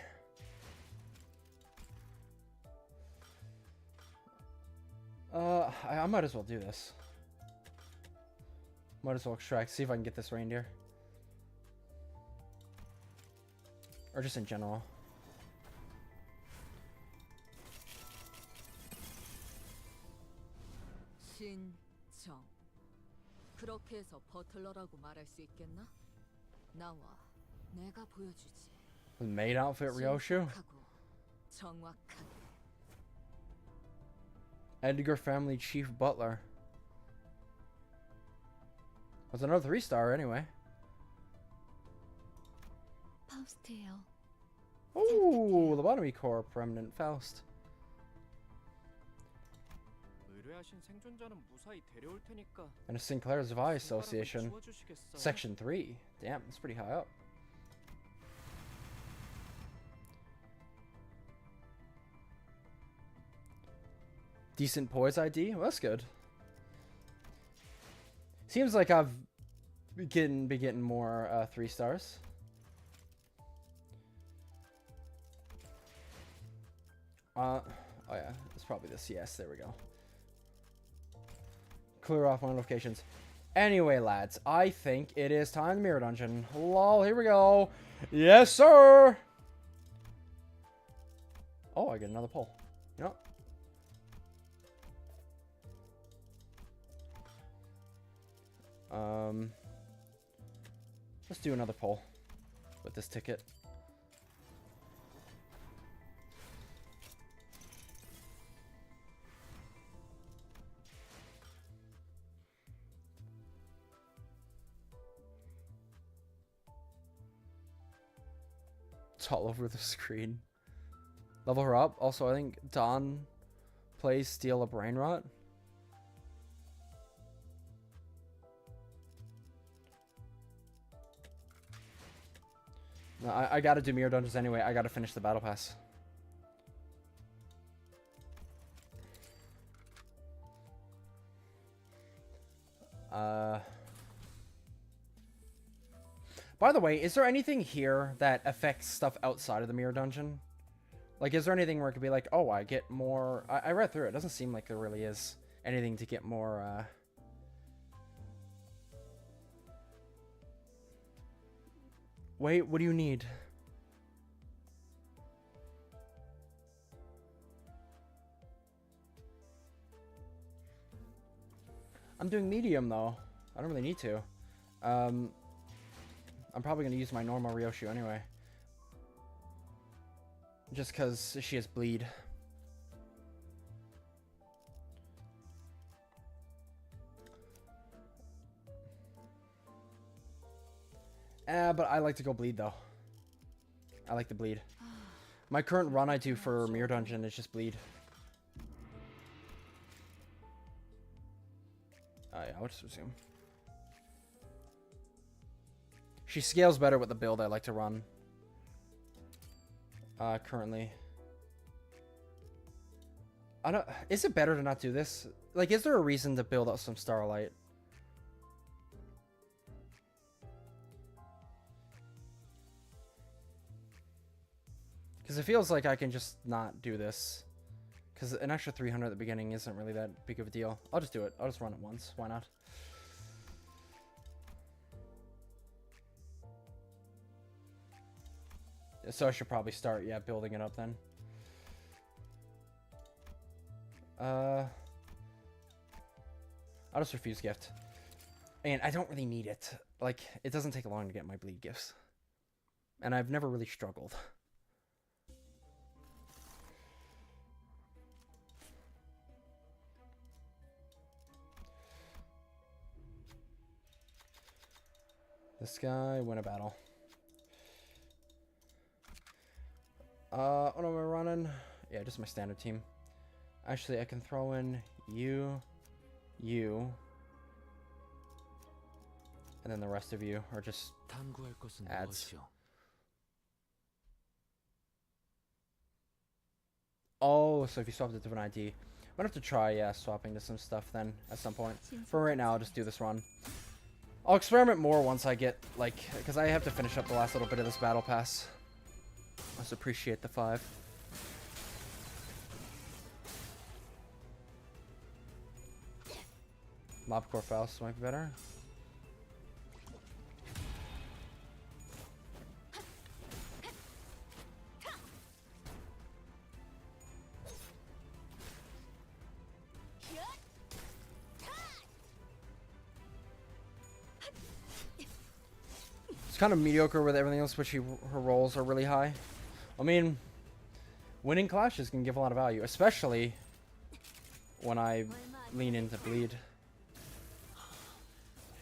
I might as well do this. Might as well extract. See if I can get this reindeer. Or just in general.
신정. 그렇게 해서 버틀러라고 말할 수 있겠나? 나와. 내가 보여주지.
The maid outfit Ryoshu.
신속하고 정확하게.
Edgar family chief butler. That's another 3-star anyway.
파우스트예요.
Ooh, Lobotomy Corp, Remnant Faust.
의뢰하신 생존자는 무사히 데려올 테니까.
And a Sinclair's Vi Association.
손가락을 치워주시겠어?
Section 3. Damn, that's pretty high up. Decent poise ID? Well, that's good. Seems like I've be getting more 3-stars. Oh yeah, it's probably this. Yes, there we go. Clear off my notifications. Anyway, lads, I think it is time to mirror dungeon. Lol, here we go. Yes, sir. Oh, I get another pull. You know. Let's do another pull with this ticket. It's all over the screen. Level her up. Also, I think Dawn plays Steal a Brain Rot. No, I gotta do mirror dungeons anyway. I gotta finish the battle pass. By the way, is there anything here that affects stuff outside of the mirror dungeon? Like, is there anything where it could be like, oh, I get more... I read through it. It doesn't seem like there really is anything to get more, Wait, what do you need? I'm doing medium, though. I don't really need to. I'm probably going to use my normal Ryoshu anyway. Just because she has bleed. But I like to go bleed, though. I like to bleed. My current run I do for Mirror Dungeon is just bleed. Oh yeah, I'll just resume. She scales better with the build I like to run. Currently. I don't... Is it better to not do this? Like, is there a reason to build up some Starlight? Because it feels like I can just not do this. Because an extra 300 at the beginning isn't really that big of a deal. I'll just do it. I'll just run it once. Why not? So I should probably start, yeah, building it up then. I'll just refuse gift. And I don't really need it. Like, it doesn't take long to get my bleed gifts. And I've never really struggled. This guy win a battle. What am I running? Yeah, just my standard team. Actually, I can throw in you, and then the rest of you are just adds. Oh, so if you swap to a different ID, I'm gonna have to try, yeah, swapping to some stuff then at some point. For right now, I'll just do this run. I'll experiment more once I get, like, because I have to finish up the last little bit of this battle pass. I just appreciate the 5. Mobcore Faust might be better. kind of mediocre with everything else, but her rolls are really high. I mean, winning clashes can give a lot of value, especially when I lean into bleed.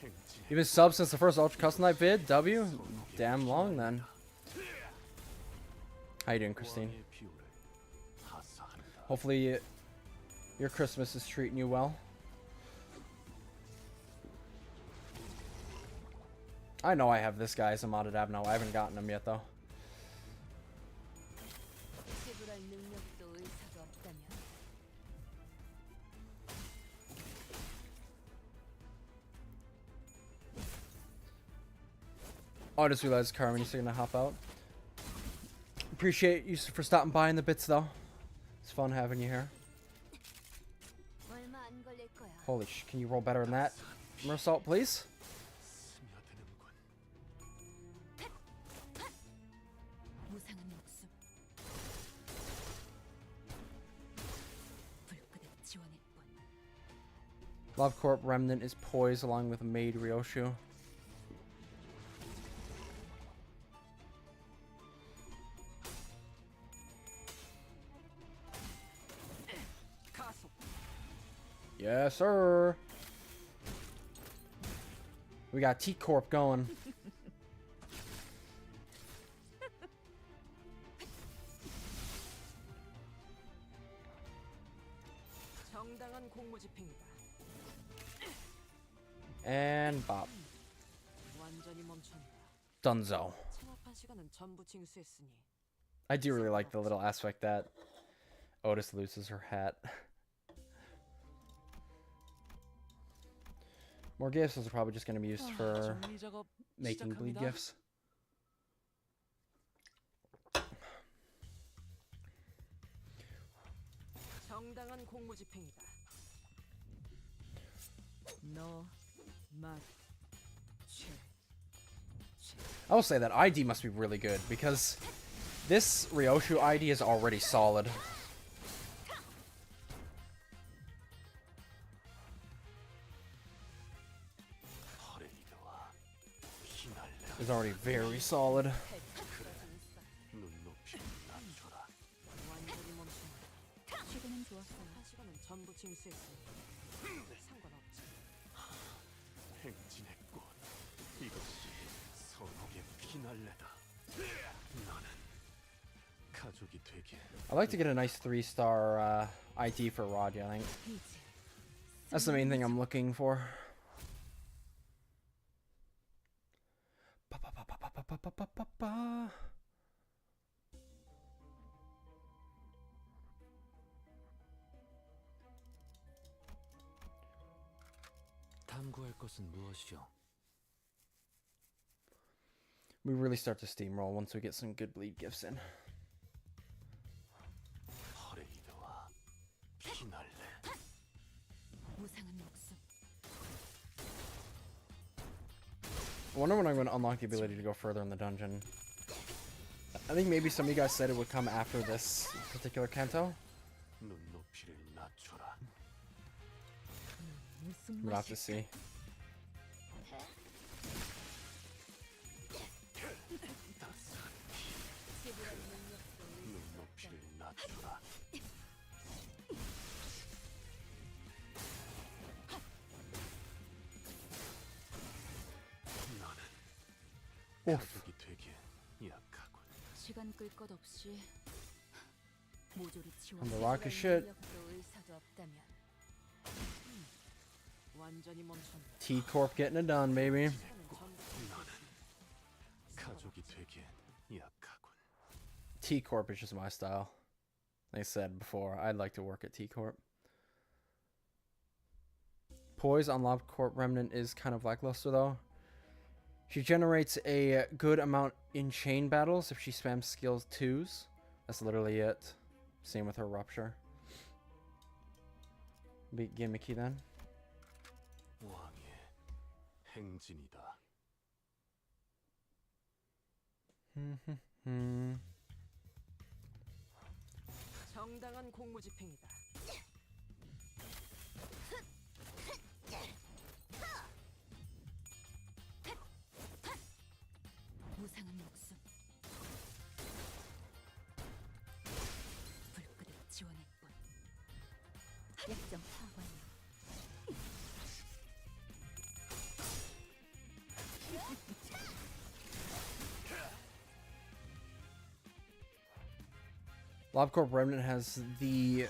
You've been subbed since the first Ultra Custom Night vid? W? Damn long then. How you doing, Christine? Hopefully your Christmas is treating you well. I know I have this guy as a modded app now. I haven't gotten him yet though. Oh, I just realized Carmen's gonna hop out. Appreciate you for stopping by in the bits though. It's fun having you here. Holy sh! Can you roll better than that, Mersault, please? LoveCorp Remnant is poised along with Maid Ryoshu. Yes, sir. We got T-Corp going. And bop. Dunzo. I do really like the little aspect that Otis loses her hat. More gifts. Those are probably just going to be used for making bleed gifts. I will say that ID must be really good because this Ryoshu ID is already solid. It's already very solid. I'd like to get a nice 3-star ID for Raja, I think. That's the main thing I'm looking for. We really start to steamroll once we get some good bleed gifts in. I wonder when I'm going to unlock the ability to go further in the dungeon. I think maybe some of you guys said it would come after this particular Kanto. We'll have to see. Oof. On the rocket shit. T-Corp getting it done, baby. T-Corp is just my style. Like I said before, I'd like to work at T-Corp. Poise on LoveCorp Remnant is kind of lackluster though. She generates a good amount in chain battles if she spams skills 2s. That's literally it. Same with her Rupture. Be gimmicky then.
약점 파괴.
LobCorp Remnant has the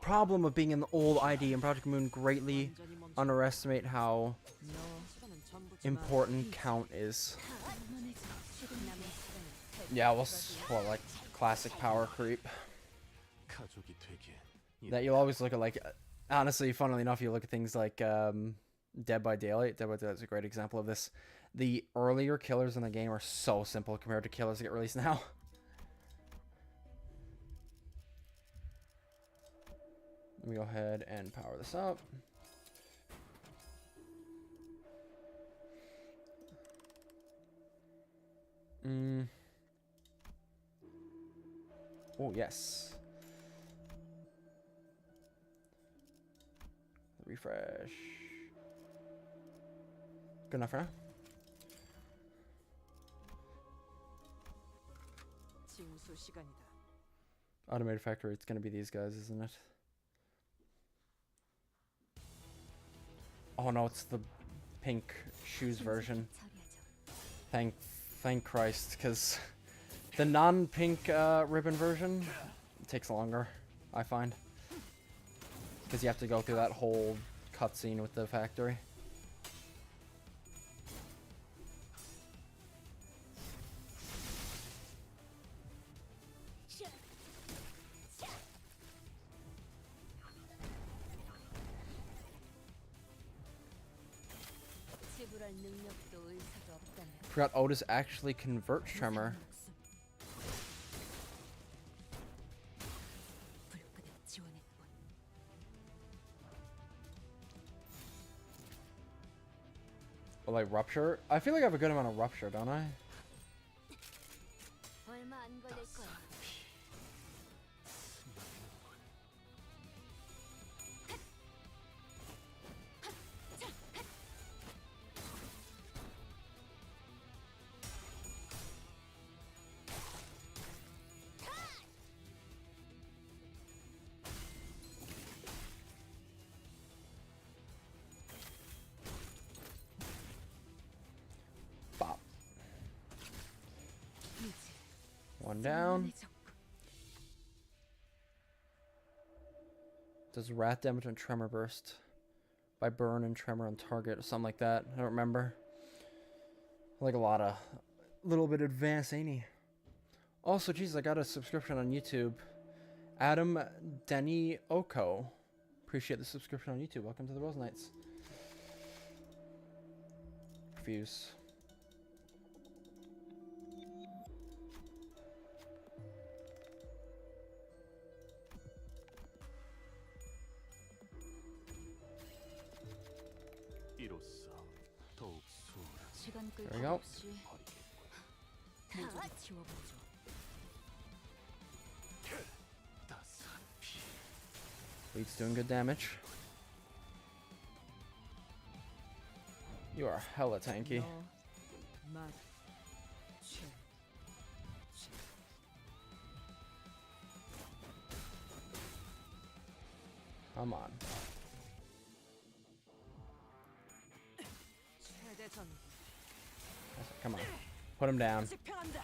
problem of being an old ID, and Project Moon greatly
완전히 멈춰.
underestimate how
너 시간은 전부 주마.
important count is.
만만해져. 지금 남은 시간은
Yeah, well, like classic power creep.
가족이 되기엔
That you'll always look at, like, honestly, funnily enough, you look at things like Dead by Daylight. Dead by Daylight is a great example of this. The earlier killers in the game are so simple compared to killers that get released now. Let me go ahead and power this up. Oh, yes. Refresh. Good enough for now.
징수 시간이다.
Automated factory, it's gonna be these guys, isn't it? Oh no, it's the pink shoes version.
처리하죠.
Thank Christ, because the non-pink ribbon version takes longer, I find. Because you have to go through that whole cutscene with the factory.
지불할 능력도 의사도 없다면
Forgot Otis actually converts Tremor.
불끈한 지원의 본.
Or like Rupture? I feel like I have a good amount of Rupture, don't I?
얼마 안 걸릴 거야.
Bop. One down. Does wrath damage on Tremor Burst by burn and Tremor on target or something like that. I don't remember. Like a little bit advanced, ain't he? Also, Jesus, I got a subscription on YouTube. Adam Denny Oko. Appreciate the subscription on YouTube. Welcome to the Rose Knights. Refuse.
이로써 더욱 수월한
시간 끌
There we
거
go.
없이 모조리 지워버리죠.
따스한 피
Lead's doing good damage. You are hella tanky.
너 말. 최.
Come on.
최대전.
Come on. Put him down.
집행한다.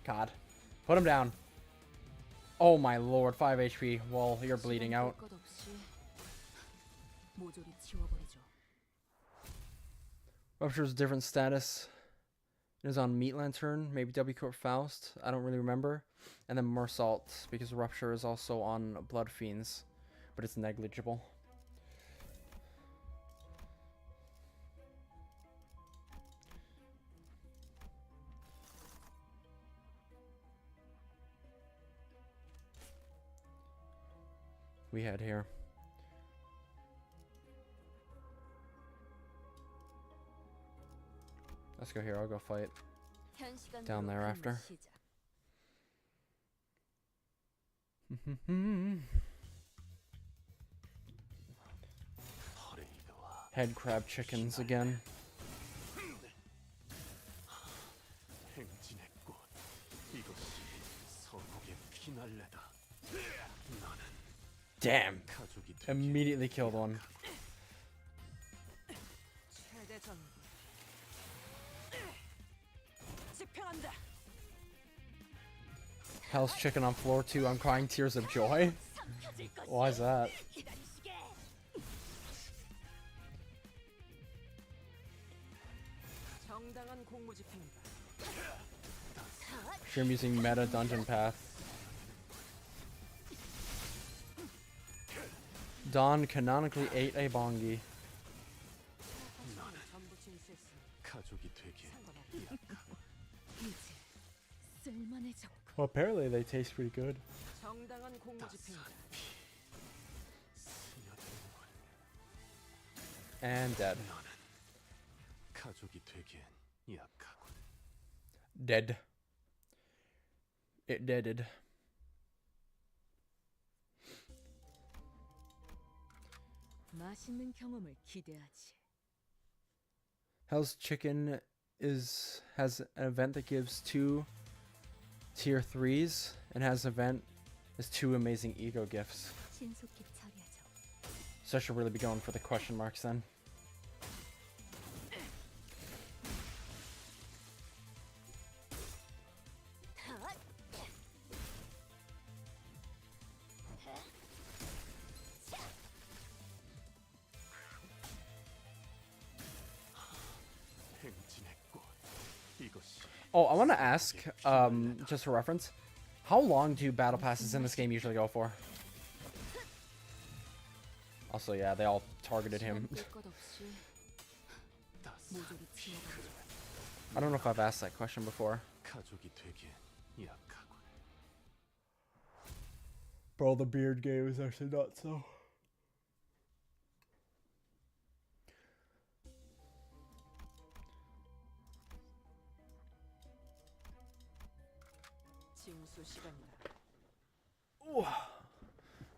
God. Put him down. Oh my lord, 5 HP. Well, you're bleeding
시간
out.
끌 것 없이 모조리 지워버리죠.
Rupture's different status. It is on Meat Lantern, maybe W Corp Faust. I don't really remember. And then Mersault, because Rupture is also on Blood Fiends, but it's negligible. We had here. Let's go here. I'll go fight.
현 시간대로
Down there
게임
after.
시작.
퍼레이드와
Head crab chickens again.
행진의 꽃 이것이 서곡의 피날레다. 나는
Damn.
가족이 되게
Immediately killed one.
최대 전부. 집행한다.
Hell's chicken on floor 2. I'm crying tears of joy. Why is that?
정당한 공무 집행이다.
Stream using meta dungeon path. Don canonically ate a bongi.
전부 진술했으니
가족이 되게
상관없다.
이제 쓸만해졌고.
Well, apparently they taste pretty good.
정당한 공무 집행이다.
스며드는 원.
And dead.
너는 가족이 되기엔 약하군.
Dead. It deaded.
맛있는 경험을 기대하지.
Hell's Chicken has an event that gives 2 tier 3s and has an event as 2 amazing ego gifts.
신속히 처리하죠.
So I should really be going for the question marks then.
행진의 꽃. 이것이
Oh, I want to ask, just for reference, how long do battle passes in this game usually go for? Also, yeah, they all targeted him.
것 없이 모조리 치워버리죠.
I don't know if I've asked that question before.
가족이 되기엔 약하군.
Bro, the beard game is actually not so.
징수 시간이다.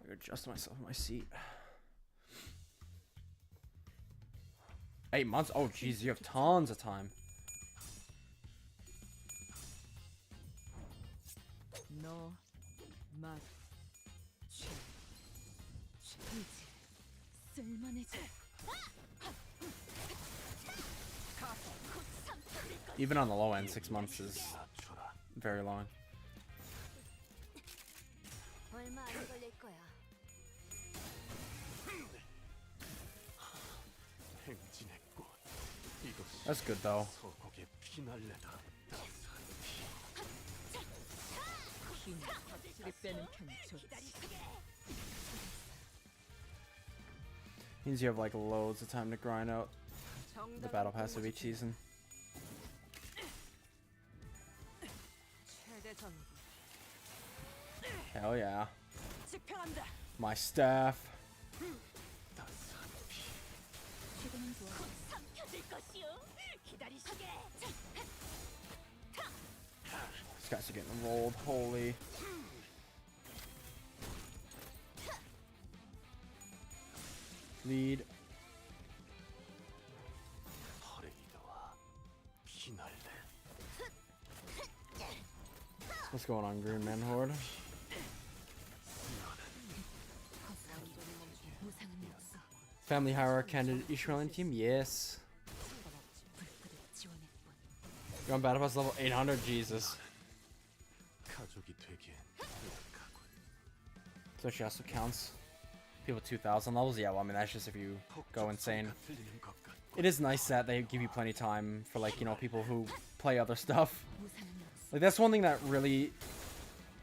I adjust myself in my seat. 8 months? Oh, jeez, you have tons of time.
너, 맛, 죄, 이제 쓸만해져.
Even on the low end, 6 months is
낮춰라.
very long.
얼마 안 걸릴 거야.
행진의 꽃. 이것이
That's good though.
소국의 피날레다.
힘을 확실히 빼는 편이 좋지.
Means you have like loads of time to grind out the battle pass of each season.
최대 전부.
Hell yeah.
집행한다.
My staff.
따스한 피.
최근은 좋아.
These guys are getting rolled. Holy. Lead.
퍼레이드와 피날레.
What's going on, Green Man Horde?
무상은 없어.
Family Hierarch candidate Israeli team? Yes.
불끄를 지원할 뿐.
You're on battle pass level 800? Jesus.
가족이 되기엔 약하군.
So she also counts people 2,000 levels? Yeah, well, I mean, that's just if you go insane.
틀리는 것 같고.
It is nice that they give you plenty of time for, like, you know, people who play other stuff.
무상은 없어.
Like, that's one thing that really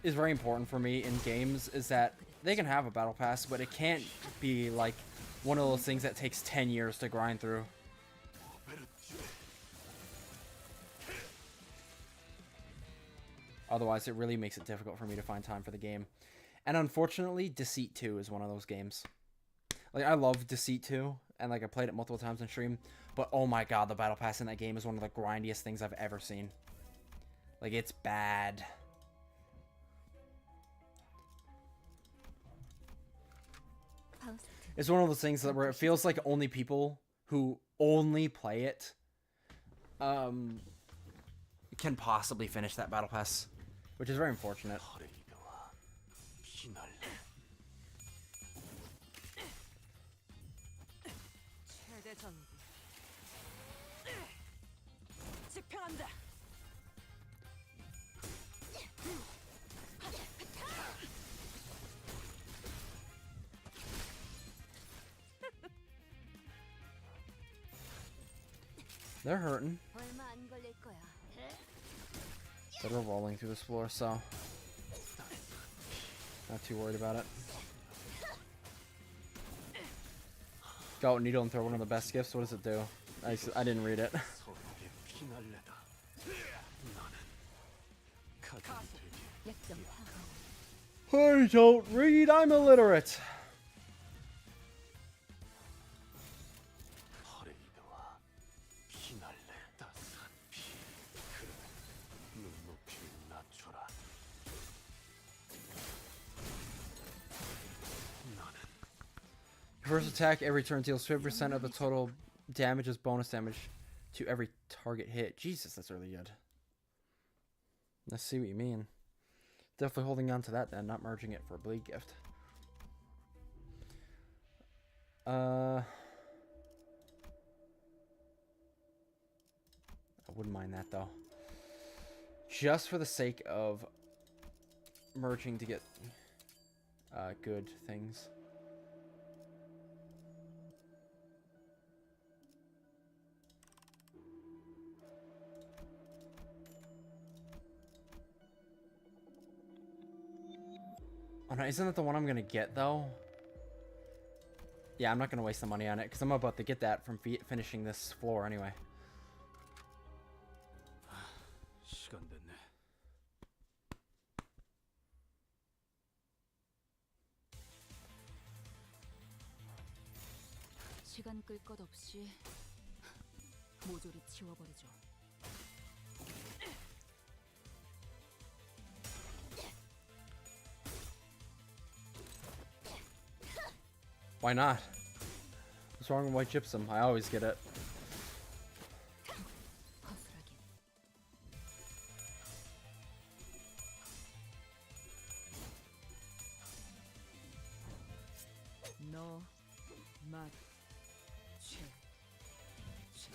is very important for me in games, is that they can have a battle pass, but it can't be, like, one of those things that takes 10 years to grind through. Otherwise, it really makes it difficult for me to find time for the game. And unfortunately, Deceit 2 is one of those games. Like, I love Deceit 2, and, like, I played it multiple times on stream, but oh my god, the battle pass in that game is one of the grindiest things I've ever seen. Like, it's bad.
파우스트.
It's one of those things that where it feels like only people who only play it can possibly finish that battle pass, which is very unfortunate.
퍼레이드와 피날레.
내 전기. 집행한다.
They're hurting.
얼마 안 걸릴 거야.
But we're rolling through this floor, so not too worried about it. Go, needle and throw, one of the best gifts. What does it do? I didn't read it.
서로에게 피날래다. 나는 가족이 되기엔
약점 파악.
I don't read. I'm illiterate.
퍼레이드와 피날래. 따스한 피. 그래. 눈높이를 낮춰라. 나는
First attack every turn deals 50% of the total damage as bonus damage to every target hit. Jesus, that's really good. Let's see what you mean. Definitely holding on to that then, not merging it for a bleed gift. I wouldn't mind that though. Just for the sake of merging to get good things. Oh no, isn't that the one I'm gonna get though? Yeah, I'm not gonna waste the money on it because I'm about to get that from finishing this floor anyway.
시간 됐네.
시간 끌 것 없이 모조리 치워버리죠.
Why not? What's wrong with white gypsum? I always get it.
허술하긴.
너, 맛, 최, 최.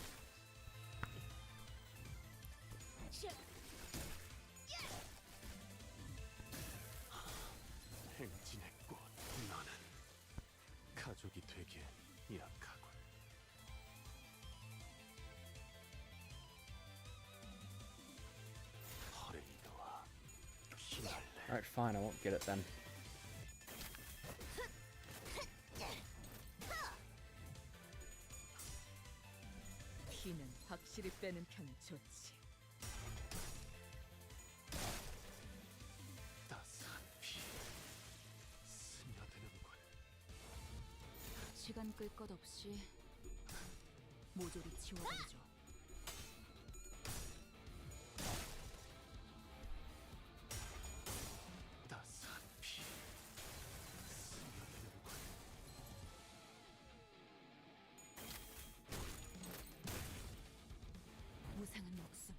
행진의 꽃. 나는 가족이 되기엔 약하군. 퍼레이드와 피날래.
Alright, fine, I won't get it then.
피는 확실히 빼는 편이 좋지.
따스한 피. 스며드는군.
시간 끌 것 없이 모조리 치워버리죠.
따스한 피. 스며드는군.
무상한 목숨.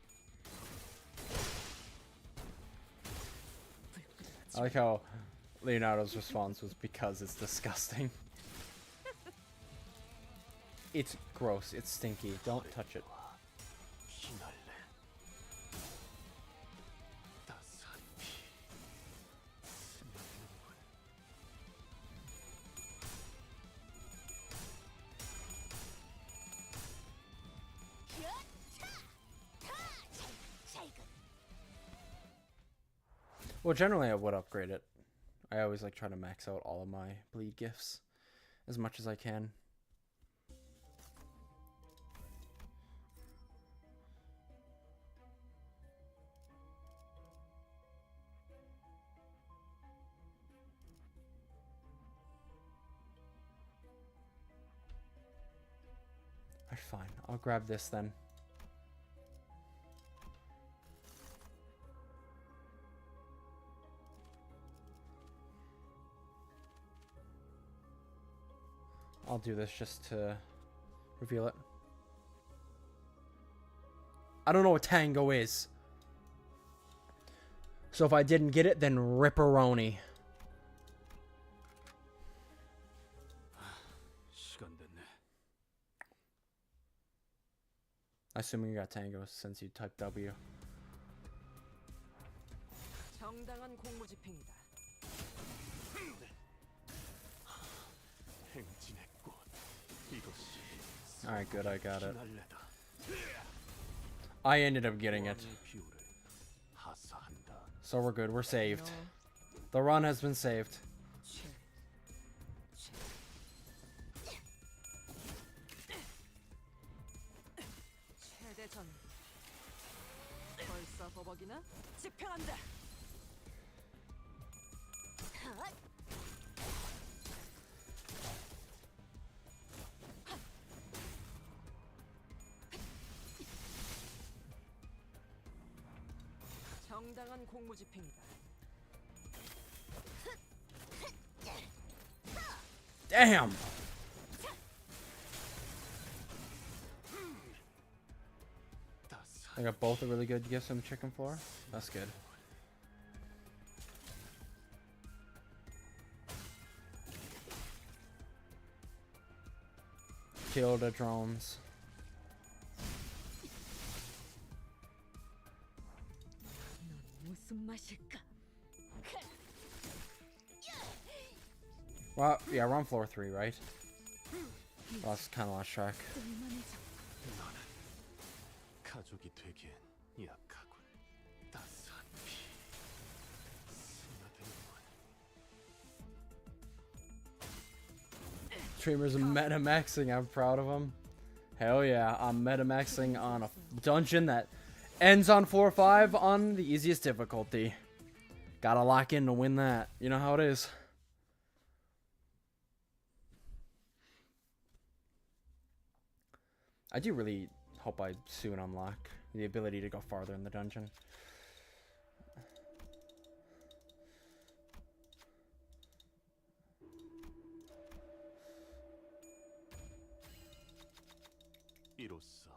불끈
I like how Leonardo's response was because it's disgusting. It's gross, it's stinky, don't touch it.
피날래. 따스한 피. 스며드는군.
Well, generally I would upgrade it. I always like try to max out all of my bleed gifts as much as I can. Alright, fine. I'll grab this then. I'll do this just to reveal it. I don't know what tango is. So if I didn't get it, then ripperoni.
시간 됐네.
Assuming you got Tango since you typed W.
정당한 공무 집행이다.
행진의 꽃. 이것이
Alright, good, I got it.
피날레다.
I ended up getting it.
왕의 비호를 하사한다.
So we're good, we're saved.
너
The run has been saved.
최, 최. 최대전. 벌써 버벅이나? 집행한다. 정당한 공무 집행이다.
Damn! I got both a really good gifts on the chicken floor. That's good. Kill the drones.
넌 무슨 맛일까?
Well, yeah, we're on floor 3, right? Lost, kind of lost track.
쓸만해져.
너는 가족이 되기엔 약하군. 따스한 피. 스며들군.
Streamer's metamaxing. I'm proud of him. Hell yeah, I'm metamaxing on a dungeon that ends on 4-5 on the easiest difficulty. Gotta lock in to win that. You know how it is. I do really hope I soon unlock the ability to go farther in the dungeon.
이로써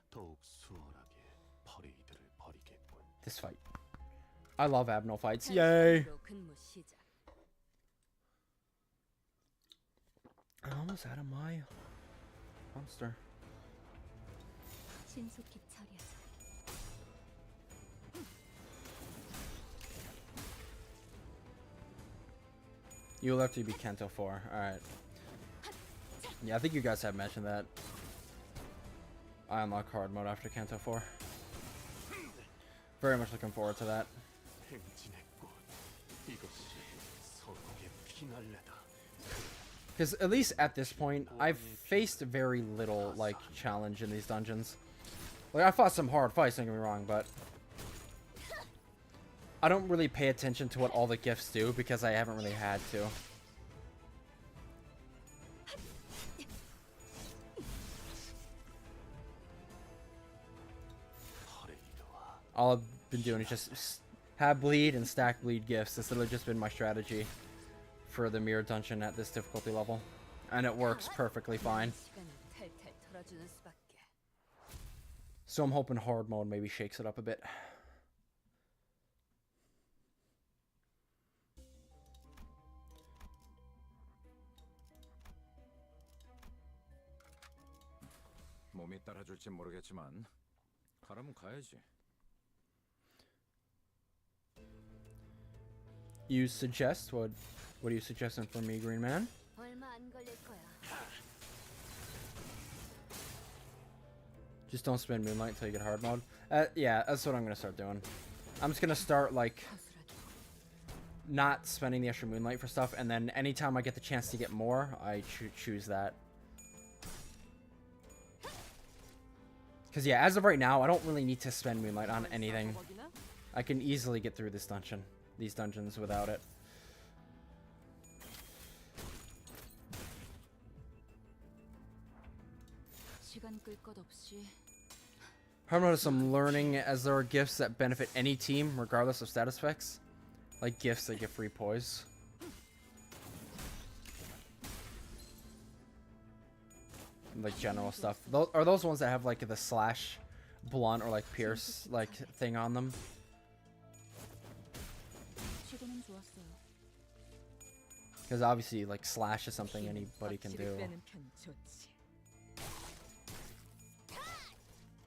더욱 수월하게 퍼레이드를 벌이겠군.
This fight. I love Abno fights. Yay!
근무 시작.
I'm almost out of my monster.
신속히 처리하자.
You'll have to be Kanto 4. Alright. Yeah, I think you guys have mentioned that. I unlock hard mode after Kanto 4. Very much looking forward to that.
행진의 꽃. 이것이 서로의 피날레다.
Because at least at this point, I've faced very little, like, challenge in these dungeons. Like, I fought some hard fights, don't get me wrong, but I don't really pay attention to what all the gifts do because I haven't really had to. All I've been doing is just have bleed and stack bleed gifts. That's literally just been my strategy for the mirror dungeon at this difficulty level. And it works perfectly fine.
시간을 탈탈 털어주는 수밖에.
So I'm hoping hard mode maybe shakes it up a bit.
몸이 따라줄지 모르겠지만 가라면 가야지.
You suggest? What are you suggesting for me, Green Man?
얼마 안 걸릴 거야.
Just don't spend Moonlight until you get hard mode. Yeah, that's what I'm gonna start doing. I'm just gonna start like
허술하게.
not spending the extra Moonlight for stuff, and then anytime I get the chance to get more, I choose that. Because yeah, as of right now, I don't really need to spend Moonlight on anything.
버벅이나?
I can easily get through this dungeon, these dungeons without it.
시간 끌 것 없이
I've noticed some learning as there are gifts that benefit any team, regardless of status effects. Like gifts that give free poise. Like general stuff. Those are those ones that have like the slash, blunt, or like pierce like thing on them.
시도는 좋았어요.
Because obviously like slash is something anybody can
확실히
do.
빼는 편이 좋지.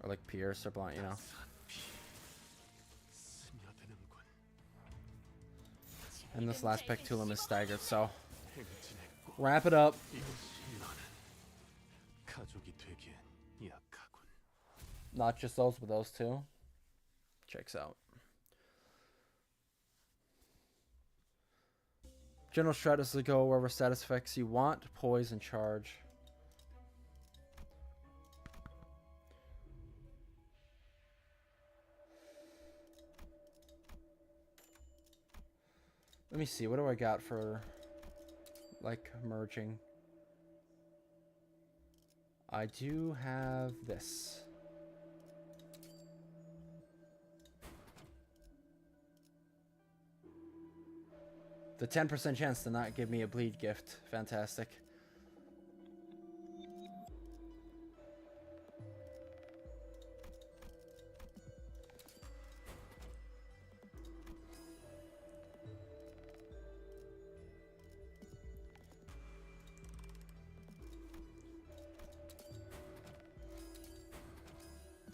Or like pierce or blunt, you know.
스며드는군.
And this last Pectulum is staggered, so
행진했고
wrap it up.
이것이 나는 가족이 되기엔 약하군.
Not just those, but those two. Checks out. General strat is to go wherever status effects you want, poise, and charge. Let me see, what do I got for, like, merging? I do have this. The 10% chance to not give me a bleed gift. Fantastic.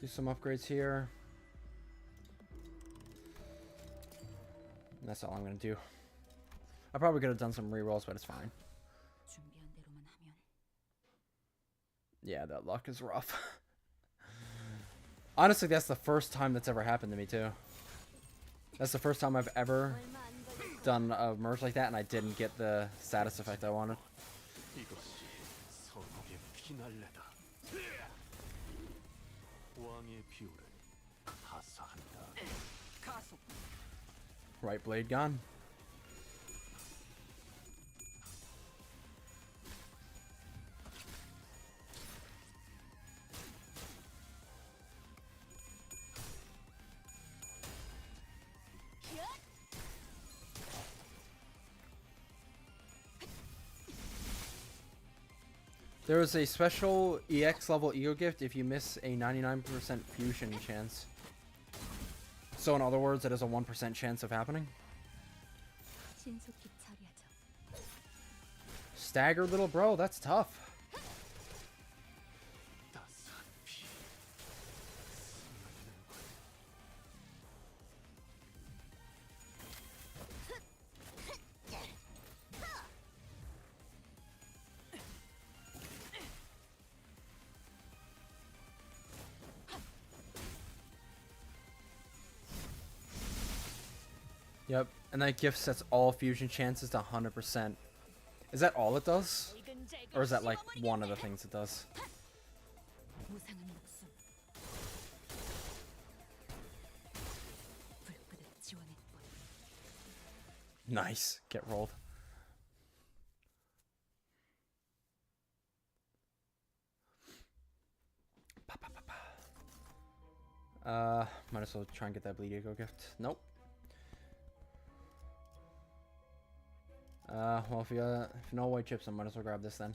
Do some upgrades here. And that's all I'm gonna do. I probably could have done some rerolls, but it's fine.
준비한 대로만 하면
Yeah, that luck is rough. Honestly, that's the first time that's ever happened to me, too. That's the first time I've ever
얼마 안 걸릴 거야.
done a merge like that, and I didn't get the status effect I wanted.
이것이 서곡의 피날레다. 왕의 비호를 하사한다.
가속.
Right blade gone. There is a special EX level ego gift if you miss a 99% fusion chance. So in other words, it has a 1% chance of happening.
신속히 처리하죠.
Staggered little bro, that's tough.
따스한 피 스며드는군.
Yep, and that gift sets all fusion chances to 100%. Is that all it does? Or is that like one of the things it does?
무상은 없음. 불끄듯 지원했군.
Nice. Get rolled. Might as well try and get that bleed ego gift. Nope. Well, if no white chips, I might as well grab this then.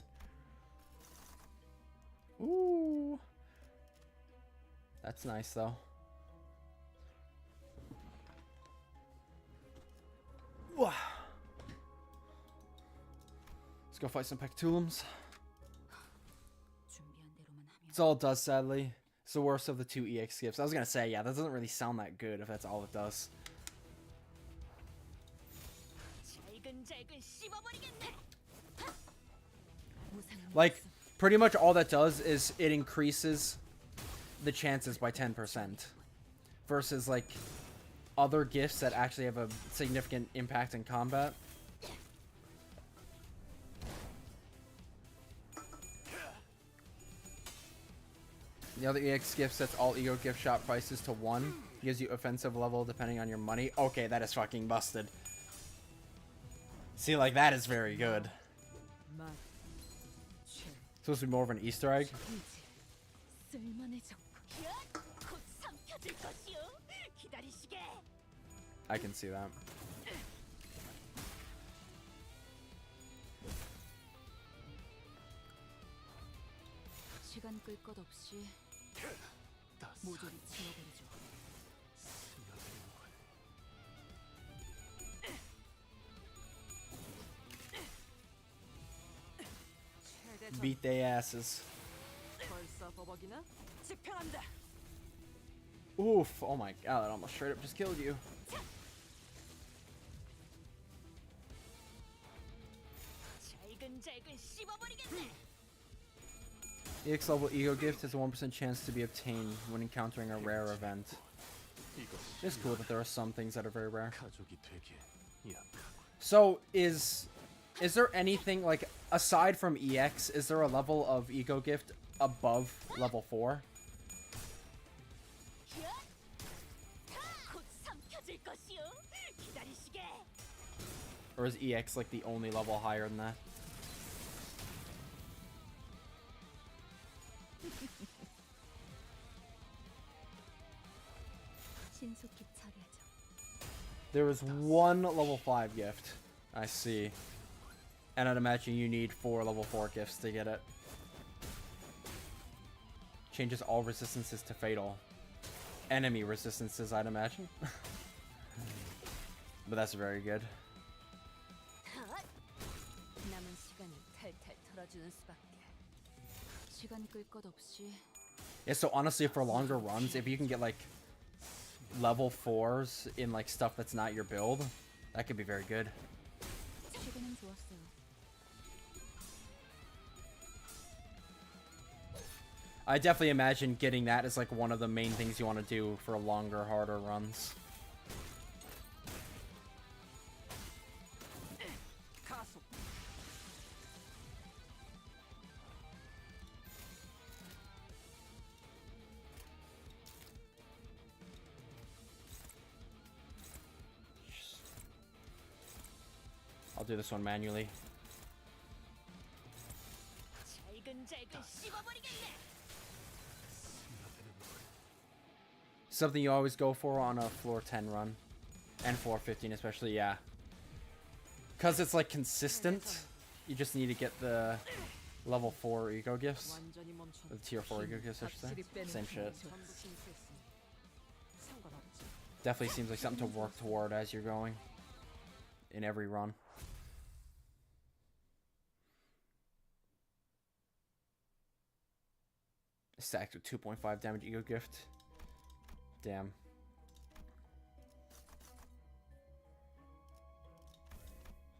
Ooh. That's nice, though. Let's go fight some Pectulums.
준비한 대로만 하면
It's all it does, sadly. It's the worst of the two EX gifts. I was gonna say, yeah, that doesn't really sound that good if that's all it does.
잘근잘근 씹어버리겠네.
무상은
Like,
없음.
pretty much all that does is it increases the chances by 10%. Versus, like, other gifts that actually have a significant impact in combat. The other EX gift sets all ego gift shop prices to 1. Gives you offensive level depending on your money. Okay, that is fucking busted. See, like, that is very good.
맛, 죄,
Supposed to be more of an Easter egg.
인지, 쓸만해져.
곧 삼켜질 것이오. 기다리시게.
I can see that.
시간 끌 것 없이
따스한
모조리 지워버리죠.
스며드는군.
최대전
Beat their asses.
벌써 버벅이나? 집행한다.
Oof. Oh my god, that almost straight up just killed you.
잘근잘근 씹어버리겠네.
EX level ego gift has a 1% chance to be obtained when encountering a rare event.
이것이
It's cool that there are some things that are very rare.
가족이 되게 약하고
So is there anything like aside from EX, is there a level of ego gift above level 4?
곧 삼켜질 것이요. 기다리시게.
Or is EX like the only level higher than that?
신속히 처리하죠.
There is one level 5 gift. I see. And I'd imagine you need 4 level 4 gifts to get it. Changes all resistances to fatal. Enemy resistances, I'd imagine. But that's very good.
남은 시간을 탈탈 털어주는 수밖에. 시간 끌 것 없이
Yeah, so honestly, for longer runs, if you can get like level 4s in like stuff that's not your build, that could be very good.
최근엔 좋았어요.
I definitely imagine getting that as like one of the main things you want to do for longer, harder runs.
가속.
I'll do this one manually.
잘근잘근 씹어버리겠네.
Something you always go for on a floor 10 run. And floor 15 especially, yeah. Because it's like consistent, you just need to get the level 4 ego gifts.
완전히 멈춰.
The tier 4 ego gifts, I should say. Same shit.
전부 신수했으니 상관없지.
Definitely seems like something to work toward as you're going. In every run. Stacked with 2.5 damage ego gift. Damn.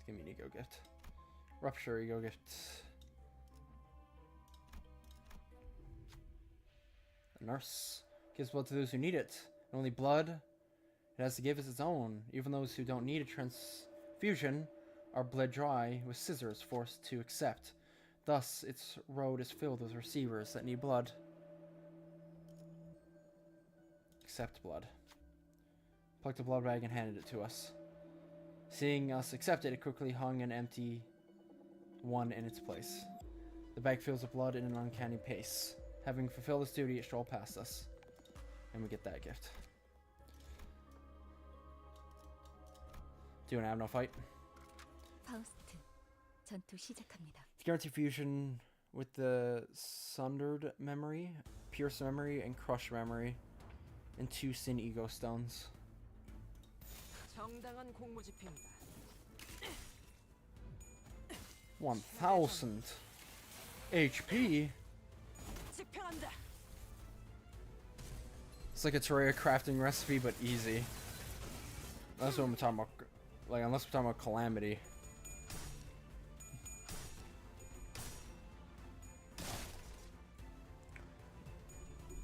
Give me an ego gift. Rupture ego gift. A nurse. Gives blood to those who need it. And only blood it has to give is its own. Even those who don't need a transfusion are bled dry with scissors forced to accept. Thus, its road is filled with receivers that need blood. Accept blood. Plucked a blood bag and handed it to us. Seeing us accept it, it quickly hung an empty one in its place. The bag fills with blood in an uncanny pace. Having fulfilled its duty, it strolled past us. And we get that gift. Do you want to have no fight?
파우스트, 전투 시작합니다.
Guarantee fusion with the sundered memory, pierce memory, and crush memory. And 2 sin ego stones.
정당한 공무 집행이다.
1000 HP.
집행한다.
It's like a Terraria crafting recipe, but easy. That's what I'm talking about. Like, unless we're talking about Calamity.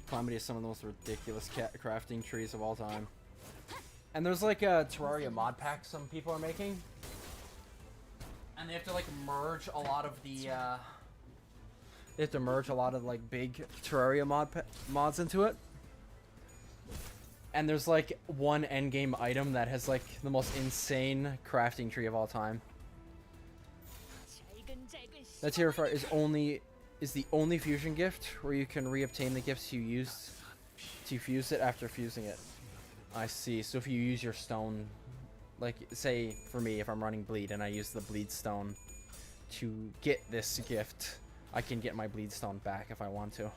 Calamity is some of the most ridiculous crafting trees of all time. And there's like a Terraria mod pack some people are making. And they have to like merge a lot of the they have to merge a lot of like big Terraria mods into it. And there's like one endgame item that has like the most insane crafting tree of all time.
잘근잘근
That tier 4 is the only fusion gift where you can reobtain the gifts you used to fuse it after fusing it. I see. So if you use your stone, like say for me, if I'm running bleed and I use the bleed stone to get this gift, I can get my bleed stone back if I want to.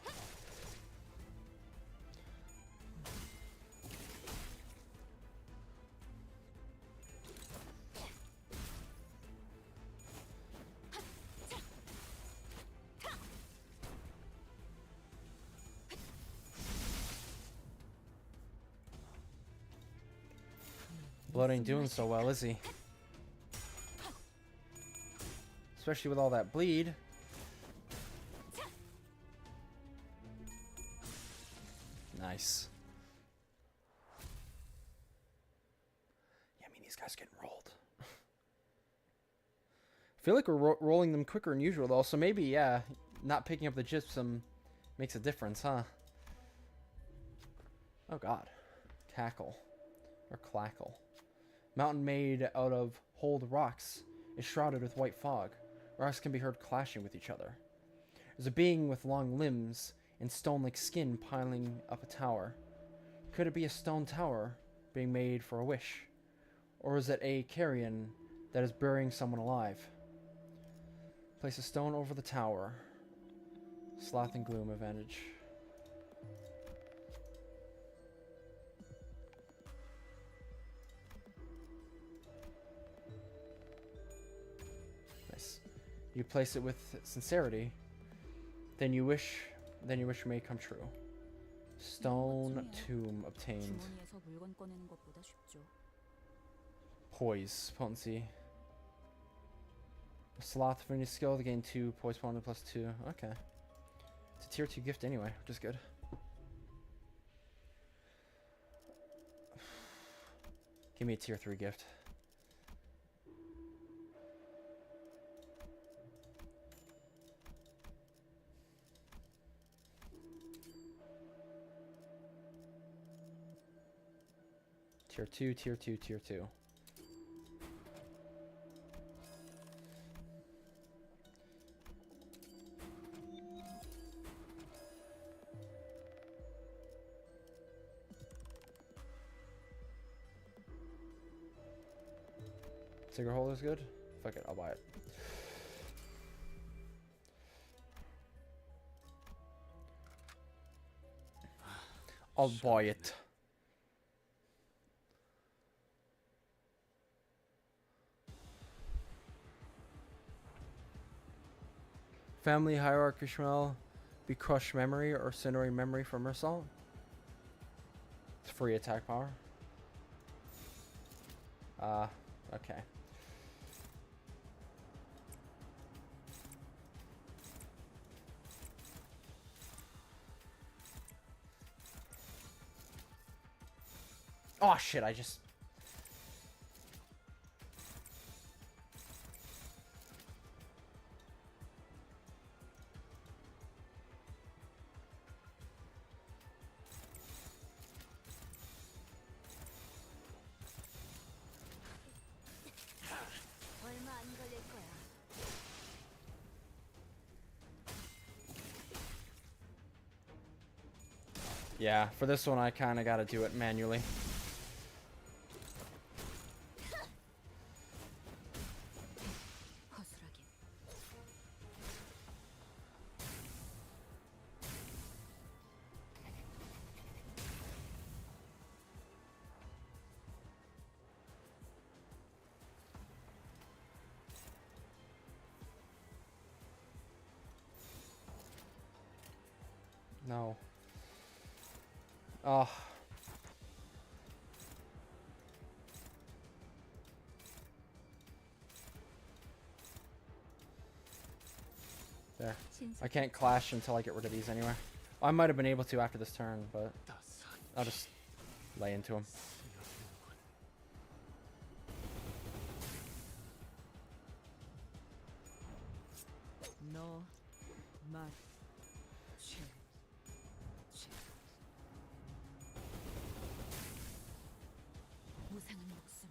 Blood ain't doing so well, is he? Especially with all that bleed. Nice. Yeah, I mean, these guys are getting rolled. I feel like we're rolling them quicker than usual, though, so maybe, yeah, not picking up the gypsum makes a difference, huh? Oh, God. Cackle. Or clackle. Mountain made out of holed rocks is shrouded with white fog. Rocks can be heard clashing with each other. There's a being with long limbs and stone-like skin piling up a tower. Could it be a stone tower being made for a wish? Or is it a carrion that is burying someone alive? Place a stone over the tower. Sloth and gloom advantage. Nice. You place it with sincerity, then your wish may come true. Stone tomb obtained.
주머니에서 물건 꺼내는 것보다 쉽죠.
Poise potency. Sloth for any skill to gain 2 poise potency plus 2. Okay. It's a tier 2 gift anyway, which is good. Give me a tier 3 gift. Tier 2, tier 2, tier 2. Cigarette holder's good? Fuck it, I'll buy it. I'll buy it. Family hierarchy shall be crushed memory or incinerating memory from assault. It's free attack power. Okay. Oh shit, I just...
얼마 안 걸릴 거야.
Yeah, for this one I kinda gotta do it manually.
허술하게.
No. Oh. There. I can't clash until I get rid of these anyway. I might have been able to after this turn, but I'll just lay into them.
너, 맛, 취, 취. 무상한 목숨.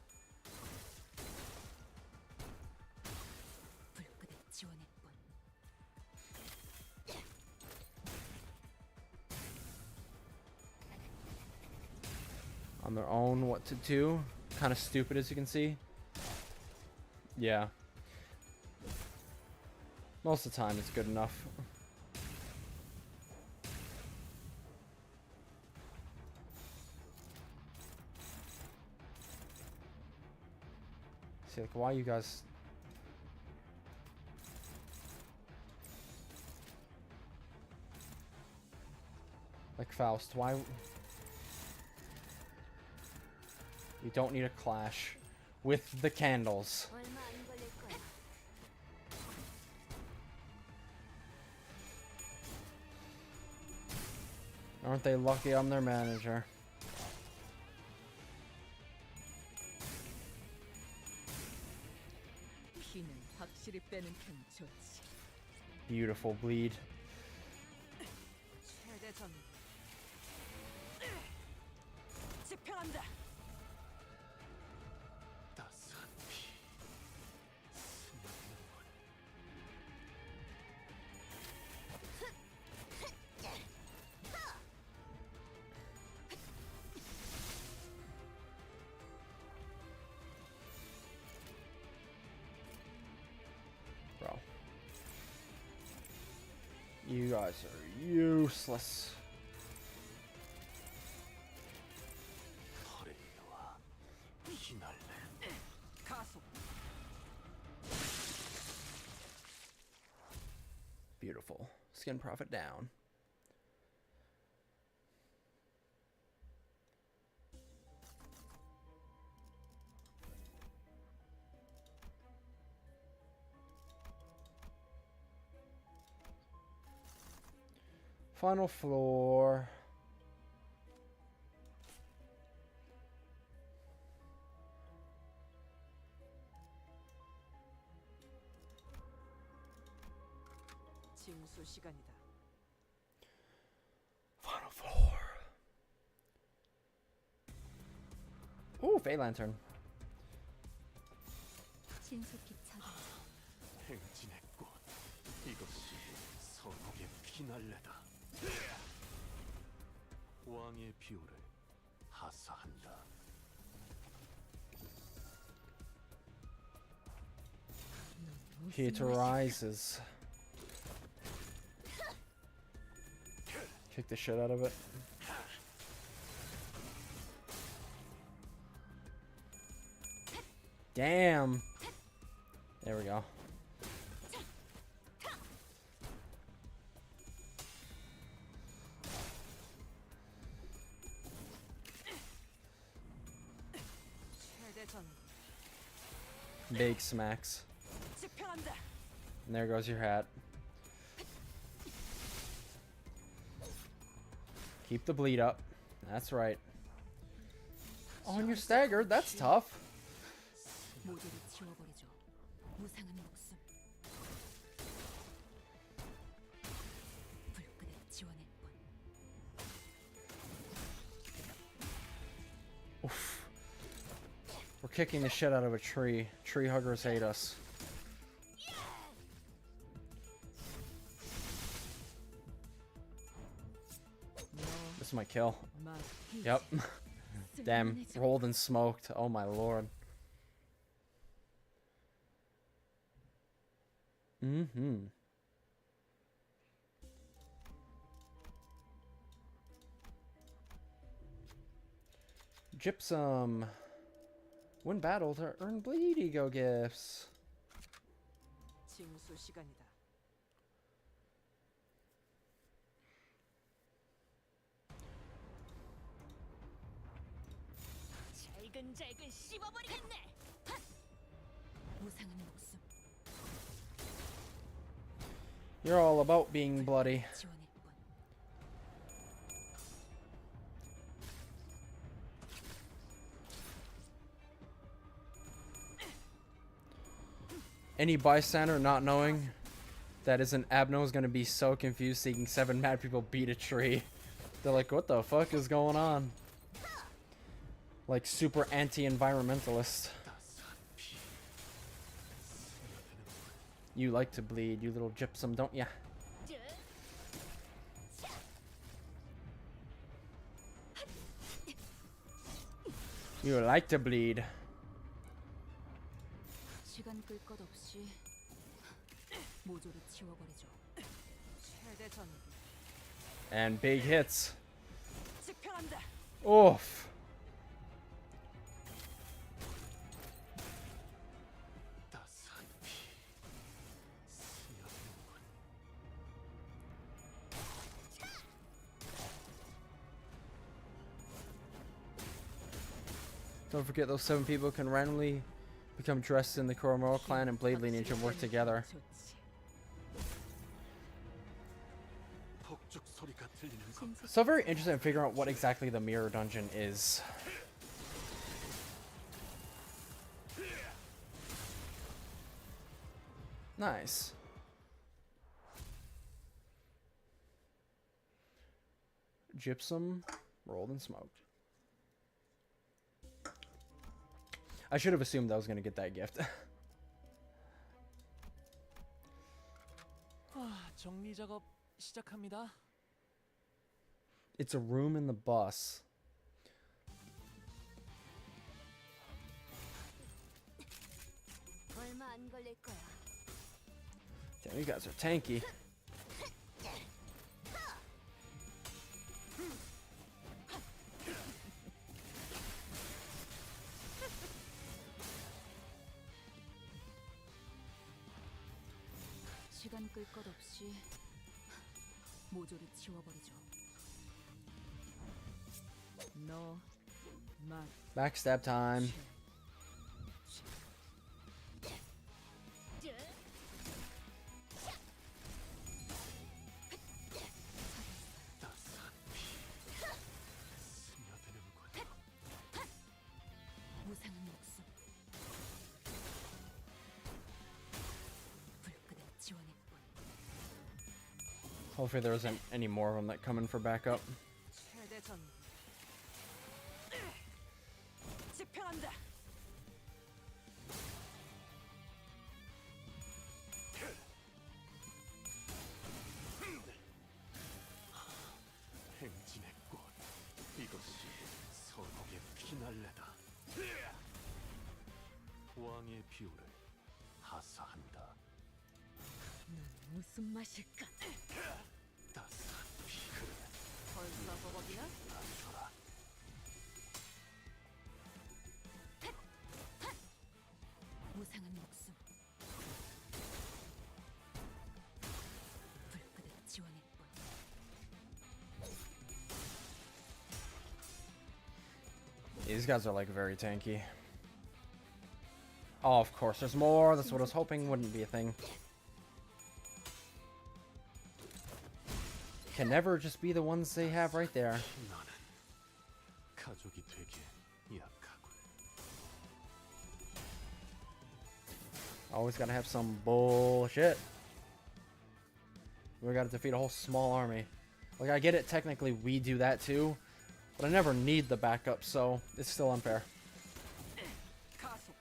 불끝에 지원할 뿐.
On their own what to do. Kind of stupid as you can see. Yeah. Most of the time it's good enough. See, like, why you guys... Like Faust, why... You don't need a clash with the candles.
얼마 안 걸릴 거야.
Aren't they lucky I'm their manager?
피는 확실히 빼는 편이 좋지.
Beautiful bleed.
최대 전. 집행한다.
따스한 피 스며드는군.
Bro. You guys are useless.
터레이와 피날레.
가속.
Beautiful. Skin profit down. Final floor.
징수 시간이다.
Final floor. Ooh, Fey Lantern.
신속히 찾아.
행진의 꽃. 이것이 선옥의 피날레다. 왕의 비호를 하사한다.
Peter rises. Kick the shit out of it. Damn. There we go.
최대 전.
Big smacks.
집행한다.
And there goes your hat. Keep the bleed up. That's right. Oh, and you're staggered. That's tough.
모두를 지워버리죠. 무상한 목숨. 불끈에 지원할 뿐.
Oof. We're kicking the shit out of a tree. Tree huggers hate us. This is my kill. Yep. Damn. Rolled and smoked. Oh my lord. Mm-hmm. Gypsum. Win battle to earn bleed ego gifts.
징수 시간이다. 잘근잘근 씹어버리겠네.
무상한 목숨.
You're all about being bloody.
지원할 뿐.
Any bystander not knowing that isn't Abno is gonna be so confused seeing 7 mad people beat a tree. They're like, what the fuck is going on? Like super anti-environmentalist.
따스한 피 스며드는군.
You like to bleed, you little gypsum, don't ya? You like to bleed.
시간 끌 것 없이 모조리 지워버리죠.
최대 전.
And big hits.
집행한다.
Oof.
따스한 피 스며드는군.
Don't forget those 7 people can randomly become dressed in the Koromoro clan and blade lineage and work together.
좋지.
폭죽 소리가 들리는 것.
So very interested in figuring out what exactly the mirror dungeon is. Nice. Gypsum rolled and smoked. I should have assumed I was going to get that gift.
정리 작업 시작합니다.
It's a room in the bus.
얼마 안 걸릴 거야.
Damn, you guys are tanky.
시간 끌 것 없이 모조리 지워버리죠.
너, 맛,
Backstab time.
따스한 피. 스며드는군.
무상한 목숨. 불끈한 지원의 뿐.
Hopefully there isn't any more of them that come in for backup.
최대 전. 집행한다.
행진의 꽃. 이것이 서곡의 피날레다. 왕의 비호를 하사한다.
무슨 맛일까?
따스한 피. 그래,
벌써 버벅이나?
낮춰라.
무상한 목숨. 불끈한 지원의 뿐.
These guys are like very tanky. Oh, of course, there's more. That's what I was hoping wouldn't be a thing. Can never just be the ones they have right there.
나는 가족이 되기에 약하군.
Always gotta have some bullshit. We gotta defeat a whole small army. Like, I get it, technically we do that too, but I never need the backup, so it's still unfair.
가속.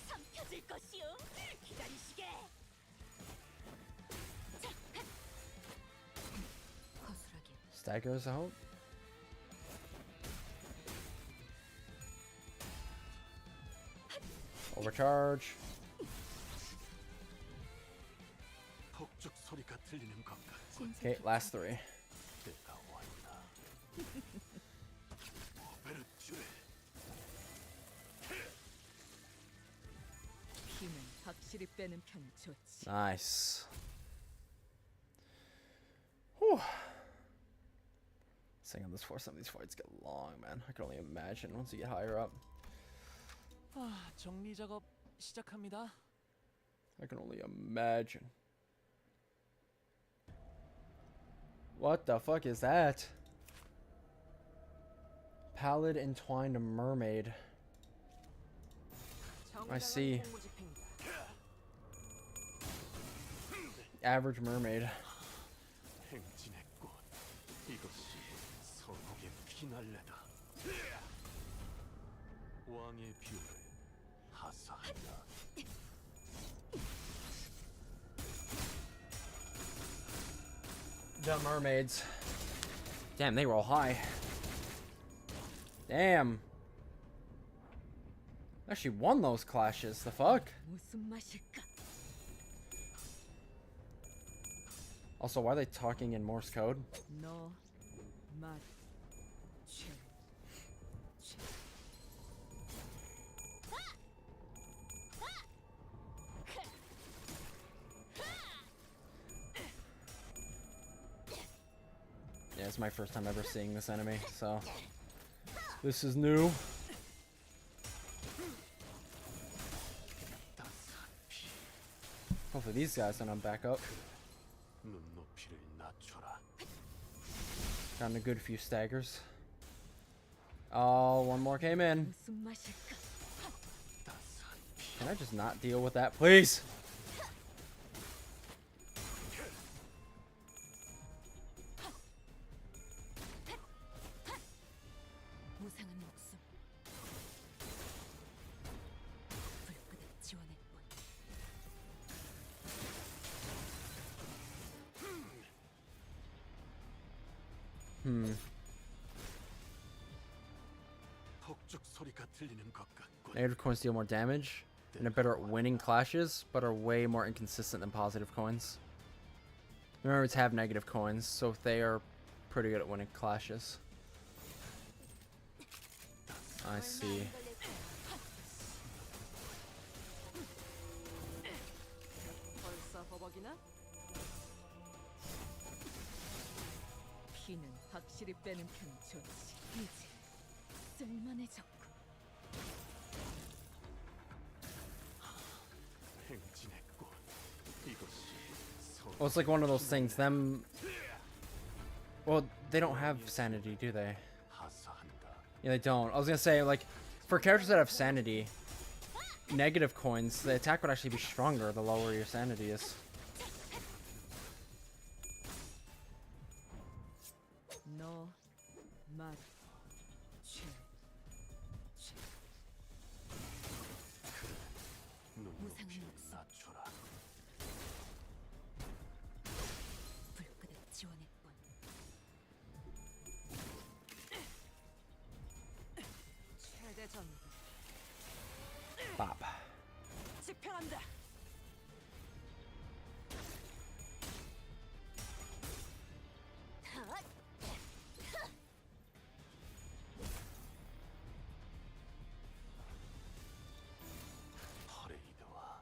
삼켜질 것이요. 기다리시게. 거스르게.
Staggers out. Overcharge.
폭죽 소리가 들리는 것 같아.
Okay, last 3.
때가 왔나. 오베르튜레.
힘은 확실히 빼는 편이 좋지.
Nice. Whew. Saying on this floor, some of these fights get long, man. I can only imagine once you get higher up.
정리 작업 시작합니다.
I can only imagine. What the fuck is that? Pallid entwined mermaid. I see. Average mermaid.
행진의 꽃. 이것이 서곡의 피날레다. 왕의 비호를 하사한다.
The mermaids. Damn, they roll high. Damn. Actually won those clashes. The fuck?
무슨 맛일까?
Also, why are they talking in Morse code?
너, 맛, 최.
it's my first time ever seeing this enemy, so this is new. Hopefully these guys don't back up.
눈높이를 낮춰라.
Gotten a good few staggers. Oh, one more came in.
무슨 맛일까?
Can I just not deal with that, please?
무상한 목숨. 불끈한 지원의 본.
폭죽 소리가 들리는 것 같군.
Negative coins deal more damage and are better at winning clashes, but are way more inconsistent than positive coins. Remember, it's have negative coins, so they are pretty good at winning clashes. I see.
벌써 버벅이나? 피는 확실히 빼는 편이 좋지.
이제 쓸만해졌고.
행진했고 이것이
Well, it's like one of those things. Them. Well, they don't have sanity, do they?
하사한다.
Yeah, they don't. I was gonna say, like, for characters that have sanity, negative coins, the attack would actually be stronger the lower your sanity is.
너, 맛, 죄.
눈높이를
목숨.
낮춰라.
불끈한 지원의 본.
최대 전
Bop.
집행한다.
퍼레이드와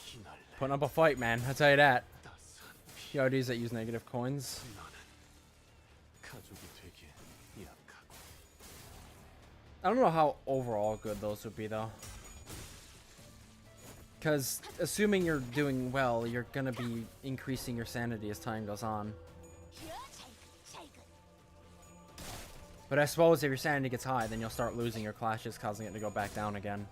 피날레.
Putting up a fight, man. I'll tell you that.
따스한 피.
PRDs that use negative coins.
너는 가족이 되기에 약하고
I don't know how overall good those would be, though. Because assuming you're doing well, you're gonna be increasing your sanity as time goes on. But I suppose if your sanity gets high, then you'll start losing your clashes, causing it to go back down again.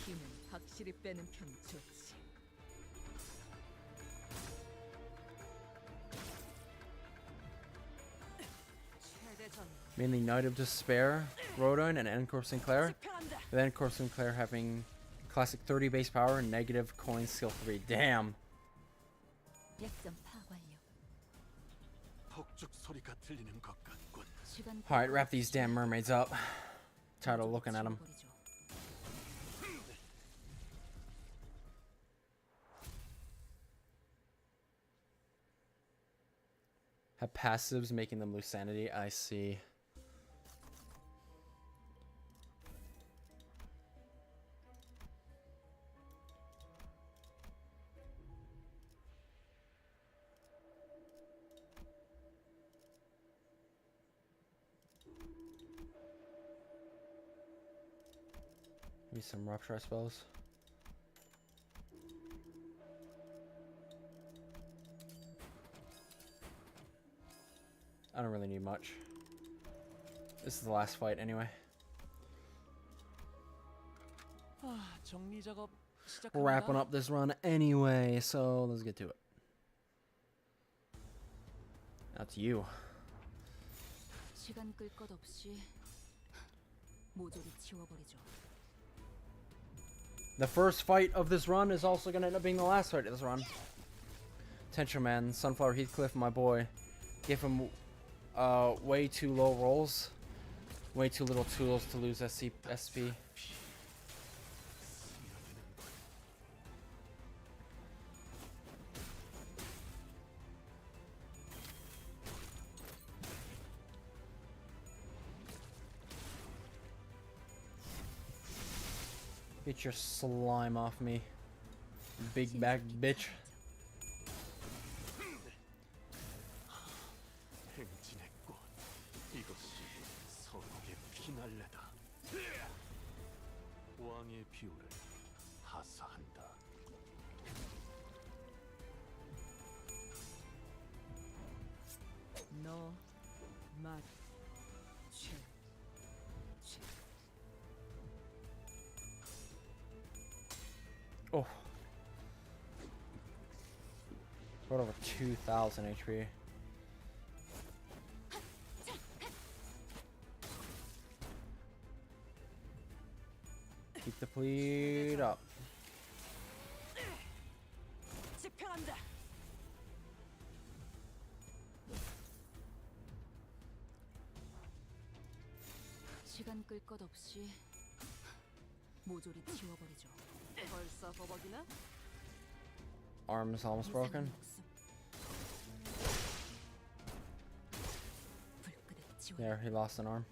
피는 확실히 빼는 편이 좋지. 최대 전
Mainly Knight of Despair, Rodin, and Encore Sinclair.
집행한다.
With Encore Sinclair having classic 30 base power and negative coin skill 3. Damn.
약점 파완료.
폭죽 소리가 들리는 것 같군.
시간.
Alright, wrap these damn mermaids up. Tired of looking at them.
지워버리죠.
Have passives making them lose sanity. I see. Maybe some rupture, I suppose. I don't really need much. This is the last fight anyway.
정리 작업
We're wrapping up this run anyway, so let's get to it. That's you.
시간 끌 것 없이 모조리 지워버리죠.
The first fight of this run is also going to end up being the last fight of this run. Tension Man, Sunflower Heathcliff, my boy. Give him way too low rolls. Way too little tools to lose SP. Get your slime off me, big back bitch.
행진의 꽃, 이것이 서독의 피날레다. 왕의 비호를 하사한다.
너, 맛, 최, 최.
Oh. Got over 2,000 HP. Keep the bleed up.
집행한다.
시간 끌 것 없이 모조리 지워버리죠.
벌써 버벅이나?
Arm's almost broken.
불끈에 지워.
There, he lost an arm.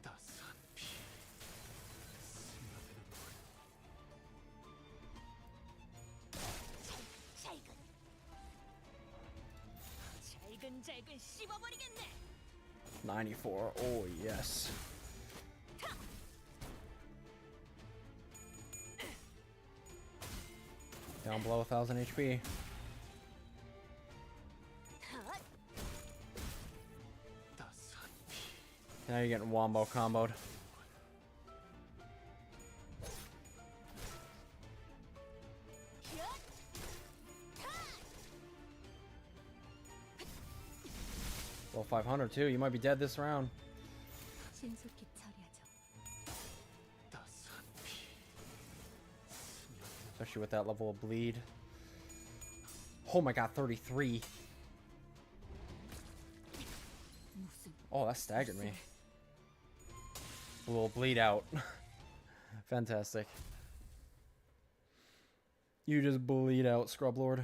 따스한 피, 스며드는
잘근잘근 씹어버리겠네.
94. Oh, yes. Down below 1,000 HP.
따스한 피,
Now you're getting wombo comboed. Well, 500 too. You might be dead this round.
신속히 처리하죠.
따스한 피,
Especially with that level of bleed. Oh my god, 33.
무슨
Oh, that staggered me. A little bleed out. Fantastic. You just bleed out, Scrub Lord.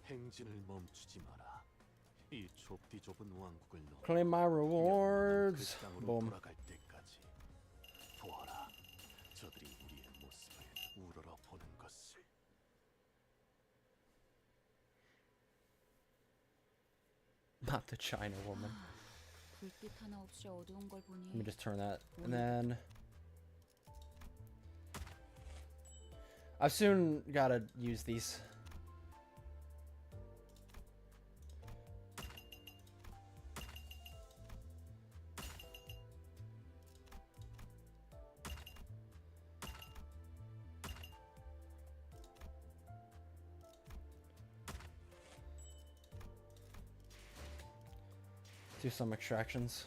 행진을 멈추지 마라. 이 좁디 좁은 왕국을 넘어
Claim my rewards.
그 땅으로
Boom.
돌아갈 때까지 보아라. 저들이 우리의 모습을 우러러 보는 것을.
Not the China woman.
불빛 하나 없이 어두운 걸 보니
Let me just turn that. And then I've soon gotta use these. Do some extractions.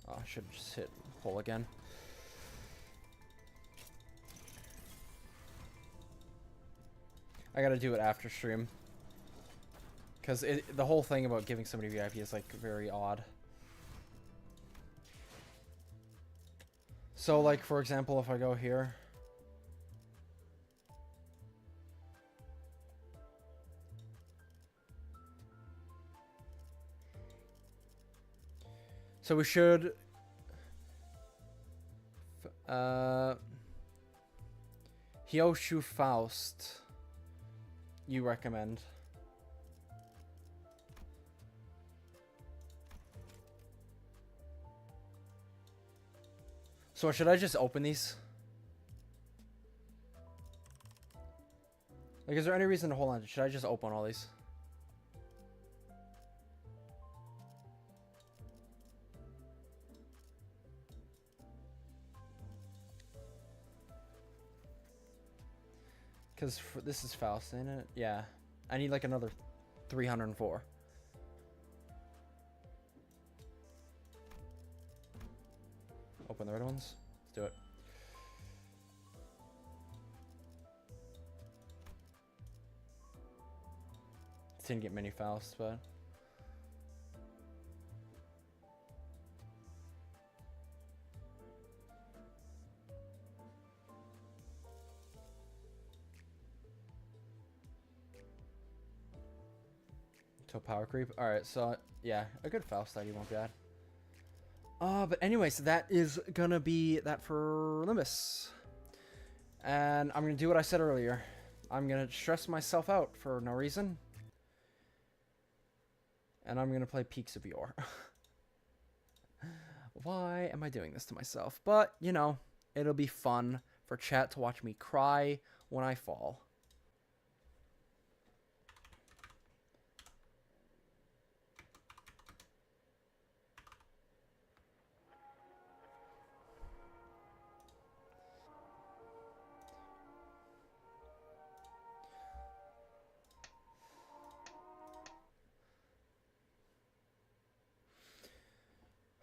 Oh, I should just hit pull again. I gotta do it after stream. Because the whole thing about giving somebody VIP is like very odd. So like, for example, if I go here. So we should Hyoshu Faust you recommend. So should I just open these? Like, is there any reason to hold on? Should I just open all these? Because this is Faust, ain't it? Yeah. I need like another 304. Open the red ones. Let's do it. Didn't get many Fausts, but To power creep. Alright, so yeah, a good Faust ID won't be bad. But anyways, that is gonna be that for Limbus. And I'm gonna do what I said earlier. I'm gonna stress myself out for no reason. And I'm gonna play Peaks of Yore. Why am I doing this to myself? But, you know, it'll be fun for chat to watch me cry when I fall.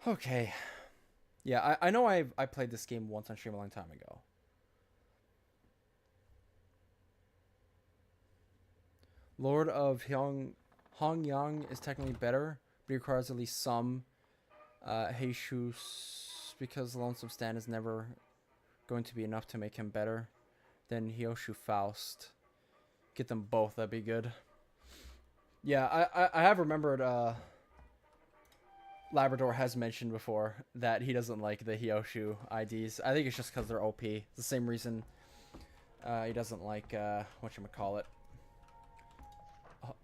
Okay. Yeah, I know I played this game once on stream a long time ago. Lord of Hongyang is technically better, but he requires at least some Jesus, because Lonesome Stan is never going to be enough to make him better. Then Hyoshu Faust. Get them both, that'd be good. Yeah, I have remembered Labrador has mentioned before that he doesn't like the Hyoshu IDs. I think it's just because they're OP. It's the same reason he doesn't like, whatchamacallit.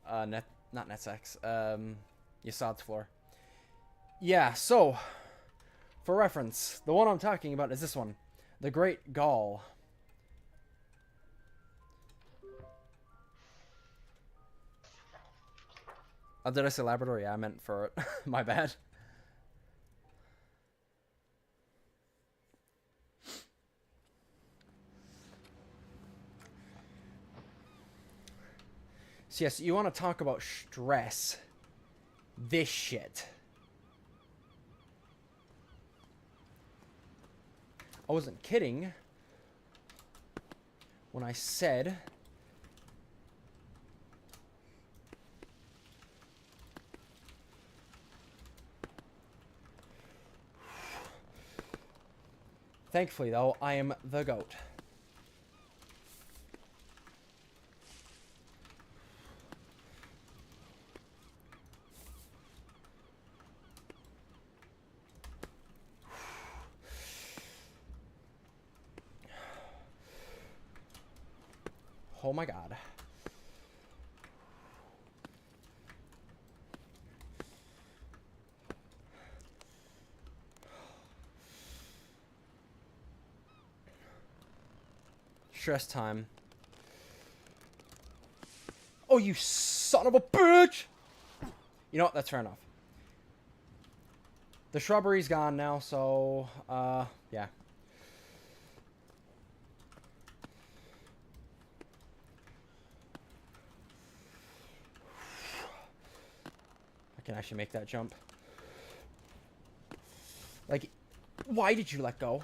Not NetSex. Yasad's floor. Yeah, so, for reference, the one I'm talking about is this one. The Great Gaul. Oh, did I say Labrador? Yeah, I meant for it. My bad. So yes, you want to talk about stress. This shit. I wasn't kidding when I said thankfully though, I am the GOAT. Oh my god. Stress time. Oh, you son of a bitch! You know what? That's fair enough. The shrubbery's gone now, so, yeah. I can actually make that jump. Like, why did you let go?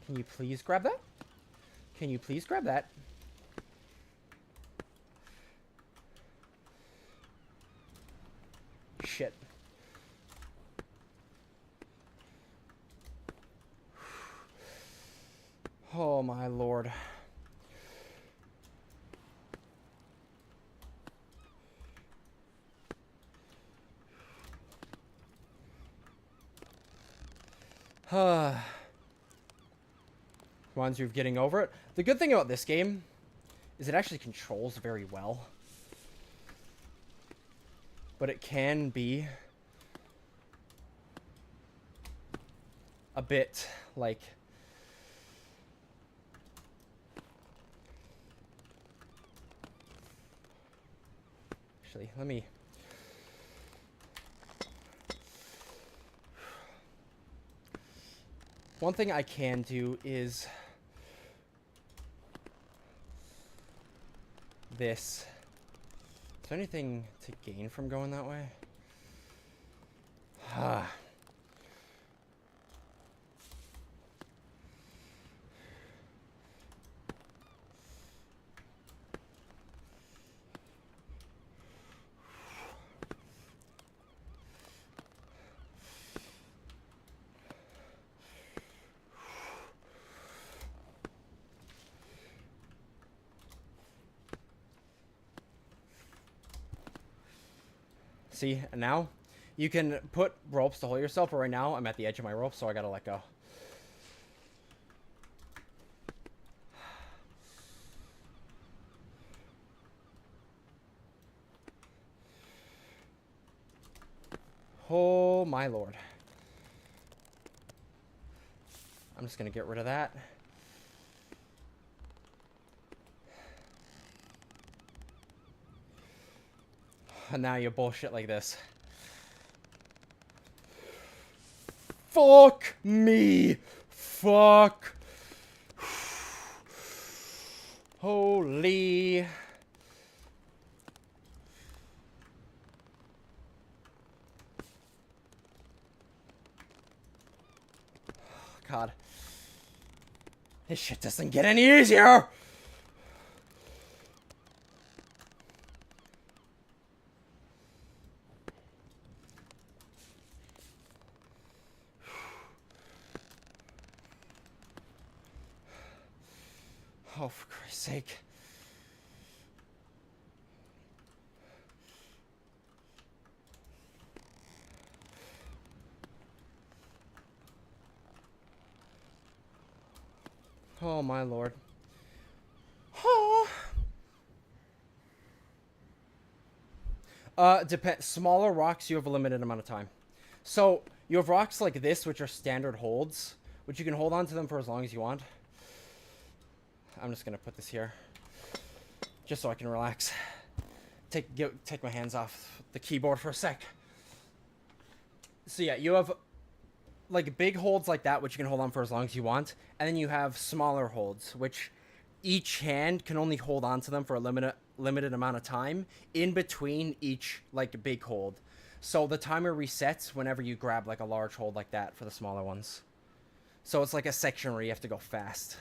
Can you please grab that? Can you please grab that? Shit. Oh my lord. Reminds you of getting over it. The good thing about this game is it actually controls very well. But it can be a bit like actually, let me one thing I can do is this. Is there anything to gain from going that way? See, and now you can put ropes to hold yourself, but right now I'm at the edge of my rope, so I gotta let go. Oh my lord. I'm just gonna get rid of that. And now you bullshit like this. Fuck me. Fuck. Holy. God. This shit doesn't get any easier. Oh, for Christ's sake. Oh, my lord. Oh. Smaller rocks, you have a limited amount of time. So, you have rocks like this, which are standard holds, which you can hold on to them for as long as you want. I'm just gonna put this here, just so I can relax. Take my hands off the keyboard for a sec. So yeah, you have like big holds like that, which you can hold on for as long as you want, and then you have smaller holds, which each hand can only hold on to them for a limited amount of time in between each like big hold. So the timer resets whenever you grab like a large hold like that for the smaller ones. So it's like a section where you have to go fast.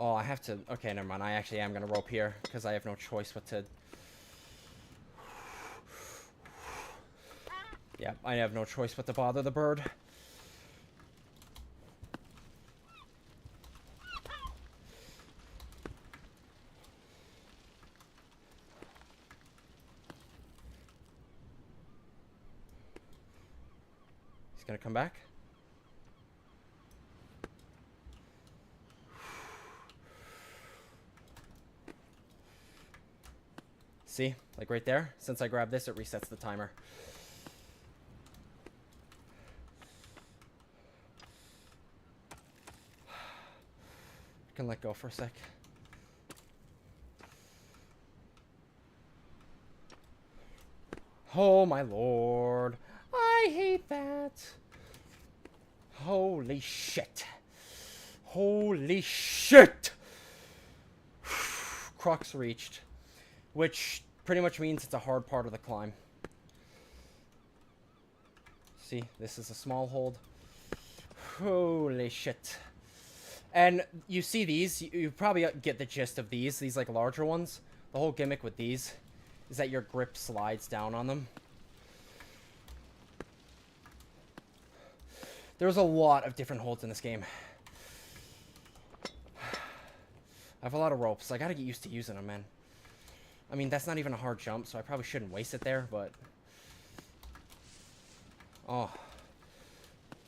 Oh, I have to... Okay, never mind. I actually am going to rope here, because I have no choice but to... Yeah, I have no choice but to bother the bird. He's going to come back. See? Like right there? Since I grabbed this, it resets the timer. I can let go for a sec. Oh my lord. I hate that. Holy shit. Holy shit! Crux reached. Which pretty much means it's a hard part of the climb. See, this is a small hold. Holy shit. And you see these, you probably get the gist of these like larger ones. The whole gimmick with these is that your grip slides down on them. There's a lot of different holds in this game. I have a lot of ropes. I gotta get used to using them, man. I mean, that's not even a hard jump, so I probably shouldn't waste it there, but... Oh.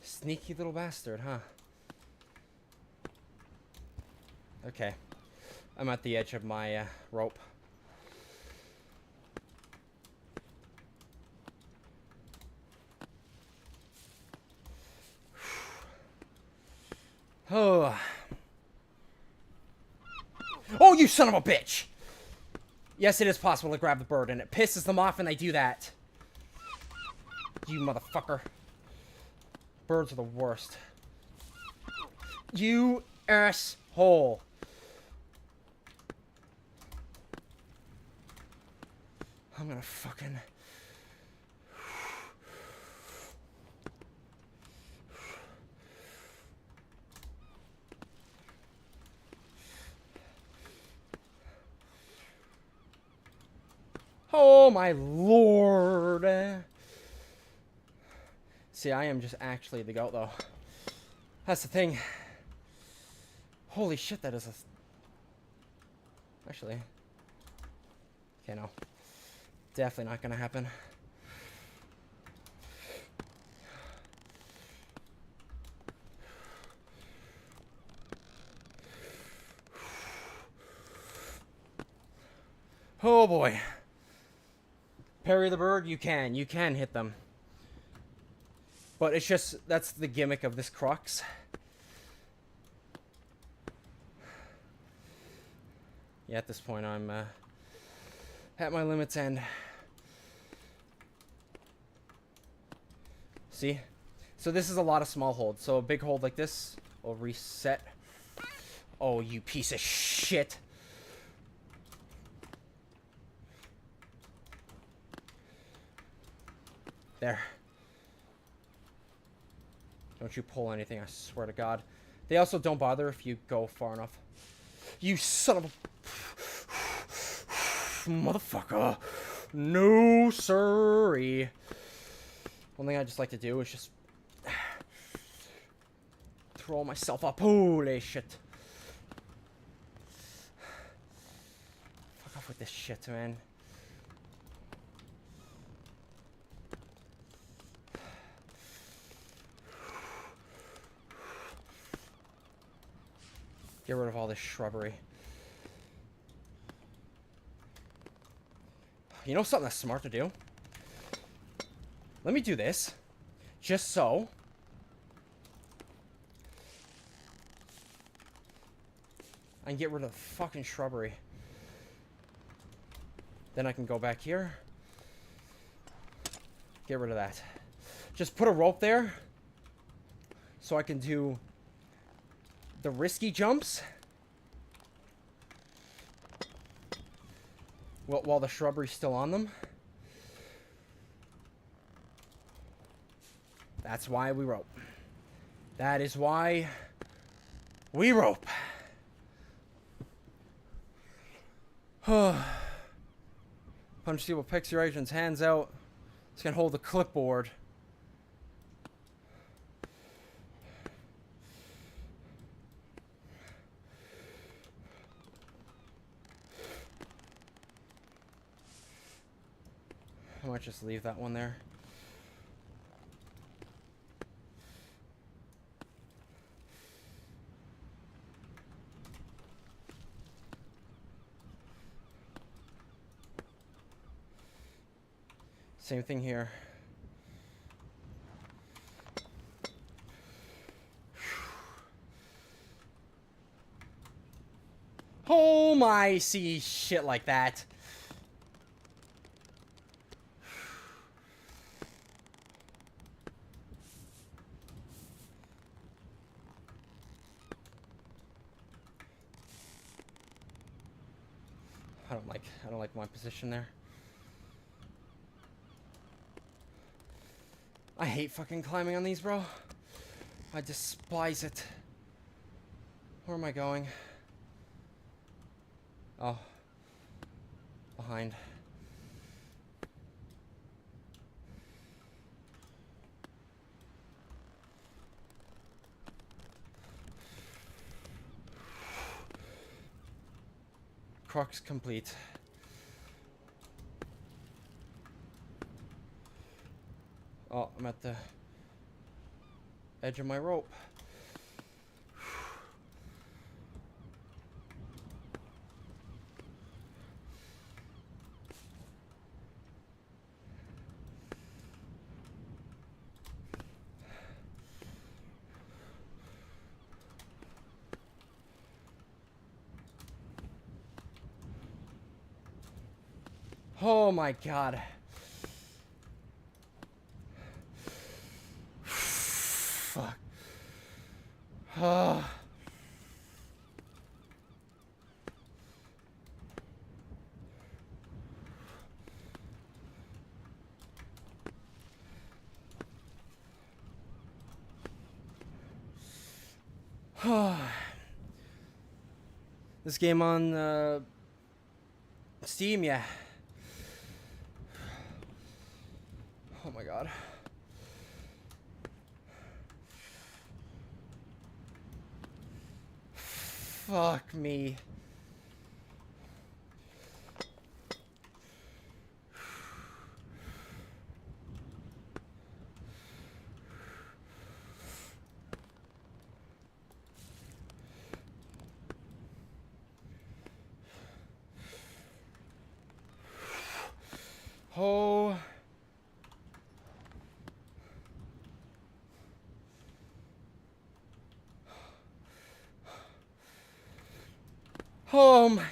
Sneaky little bastard, huh? Okay. I'm at the edge of my rope. Oh. Oh, you son of a bitch! Yes, it is possible to grab the bird, and it pisses them off when they do that. You motherfucker. Birds are the worst. You asshole. I'm gonna fucking... Oh my lord. See, I am just actually the goat, though. That's the thing. Holy shit, that is a... Actually... Okay, no. Definitely not gonna happen. Oh boy. Parry the bird, you can hit them. But it's just, that's the gimmick of this crux. Yeah, at this point I'm at my limit's end. See? So this is a lot of small holds. So a big hold like this will reset. Oh, you piece of shit. There. Don't you pull anything, I swear to God. They also don't bother if you go far enough. You son of a... Motherfucker. No, sirree. One thing I just like to do is just... throw myself up. Holy shit. Fuck off with this shit, man. Get rid of all this shrubbery. You know something that's smart to do? Let me do this. Just so. I can get rid of the fucking shrubbery. Then I can go back here. Get rid of that. Just put a rope there. So I can do the risky jumps while the shrubbery's still on them. That's why we rope. That is why we rope. Punch Steel picks your agent's hands out. It's gonna hold the clipboard. I might just leave that one there. Same thing here. Oh my, see shit like that. I don't like my position there. I hate fucking climbing on these, bro. I despise it. Where am I going? Oh. Behind. Crux complete. Oh, I'm at the edge of my rope. Oh my God. Fuck. This game on Steam, yeah. Oh my God. Fuck me. Oh. Oh my.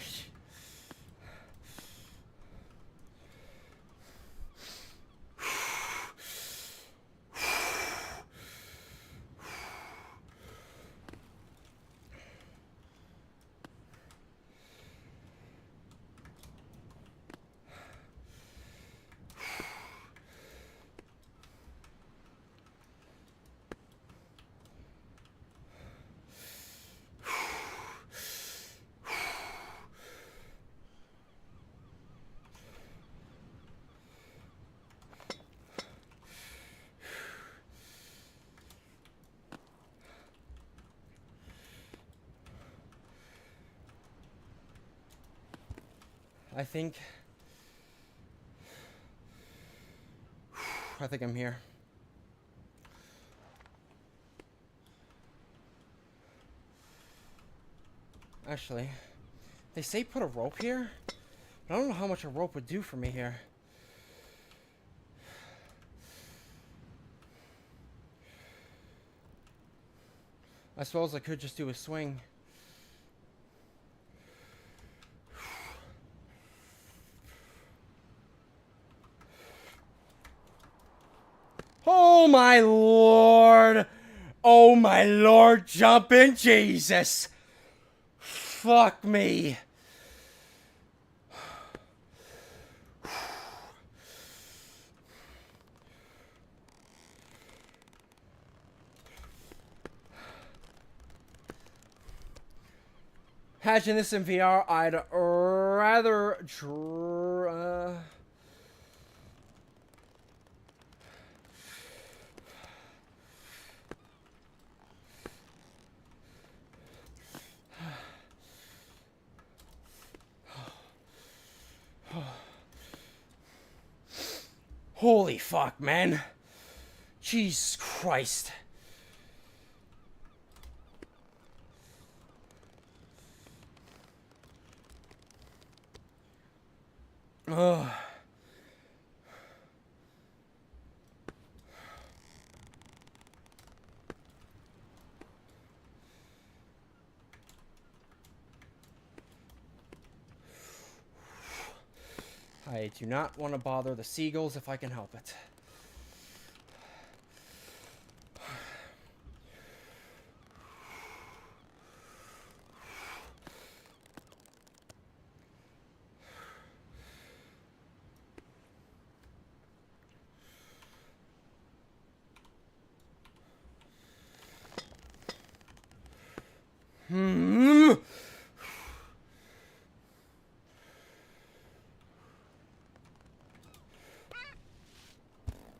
I think I'm here. Actually, they say put a rope here, but I don't know how much a rope would do for me here. I suppose I could just do a swing. Oh my lord! Oh my lord, jumping Jesus! Fuck me! Imagine this in VR, I'd rather Holy fuck, man. Jesus Christ. Ugh. I do not want to bother the seagulls if I can help it.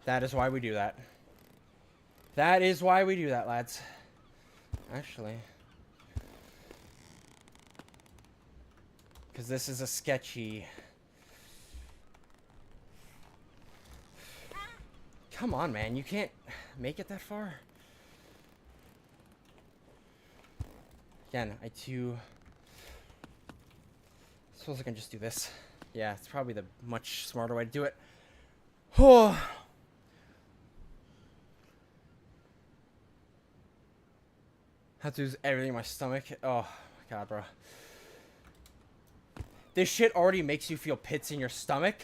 That is why we do that. That is why we do that, lads. Actually. Because this is a sketchy... Come on, man. You can't make it that far. Again, I suppose I can just do this. Yeah, it's probably the much smarter way to do it. Oh. Have to use everything in my stomach. Oh, my God, bro. This shit already makes you feel pits in your stomach.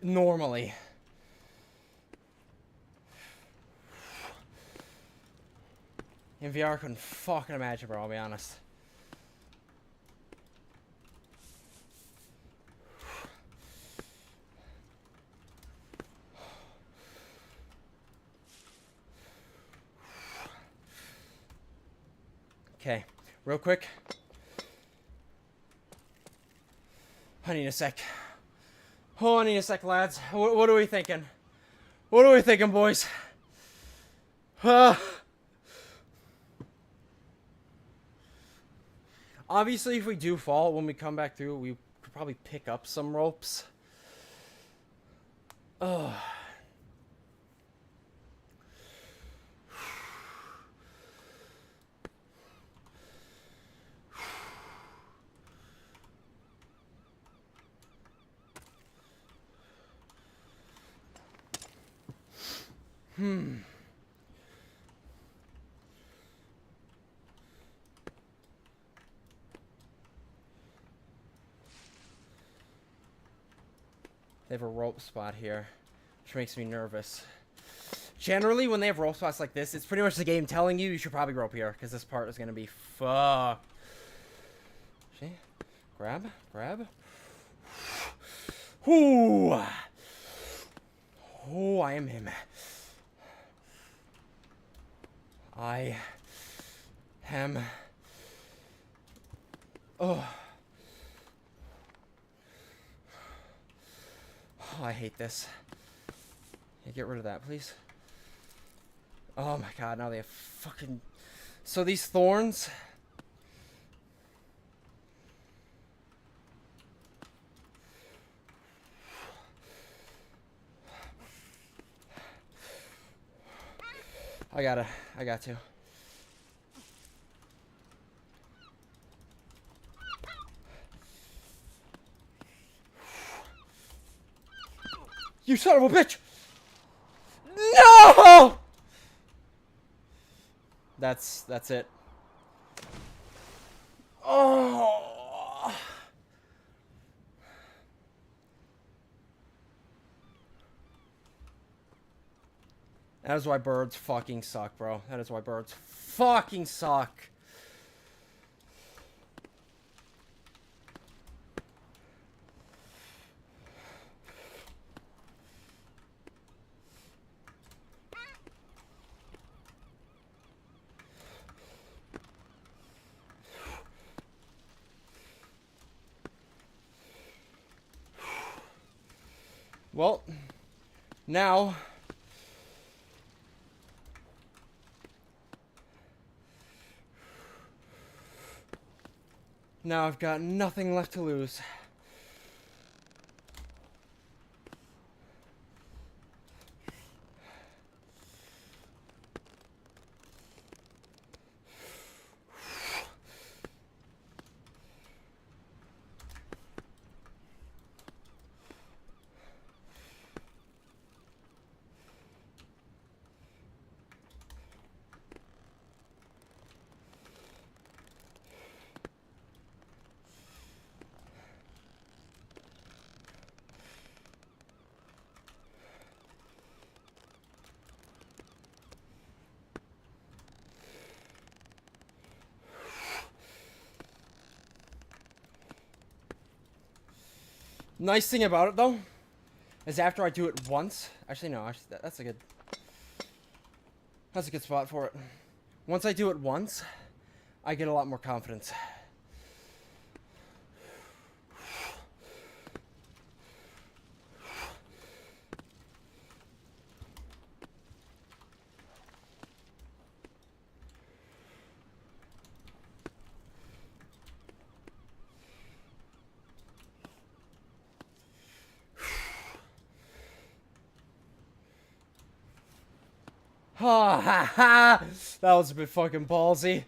Normally. In VR, I couldn't fucking imagine, bro, I'll be honest. Okay, real quick. I need a sec. Oh, I need a sec, lads. What are we thinking? What are we thinking, boys? Obviously, if we do fall, when we come back through, we could probably pick up some ropes. Ugh. They have a rope spot here, which makes me nervous. Generally, when they have rope spots like this, it's pretty much the game telling you should probably rope here, because this part is going to be fucked. See? Grab, grab. Ooh. Oh, I am him. I am. Oh. Oh, I hate this. Yeah, get rid of that, please. Oh my god, now they have fucking... So these thorns... I got to. You son of a bitch! No! That's it. Oh. That is why birds fucking suck, bro. That is why birds fucking suck. Well, now I've got nothing left to lose. Nice thing about it, though, is after I do it once... Actually, no. Actually, that's a good spot for it. Once I do it once, I get a lot more confidence. Ha ha ha! That was a bit fucking ballsy.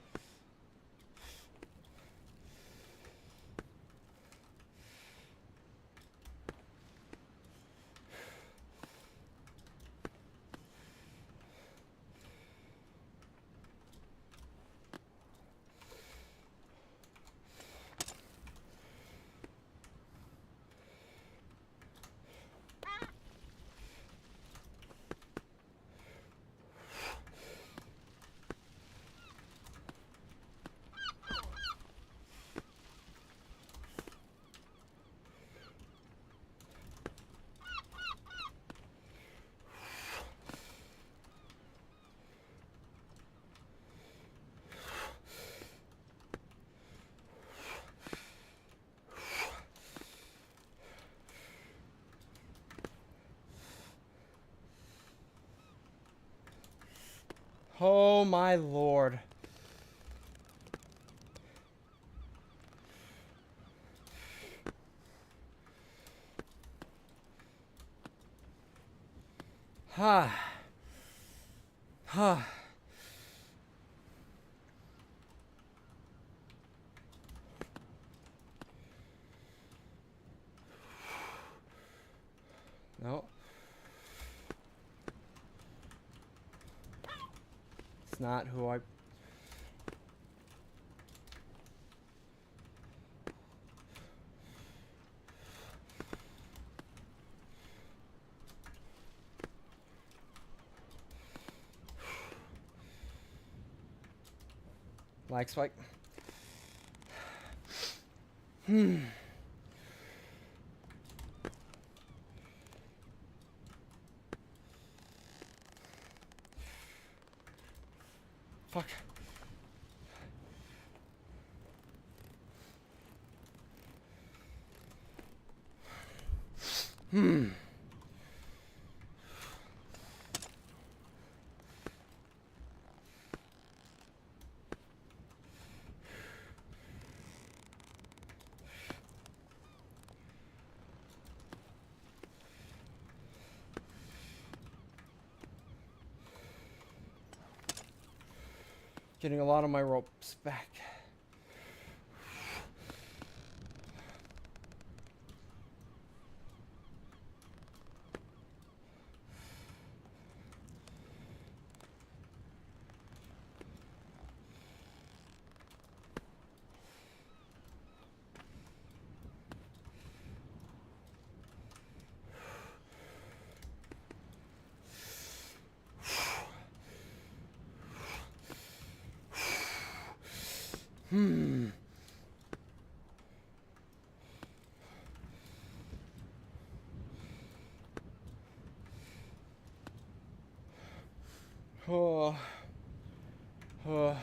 Oh my lord. Ha. Ha. No. It's not who I... Lag spike. Fuck. Getting a lot of my ropes back. Oh. Oh.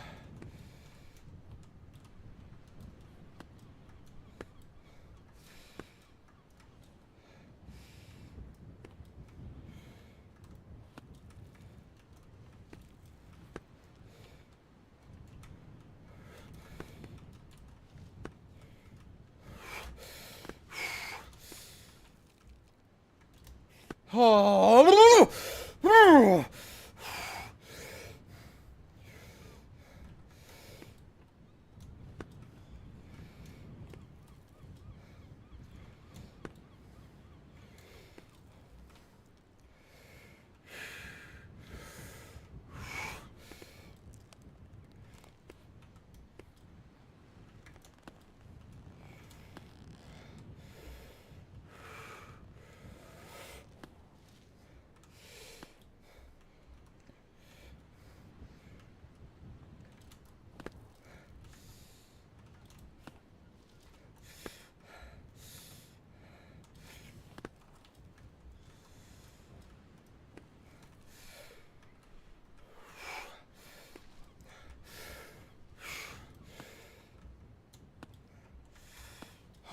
Oh.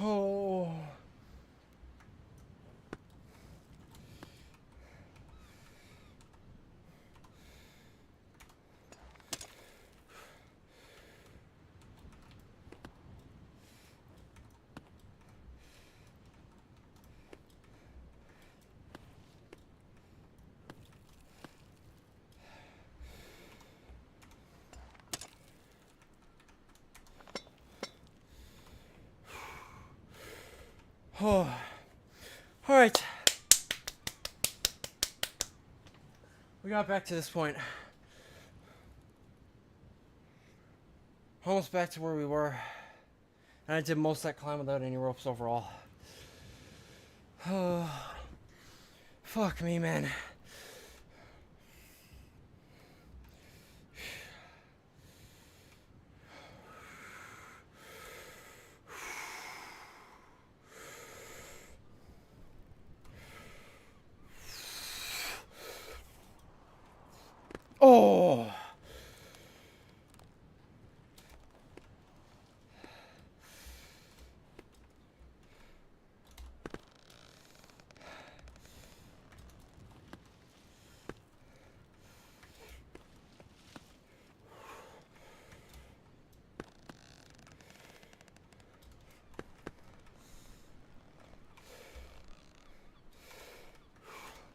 Oh. Oh. All right. We got back to this point. Almost back to where we were. And I did most of that climb without any ropes overall. Oh. Fuck me, man. Oh.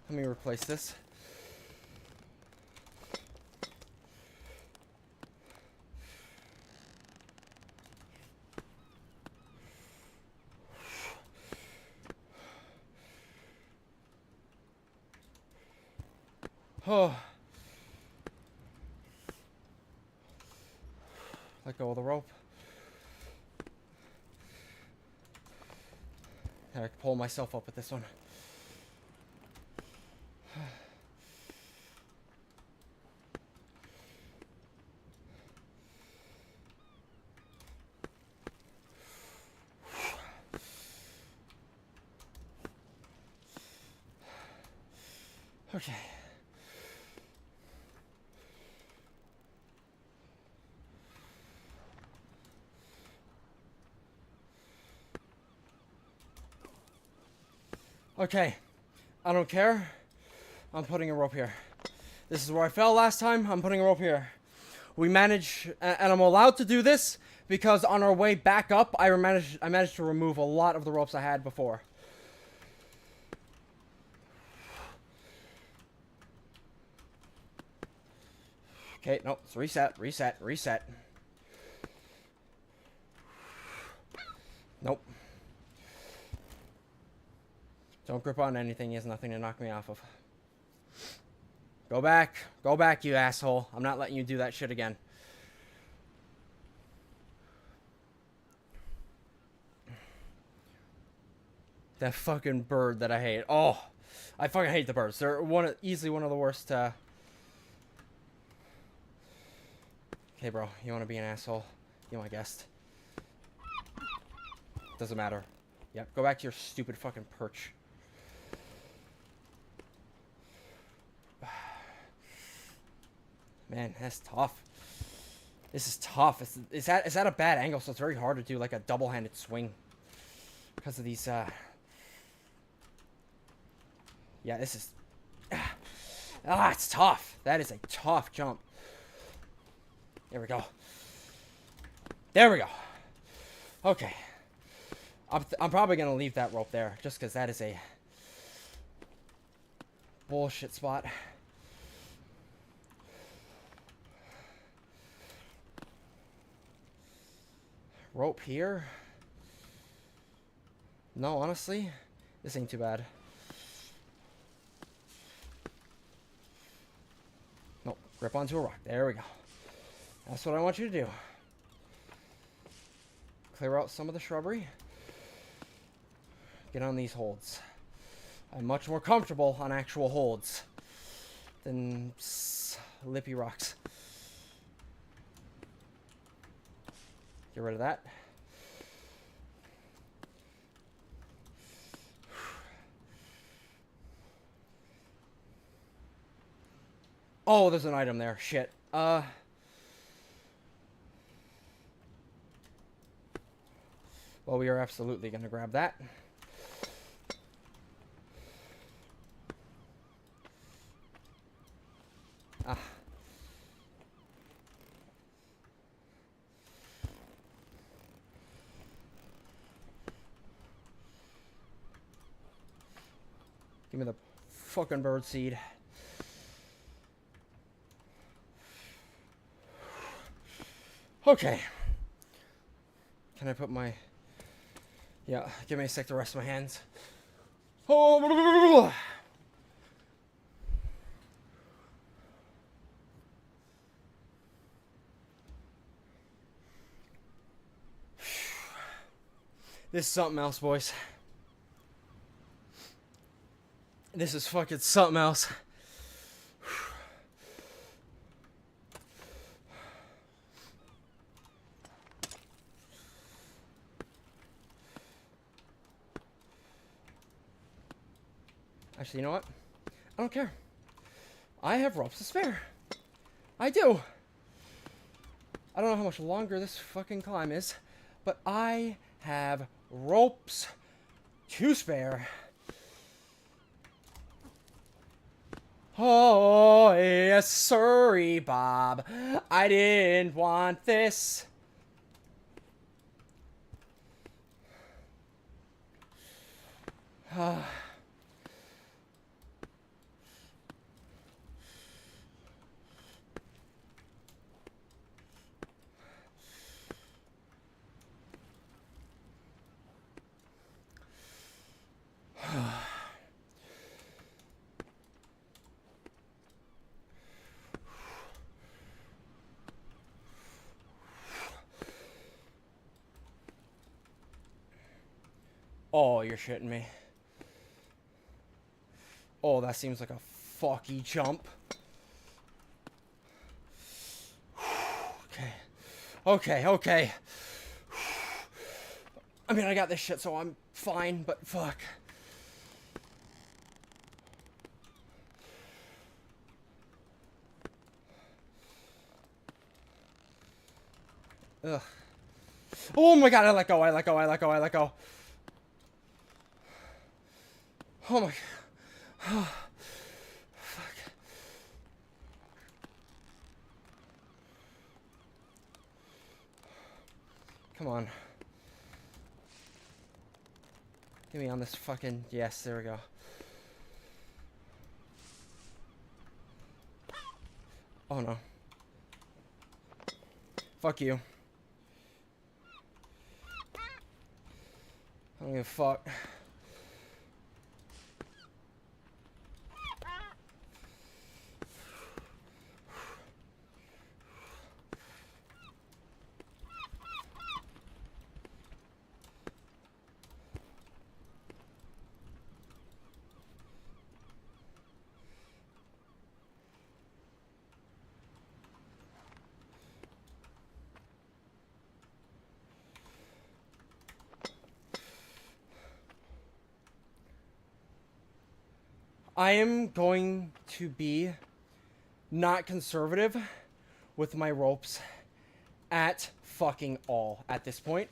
Let me replace this. Oh. Let go of the rope. I can pull myself up with this one. Okay. Okay. I don't care. I'm putting a rope here. This is where I fell last time. I'm putting a rope here. We managed, and I'm allowed to do this because on our way back up, I managed to remove a lot of the ropes I had before. Okay, no, it's reset, reset, reset. Nope. Don't grip on anything. He has nothing to knock me off of. Go back, you asshole. I'm not letting you do that shit again. That fucking bird that I hate. Oh, I fucking hate the birds. They're easily one of the worst. Okay, bro, you want to be an asshole? You're my guest. Doesn't matter. Yep, go back to your stupid fucking perch. Man, that's tough. This is tough. It's at a bad angle, so it's very hard to do like a double-handed swing because of these. Yeah, this is. It's tough. That is a tough jump. There we go. There we go. Okay. I'm probably gonna leave that rope there just because that is a bullshit spot. Rope here? No, honestly, this ain't too bad. Nope, grip onto a rock. There we go. That's what I want you to do. Clear out some of the shrubbery. Get on these holds. I'm much more comfortable on actual holds than lippy rocks. Get rid of that. Oh, there's an item there. Shit. Well, we are absolutely going to grab that. Ah. Give me the fucking bird seed. Okay. Can I put my... Yeah, give me a sec to rest my hands. Oh, this is something else, boys. This is fucking something else. Actually, you know what? I don't care. I have ropes to spare. I do. I don't know how much longer this fucking climb is, but I have ropes to spare. Oh, yes, sorry, Bob. I didn't want this. Oh, you're shitting me. Oh, that seems like a fucky jump. Okay. Okay, okay. I mean, I got this shit, so I'm fine, but fuck. Ugh. Oh my god, I let go, I let go, I let go, I let go. Oh my god. Fuck. Come on. Get me on this fucking... Yes, there we go. Oh no. Fuck you. I don't give a fuck. I am going to be not conservative with my ropes at fucking all at this point.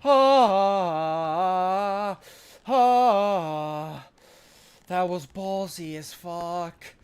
Ah, ah, that was ballsy as fuck.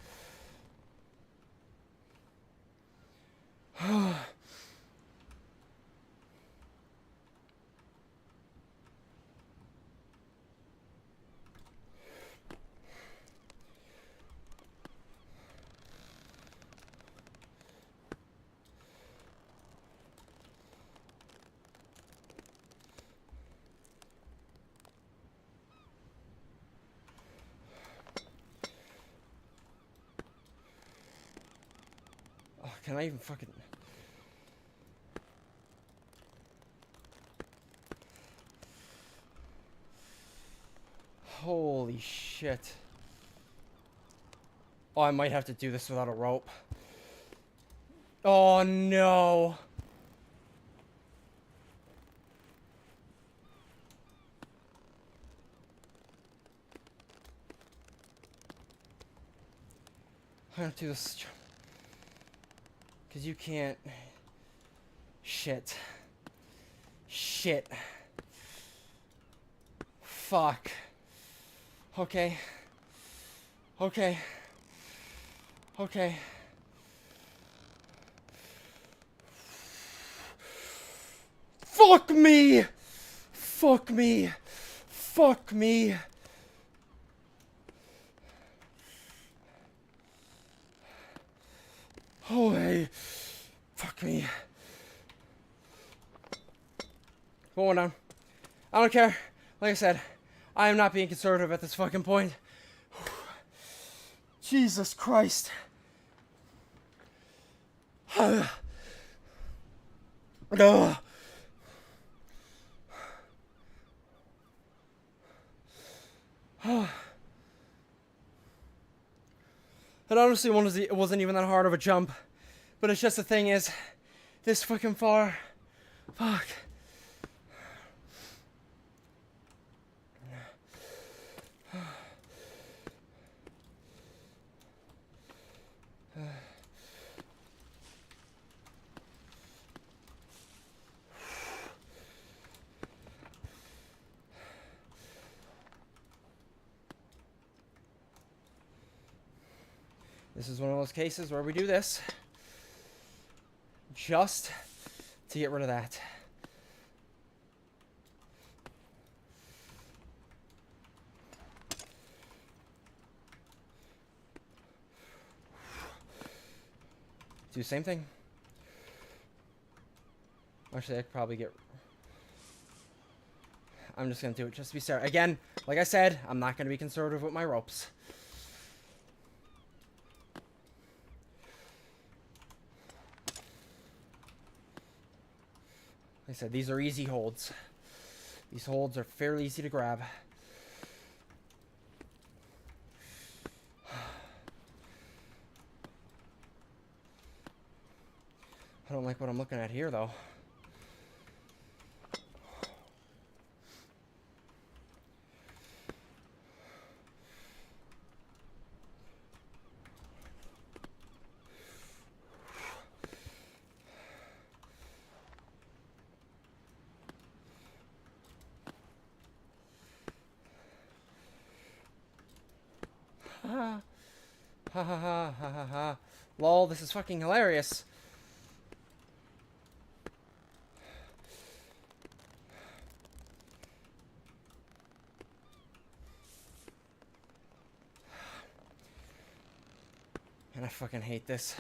Oh, can I even fucking... Holy shit. Oh, I might have to do this without a rope. Oh, no. I have to do this. Because you can't... Shit. Shit. Fuck. Okay. Okay. Okay. Fuck me! Fuck me! Fuck me! Oh, hey. Fuck me. Going on. I don't care. Like I said, I am not being conservative at this fucking point. Jesus Christ. Ugh. It honestly it wasn't even that hard of a jump. But it's just the thing is, this fucking far. Fuck. This is one of those cases where we do this just to get rid of that. Do the same thing. Actually, I could probably get... I'm just going to do it just to be fair. Again, like I said, I'm not going to be conservative with my ropes. Like I said, these are easy holds. These holds are fairly easy to grab. I don't like what I'm looking at here, though. Ha ha ha ha ha ha ha. Lol, this is fucking hilarious. And I fucking hate this.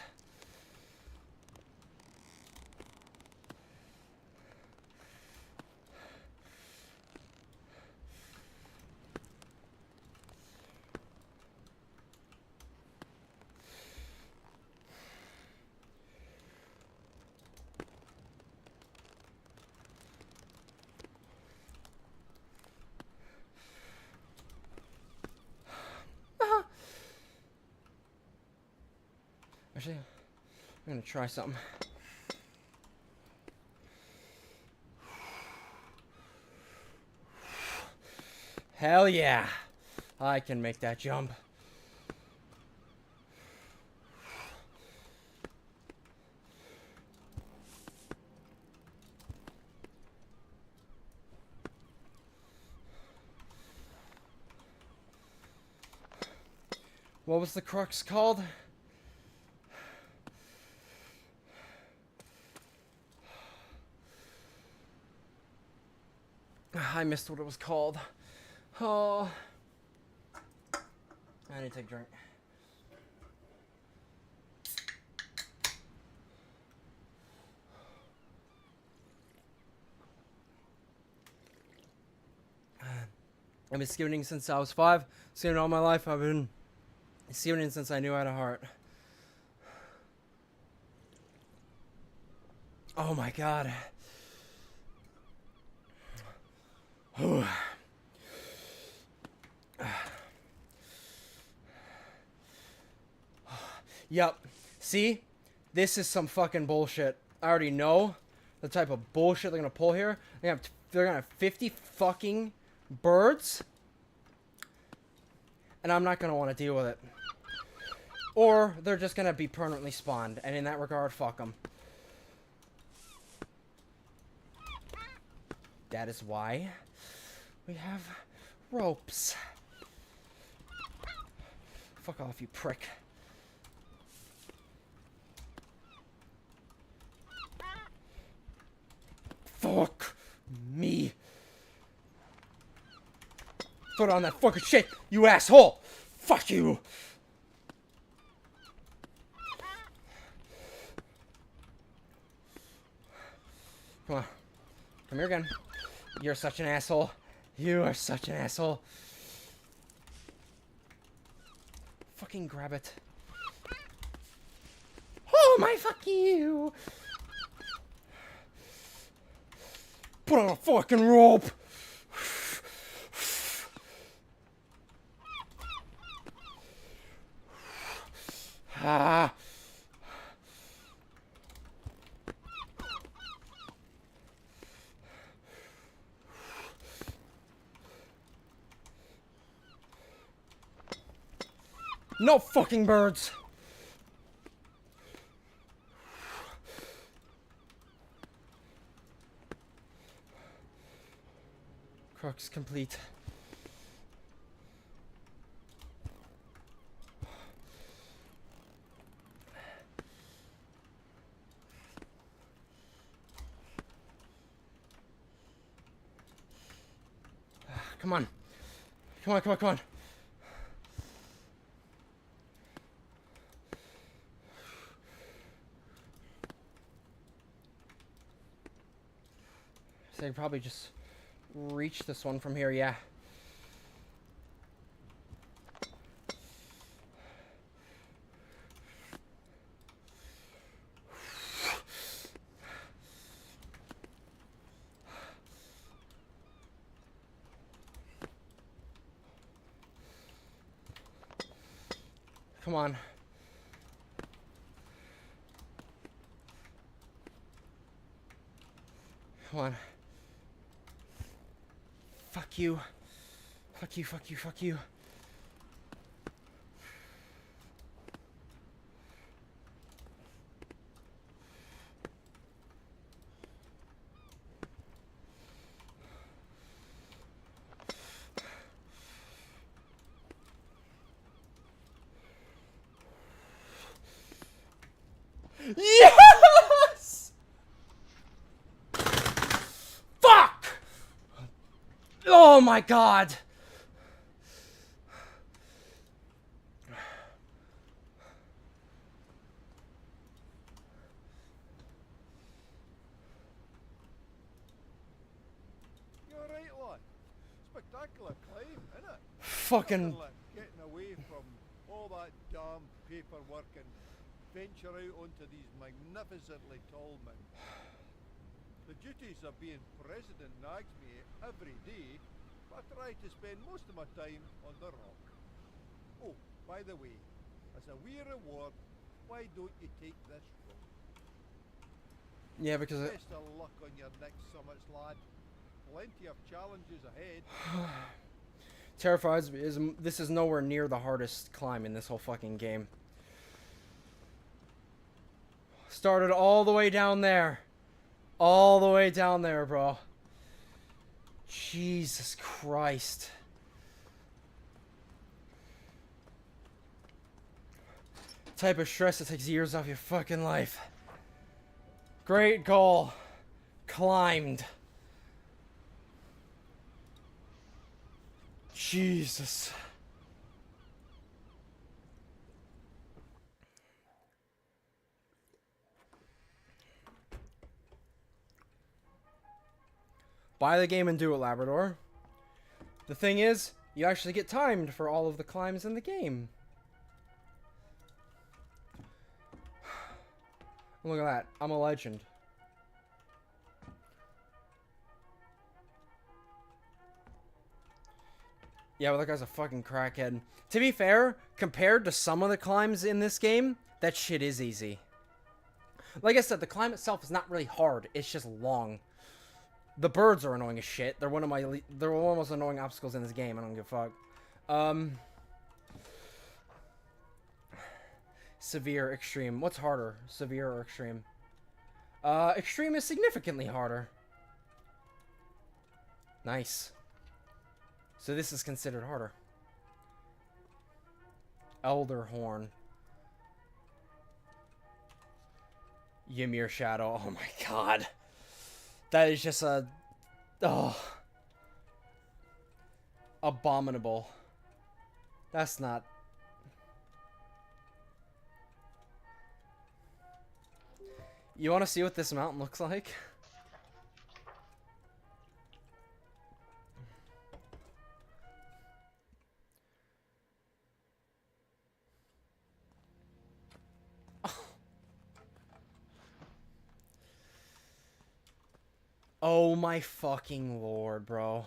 Actually, I'm gonna try something. Hell yeah! I can make that jump. What was the crux called? I missed what it was called. Oh. I need to take a drink. I've been skimming since I was 5. Skimming all my life. I've been skimming since I knew I had a heart. Oh my god. Yup. See? This is some fucking bullshit. I already know the type of bullshit they're gonna pull here. They're gonna have 50 fucking birds. And I'm not gonna want to deal with it. Or they're just gonna be permanently spawned. And in that regard, fuck them. That is why we have ropes. Fuck off, you prick. Fuck me. Put on that fucking shit, you asshole. Fuck you. Come on. Come here again. You're such an asshole. You are such an asshole. Fucking grab it. Oh my fuck you. Put on a fucking rope. Ah. No fucking birds. Crux complete. Come on. Come on, come on, come on. Actually, I could probably just reach this one from here, yeah. Come on. Come on. Fuck you. Fuck you, fuck you, fuck you. Yes! Fuck! Oh my god!
You're right, lad. Spectacular climb, innit?
Fucking...
Nothing like getting away from all that damn paperwork and venture out onto these magnificently tall mountains. The duties of being president nags me every day, but I try to spend most of my time on the rock. Oh, by the way, as a wee reward, why don't you take this road?
Yeah, because it...
Best of luck on your next summits, lad. Plenty of challenges ahead.
terrifies me is this is nowhere near the hardest climb in this whole fucking game. Started all the way down there. All the way down there, bro. Jesus Christ. Type of stress that takes years off your fucking life. Great goal. Climbed. Jesus. Buy the game and do it, Labrador. The thing is, you actually get timed for all of the climbs in the game. Look at that. I'm a legend. Yeah, well, that guy's a fucking crackhead. To be fair, compared to some of the climbs in this game, that shit is easy. Like I said, the climb itself is not really hard. It's just long. The birds are annoying as shit. They're one of they're one of the most annoying obstacles in this game. I don't give a fuck. Severe, extreme. What's harder? Severe or extreme? Extreme is significantly harder. Nice. So this is considered harder. Elder Horn. Ymir Shadow. Oh my god. That is just a... Oh. Abominable. That's not... You want to see what this mountain looks like? Oh my fucking lord, bro.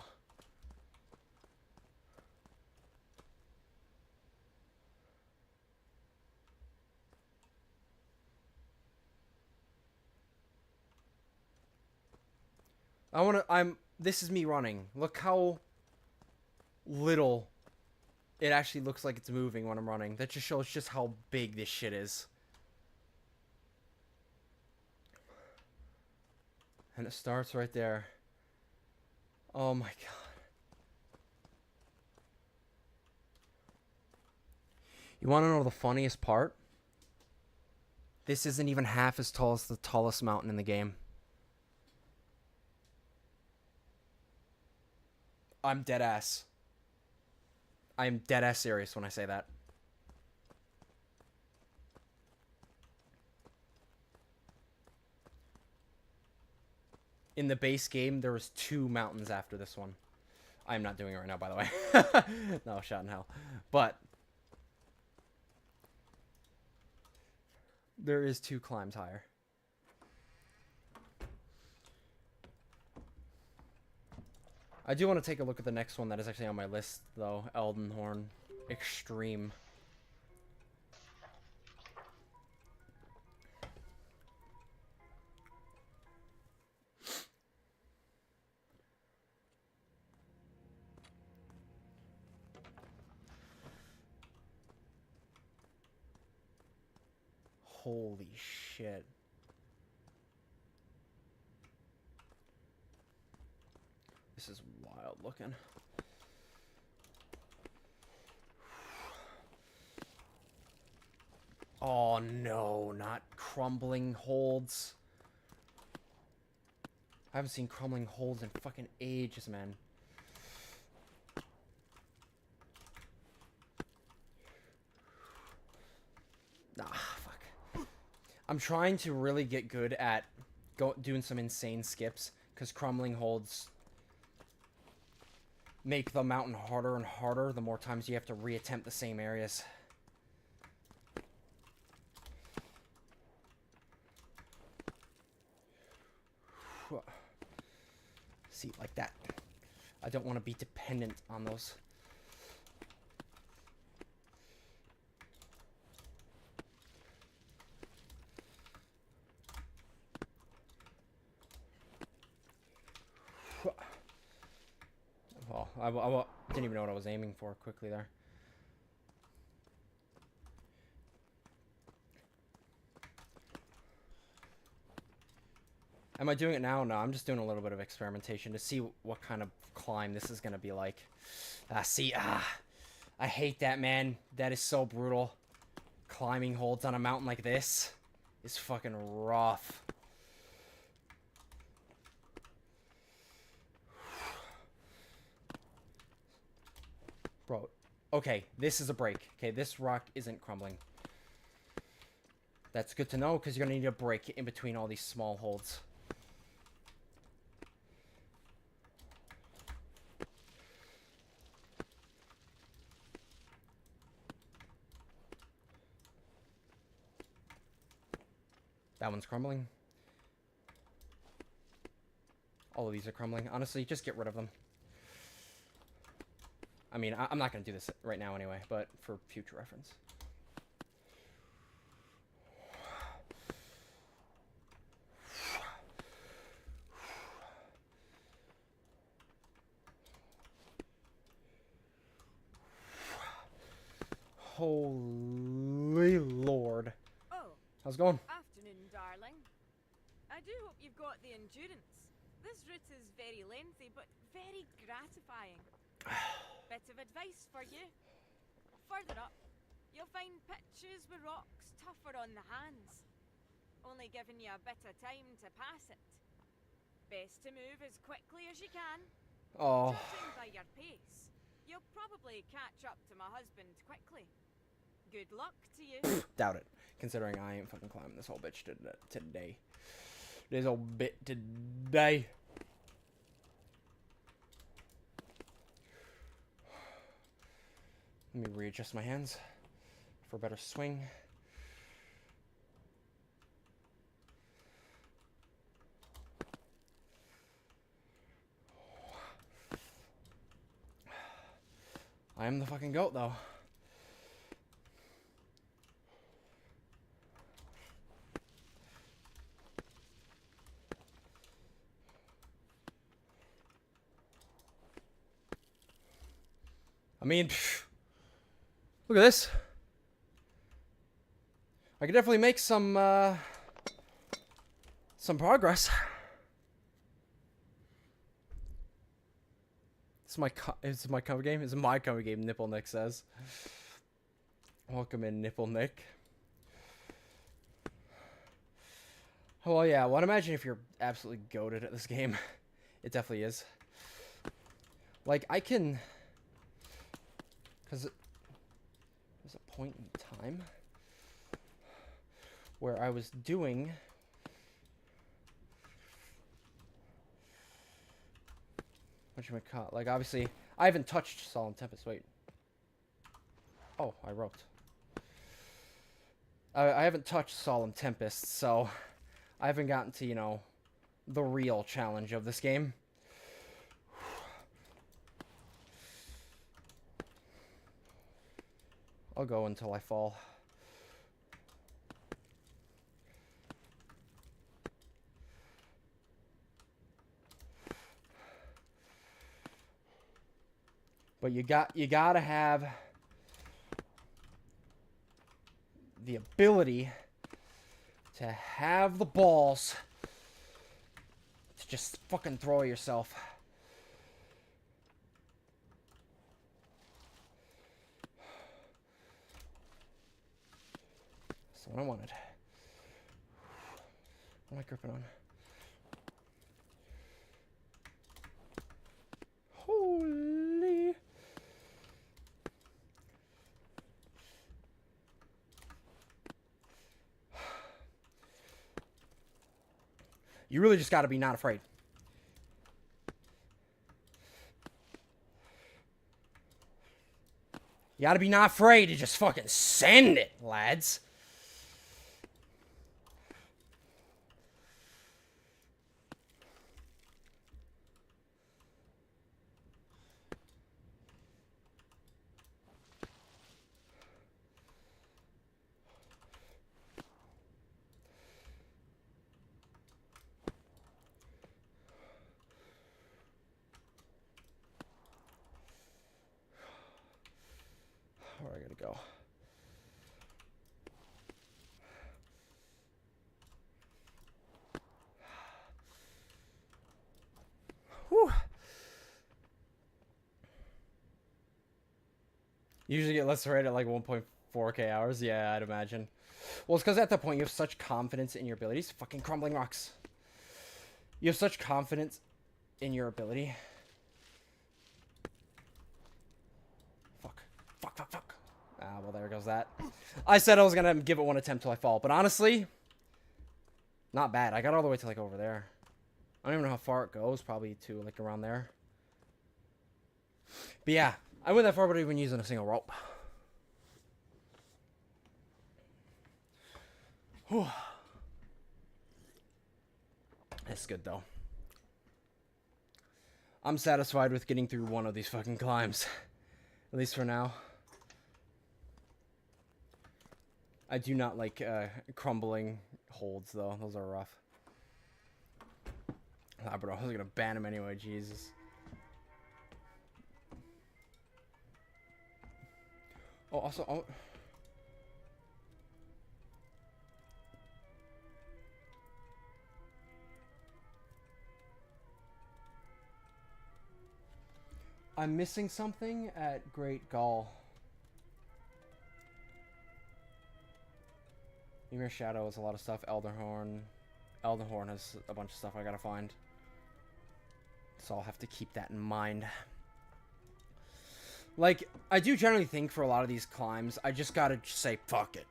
This is me running. Look how little it actually looks like it's moving when I'm running. That just shows just how big this shit is. And it starts right there. Oh my god. You want to know the funniest part? This isn't even half as tall as the tallest mountain in the game. I'm dead ass. I'm dead ass serious when I say that. in the base game, there was 2 mountains after this one. I am not doing it right now, by the way. No, shot in hell. But there is 2 climbs higher. I do want to take a look at the next one that is actually on my list, though. Eldenhorn Extreme. Holy shit. This is wild looking. Oh no, not crumbling holds. I haven't seen crumbling holds in fucking ages, man. Ah, fuck. I'm trying to really get good at doing some insane skips, because crumbling holds make the mountain harder and harder the more times you have to reattempt the same areas. See, like that. I don't want to be dependent on those. Well, I didn't even know what I was aiming for quickly there. Am I doing it now? No, I'm just doing a little bit of experimentation to see what kind of climb this is going to be like. I hate that, man. That is so brutal. Climbing holds on a mountain like this is fucking rough. Bro, okay, this is a break. Okay, this rock isn't crumbling. That's good to know, because you're going to need a break in between all these small holds. That one's crumbling. All of these are crumbling. Honestly, just get rid of them. I mean, I'm not going to do this right now anyway, but for future reference. Holy Lord.
Oh,
How's it going?
afternoon, darling. I do hope you've got the endurance. This route is very lengthy, but very gratifying. Bit of advice for you. Further up, you'll find pitches with rocks tougher on the hands, only giving you a bit of time to pass it. Best to move as quickly as you can.
Oh.
Judging by your pace, you'll probably catch up to my husband quickly. Good luck to you.
Doubt it. Considering I ain't fucking climbing this whole bitch today. This whole bit today. Let me readjust my hands for a better swing. I am the fucking goat, though. I mean, look at this. I could definitely make some progress. It's my cover game. It's my cover game. Nipple Nick says. Welcome in, Nipple Nick. Oh yeah. Well, I'd imagine if you're absolutely goated at this game, it definitely is. Like I can. Because there's a point in time where I was doing whatchamacallit, like, obviously, I haven't touched Solemn Tempest. Wait. Oh, I roped. I haven't touched Solemn Tempest, so I haven't gotten to, you know, the real challenge of this game. I'll go until I fall. But you gotta have the ability to have the balls to just fucking throw yourself. That's what I wanted. What am I gripping on? Holy. You really just gotta be not afraid. You gotta be not afraid to just fucking send it, lads. Where I gotta go? Whew. Usually get less rate at like 1.4k hours. Yeah, I'd imagine. Well, it's because at that point you have such confidence in your abilities. Fucking crumbling rocks. You have such confidence in your ability. Fuck. Fuck, fuck, fuck. Ah, well, there goes that. I said I was gonna give it one attempt till I fall, but honestly, not bad. I got all the way to like over there. I don't even know how far it goes. Probably to like around there. But yeah, I went that far without even using a single rope. Whew. That's good though. I'm satisfied with getting through one of these fucking climbs. At least for now. I do not like crumbling holds though. Those are rough. Ah, bro, I was gonna ban him anyway, Jesus. Oh, also, oh. I'm missing something at Great Gall. Ymir Shadow has a lot of stuff. Eldenhorn has a bunch of stuff I gotta find. So I'll have to keep that in mind. Like, I do generally think for a lot of these climbs, I just gotta say, fuck it.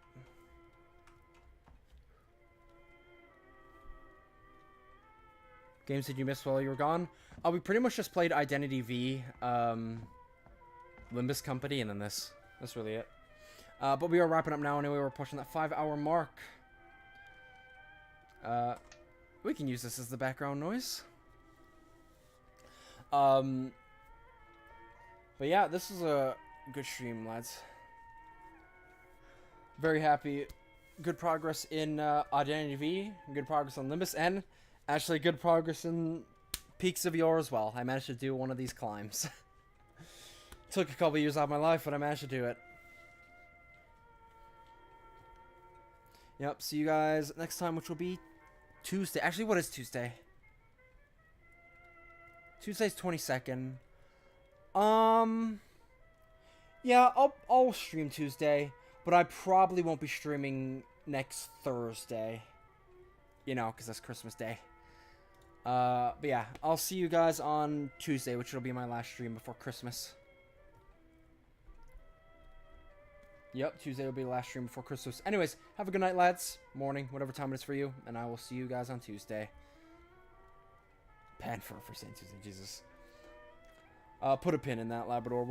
Games did you miss while you were gone? We pretty much just played Identity V, Limbus Company, and then this. That's really it. But we are wrapping up now anyway. We're pushing that 5-hour mark. We can use this as the background noise. But yeah, this is a good stream, lads. Very happy. Good progress in Identity V. Good progress on Limbus. And actually good progress in Peaks of Yore as well. I managed to do one of these climbs. Took a couple years out of my life, but I managed to do it. Yep, see you guys next time, which will be Tuesday. Actually, what is Tuesday? Tuesday's 22nd. Yeah, I'll stream Tuesday, but I probably won't be streaming next Thursday. You know, because that's Christmas Day. But yeah, I'll see you guys on Tuesday, which will be my last stream before Christmas. Yep, Tuesday will be the last stream before Christmas. Anyways, have a good night, lads. Morning, whatever time it is for you. And I will see you guys on Tuesday. Pan for St. Tuesday, Jesus. Put a pin in that, Labrador. We'll